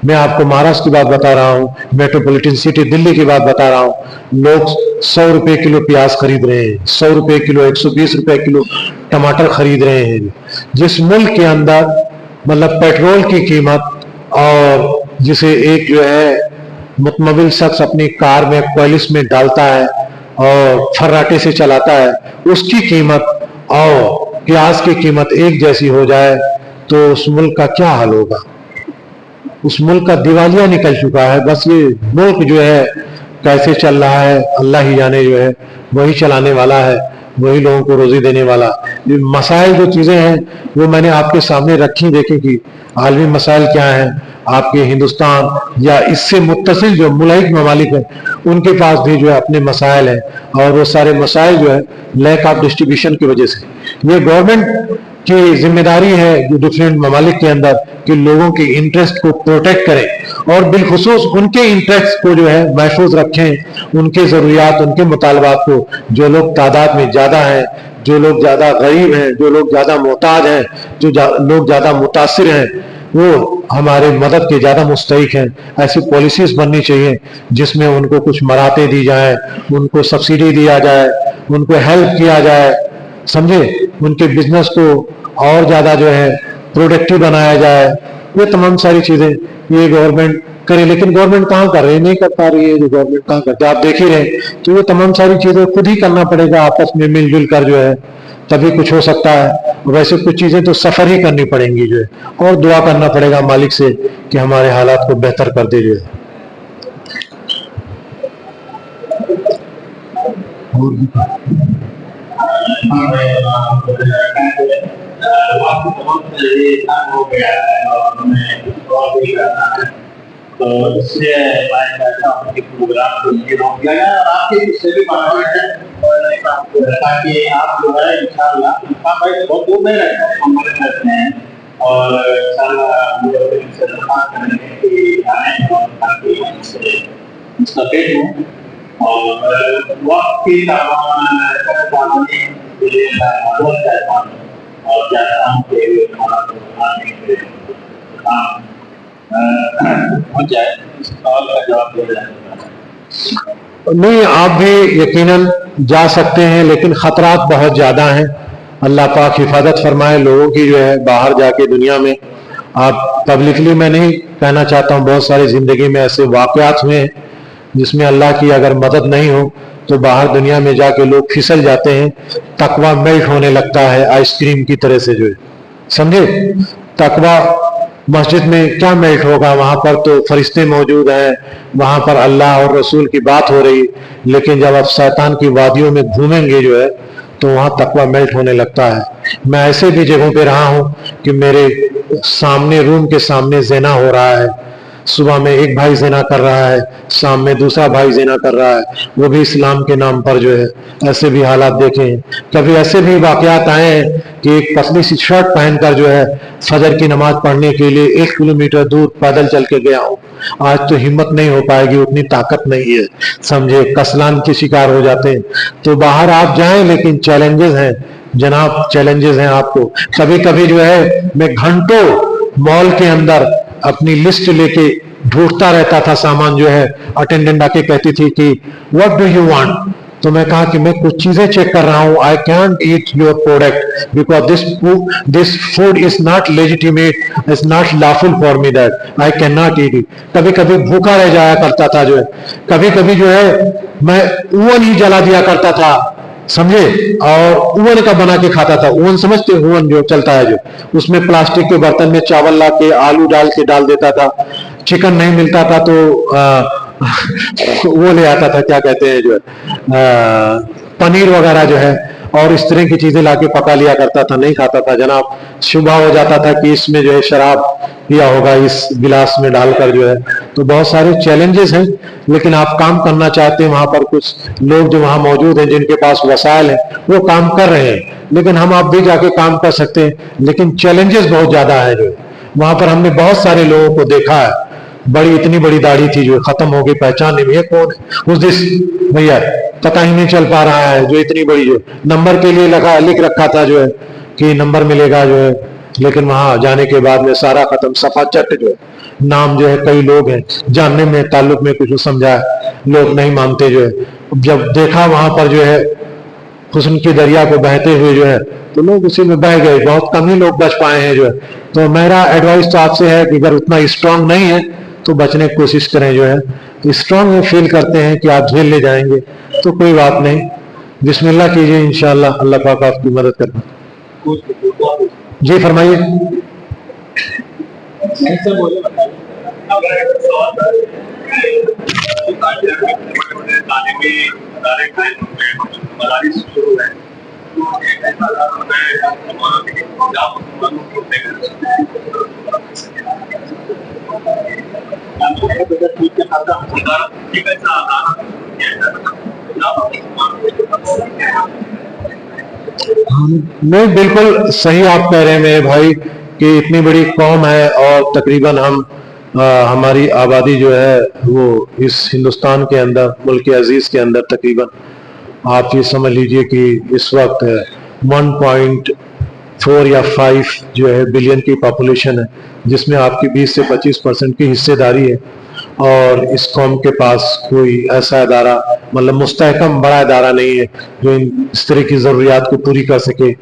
A: मैं आपको महाराष्ट्र की बात बता रहा हूँ, मेट्रोपॉलिटन सिटी दिल्ली की बात बता रहा हूँ, लोग 100 रुपए किलो प्याज खरीद रहे हैं, 100 रुपए किलो, 120 रुपए किलो टमाटर खरीद रहे हैं। जिस मुल्क के अंदर पेट्रोल की कीमत, और जिसे एक जो है मुतमविल शख्स अपनी कार में पॉलिश में डालता है और फर्राटे से चलाता है, उसकी कीमत और प्याज की कीमत एक जैसी हो जाए, तो उस मुल्क का क्या हाल होगा? उस मुल्क का दिवालिया निकल चुका है। बस ये मुल्क जो है कैसे चल रहा है, अल्लाह ही जाने, जो है वही चलाने वाला है, वही लोगों को रोजी देने वाला। ये मसाइल जो चीज़ें हैं वो मैंने आपके सामने रखी, देखें कि आलमी मसाइल क्या हैं, आपके हिंदुस्तान या इससे मुत्तसिल जो मुल्क ममालिक हैं उनके पास भी जो है अपने मसाइल हैं, और वो सारे मसाइल जो है लैक ऑफ डिस्ट्रीब्यूशन की वजह से। ये गवर्नमेंट की जिम्मेदारी है जो डिफरेंट ममालिक के अंदर कि लोगों के इंटरेस्ट को प्रोटेक्ट करें, और बिलखुसूस उनके इंटरेस्ट को जो है महफूज रखें, उनके ज़रूरियात, उनके मुतालबात को। जो लोग तादाद में ज़्यादा हैं, जो लोग ज़्यादा गरीब हैं, जो लोग ज़्यादा मोहताज हैं, जो लोग ज़्यादा मुतासिर हैं, वो हमारे मदद के ज़्यादा मुस्तहिक हैं। ऐसी पॉलिसीज़ बननी चाहिए जिसमें उनको कुछ मराते दी जाए, उनको सब्सिडी दिया जाए, उनको हेल्प किया जाए, समझे, उनके बिजनेस को और ज़्यादा जो है प्रोडक्टिव बनाया जाए। ये तमाम सारी चीज़ें ये गवर्नमेंट करे, लेकिन गवर्नमेंट कहाँ कर रही है, नहीं कर पा रही है। जो गवर्नमेंट कहाँ करते आप देख ही रहे, तो ये तमाम सारी चीज़ें खुद ही करना पड़ेगा, आपस में मिलजुल कर जो है, तभी कुछ हो सकता है। वैसे कुछ चीज़ें तो सफ़र ही करनी पड़ेंगी जो है, और दुआ करना पड़ेगा मालिक से कि हमारे हालात को बेहतर कर दे जो है।
B: तो इससे प्रोग्राम को ये हो गया, आपके इससे भी ताकि आप जो है इंशाल्लाह भाई बहुत दूर नहीं रहते हैं, हम रहते हैं और इंशाल्लाह हम लोग इनसे दरख्वास्त करेंगे कि आए और ताकि हमसे मुस्तफीद हों और वक्त की पाबंदी के लिए मदद चाहता हूँ और चाहता हूँ कि हमारा हो जाए, इस सवाल का जवाब दिया जाए।
A: नहीं, आप भी यकीनन जा सकते हैं, लेकिन खतरात बहुत ज़्यादा हैं। अल्लाह पाक हिफाजत फरमाए लोगों की जो है बाहर जाके दुनिया में। आप पब्लिकली मैं नहीं कहना चाहता हूँ, बहुत सारी ज़िंदगी में ऐसे वाक़यात हुए हैं जिसमें अल्लाह की अगर मदद नहीं हो तो बाहर दुनिया में जाके लोग फिसल जाते हैं, तकवा मेल्ट होने लगता है आइसक्रीम की तरह से जो है, समझे। तकवा मस्जिद में क्या मेल्ट होगा, वहाँ पर तो फरिश्ते मौजूद हैं, वहाँ पर अल्लाह और रसूल की बात हो रही, लेकिन जब आप शैतान की वादियों में घूमेंगे जो है तो वहाँ तकवा मेल्ट होने लगता है। मैं ऐसे भी जगहों पे रहा हूँ कि मेरे सामने रूम के सामने ज़िना हो रहा है, सुबह में एक भाई ज़िना कर रहा है, शाम में दूसरा भाई ज़िना कर रहा है, वो भी इस्लाम के नाम पर जो है। ऐसे भी हालात देखे हैं। कभी ऐसे भी वाक़यात आए हैं कि एक पतली सी शर्ट पहनकर जो है फजर की नमाज पढ़ने के लिए 1 किलोमीटर दूर पैदल चल के गया हूँ। आज तो हिम्मत नहीं हो पाएगी, उतनी ताकत नहीं है, समझे, कसलान के शिकार हो जाते हैं। तो बाहर आप जाएं, लेकिन चैलेंजेस हैं जनाब, चैलेंजेस हैं आपको। कभी कभी जो है मैं घंटों मॉल के अंदर अपनी लिस्ट लेके ढूंढता रहता था सामान जो है। अटेंडेंट आके कहती थी कि व्हाट डू यू वांट, तो मैं कहा कि मैं कुछ चीजें चेक कर रहा हूँ। I can't eat your product because this food is not legitimate, is not lawful for me, that I can not eat it. कभी कभी भूखा रह जाया करता था जो है। कभी कभी जो है मैं ओवन ही जला दिया करता था, समझे, और ओवन का बना के खाता था। ओवन समझते, ओवन जो चलता है जो, उसमें प्लास्टिक के बर्तन में चावल ला के आलू डाल के डाल देता था। चिकन नहीं मिलता था तो वो ले आता था, क्या कहते हैं जो है, पनीर वगैरह जो है, और इस तरह की चीजें लाके पका लिया करता था, नहीं खाता था जनाब। शुबह हो जाता था कि इसमें जो है शराब पिया होगा इस गिलास में डालकर जो है। तो बहुत सारे चैलेंजेस हैं, लेकिन आप काम करना चाहते हैं, वहां पर कुछ लोग जो वहां मौजूद हैं जिनके पास वसाइल है वो काम कर रहे हैं, लेकिन हम आप भी जाके काम कर सकते हैं, लेकिन चैलेंजेस बहुत ज्यादा है जो वहां पर। हमने बहुत सारे लोगों को देखा है, बड़ी इतनी बड़ी दाढ़ी थी जो खत्म हो गई, पहचान नहीं, कौन है उस दिस भैया, पता ही नहीं चल पा रहा है, जो इतनी बड़ी जो नंबर के लिए लिख रखा था जो है कि नंबर मिलेगा जो है, लेकिन वहां जाने के बाद में सारा खत्म, सफा चट जो है। नाम जो है कई लोग हैं, जानने में ताल्लुक में कुछ समझा लोग नहीं मानते जो है। जब देखा वहां पर जो है हुस्न की दरिया को बहते हुए जो है, तो लोग उसी में बह गए, बहुत कम ही लोग बच पाए हैं जो है। तो मेरा एडवाइस तो आपसे है कि अगर उतना स्ट्रांग नहीं है तो बचने की कोशिश करें जो है। स्ट्रांग फील करते हैं कि आप झेल ले जाएंगे तो कोई बात नहीं, बिस्मिल्लाह कीजिए, इंशाल्लाह अल्लाह पाक आपकी मदद करना। जी फरमाइए। नहीं, बिल्कुल सही आप कह रहे हैं मेरे भाई कि इतनी बड़ी कौम है और तकरीबन हमारी आबादी जो है वो इस हिंदुस्तान के अंदर, मुल्क अजीज के अंदर तकरीबन आप ये समझ लीजिए कि इस वक्त 1.4 या 5 जो है बिलियन की पॉपुलेशन है, जिसमें आपकी 20 से 25% की हिस्सेदारी है। और इस कौम के पास कोई ऐसा इदारा, मतलब मुस्तहकम बड़ा इदारा नहीं है जो इस तरह की ज़रूरियात को पूरी कर सके।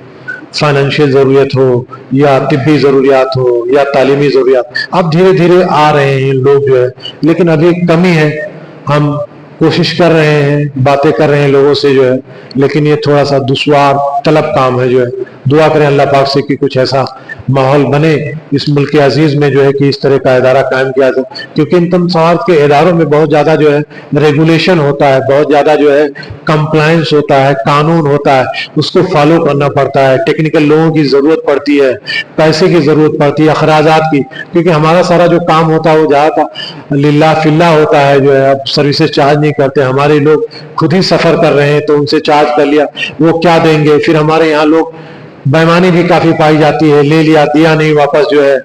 A: फाइनेंशियल ज़रूरत हो या तिब्बी ज़रूरियात हो या तालीमी ज़रूरियात, अब धीरे धीरे आ रहे हैं लोग जो है, लेकिन अभी कमी है। हम कोशिश कर रहे हैं, बातें कर रहे हैं लोगों से जो है, लेकिन ये थोड़ा सा दुश्वार तलब काम है जो है। دعا کریں اللہ پاک سے کہ کچھ ایسا ماحول بنے اس ملک عزیز میں جو ہے کہ اس طرح کا ادارہ قائم کیا جائے، کیونکہ ان تنظیمات کے اداروں میں بہت زیادہ جو ہے ریگولیشن ہوتا ہے، بہت زیادہ جو ہے کمپلائنس ہوتا ہے، قانون ہوتا ہے، اس کو فالو کرنا پڑتا ہے، ٹیکنیکل لوگوں کی ضرورت پڑتی ہے، پیسے کی ضرورت پڑتی ہے، اخراجات کی، کیونکہ ہمارا سارا جو کام ہوتا ہے وہ زیادہ للہ فی اللہ ہوتا ہے، جو ہے اب سروسز چارج نہیں کرتے، ہمارے لوگ خود ہی سفر کر رہے ہیں تو ان سے چارج کر لیا، وہ کیا دیں گے، پھر ہمارے یہاں لوگ بےمانی بھی کافی پائی جاتی ہے، لے لیا دیا نہیں واپس، جو ہے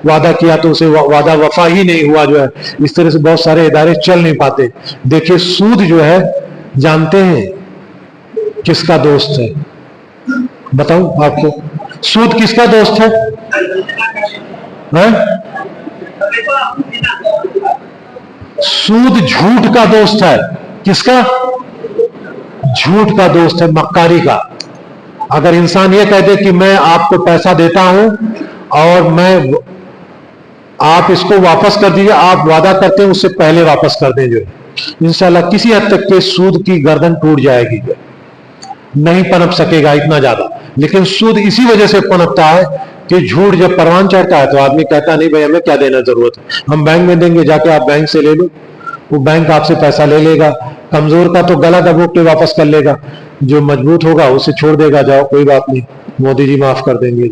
A: وعدہ کیا تو اسے وعدہ وفا ہی نہیں ہوا، جو ہے اس طرح سے بہت سارے ادارے چل نہیں پاتے۔ دیکھیے سود جو ہے جانتے ہیں کس کا دوست ہے؟ بتاؤں آپ کو، سود کس کا دوست ہے؟ سود جھوٹ کا دوست ہے۔ کس کا؟ جھوٹ کا دوست ہے، مکاری کا۔ اگر انسان یہ کہہ دے کہ میں آپ کو پیسہ دیتا ہوں اور آپ اس کو واپس کر دیجیے، آپ وعدہ کرتے ہیں اس سے پہلے واپس کر دیں، جو انشاءاللہ کسی حد تک کے سود کی گردن ٹوٹ جائے گی، نہیں پنپ سکے گا اتنا زیادہ۔ لیکن سود اسی وجہ سے پنپتا ہے کہ جھوٹ جب پروان چڑھتا ہے تو آدمی کہتا نہیں بھائی ہمیں کیا دینا ضرورت ہے، ہم بینک میں دیں گے، جا کے آپ بینک سے لے لو، وہ بینک آپ سے پیسہ لے لے گا، کمزور کا تو گلا دبوچ کے واپس کر لے گا، جو مضبوط ہوگا اسے چھوڑ دے گا، جاؤ کوئی بات نہیں مودی جی معاف کر دیں گے۔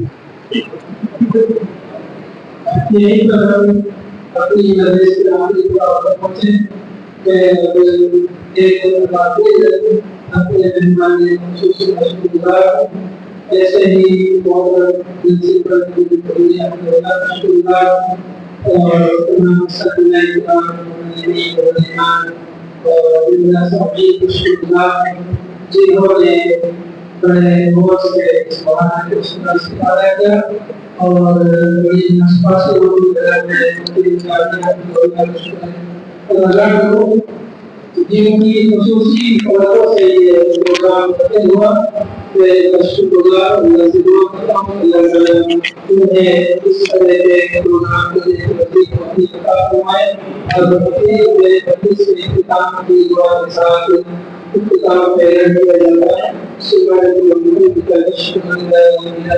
C: ایسے ہی جنہوں نے بڑے غور سے اس مولانا کے سننا سکھایا گیا اور بڑی نسبہ سے جن کی خصوصی قوتوں سے یہ پروگرام ختم ہوا، میں شکر گزار اللہ سے دعا کرتا ہوں اللہ تعالیٰ انہیں اس طرح کے پروگرام کو دیکھنے عطا فرمائے اور اپنے حدیث کے اختتام کی دعا کے ساتھ اختتام پیرن کیا جاتا ہے۔ سبحان اللہ کا شکر لڑکیاں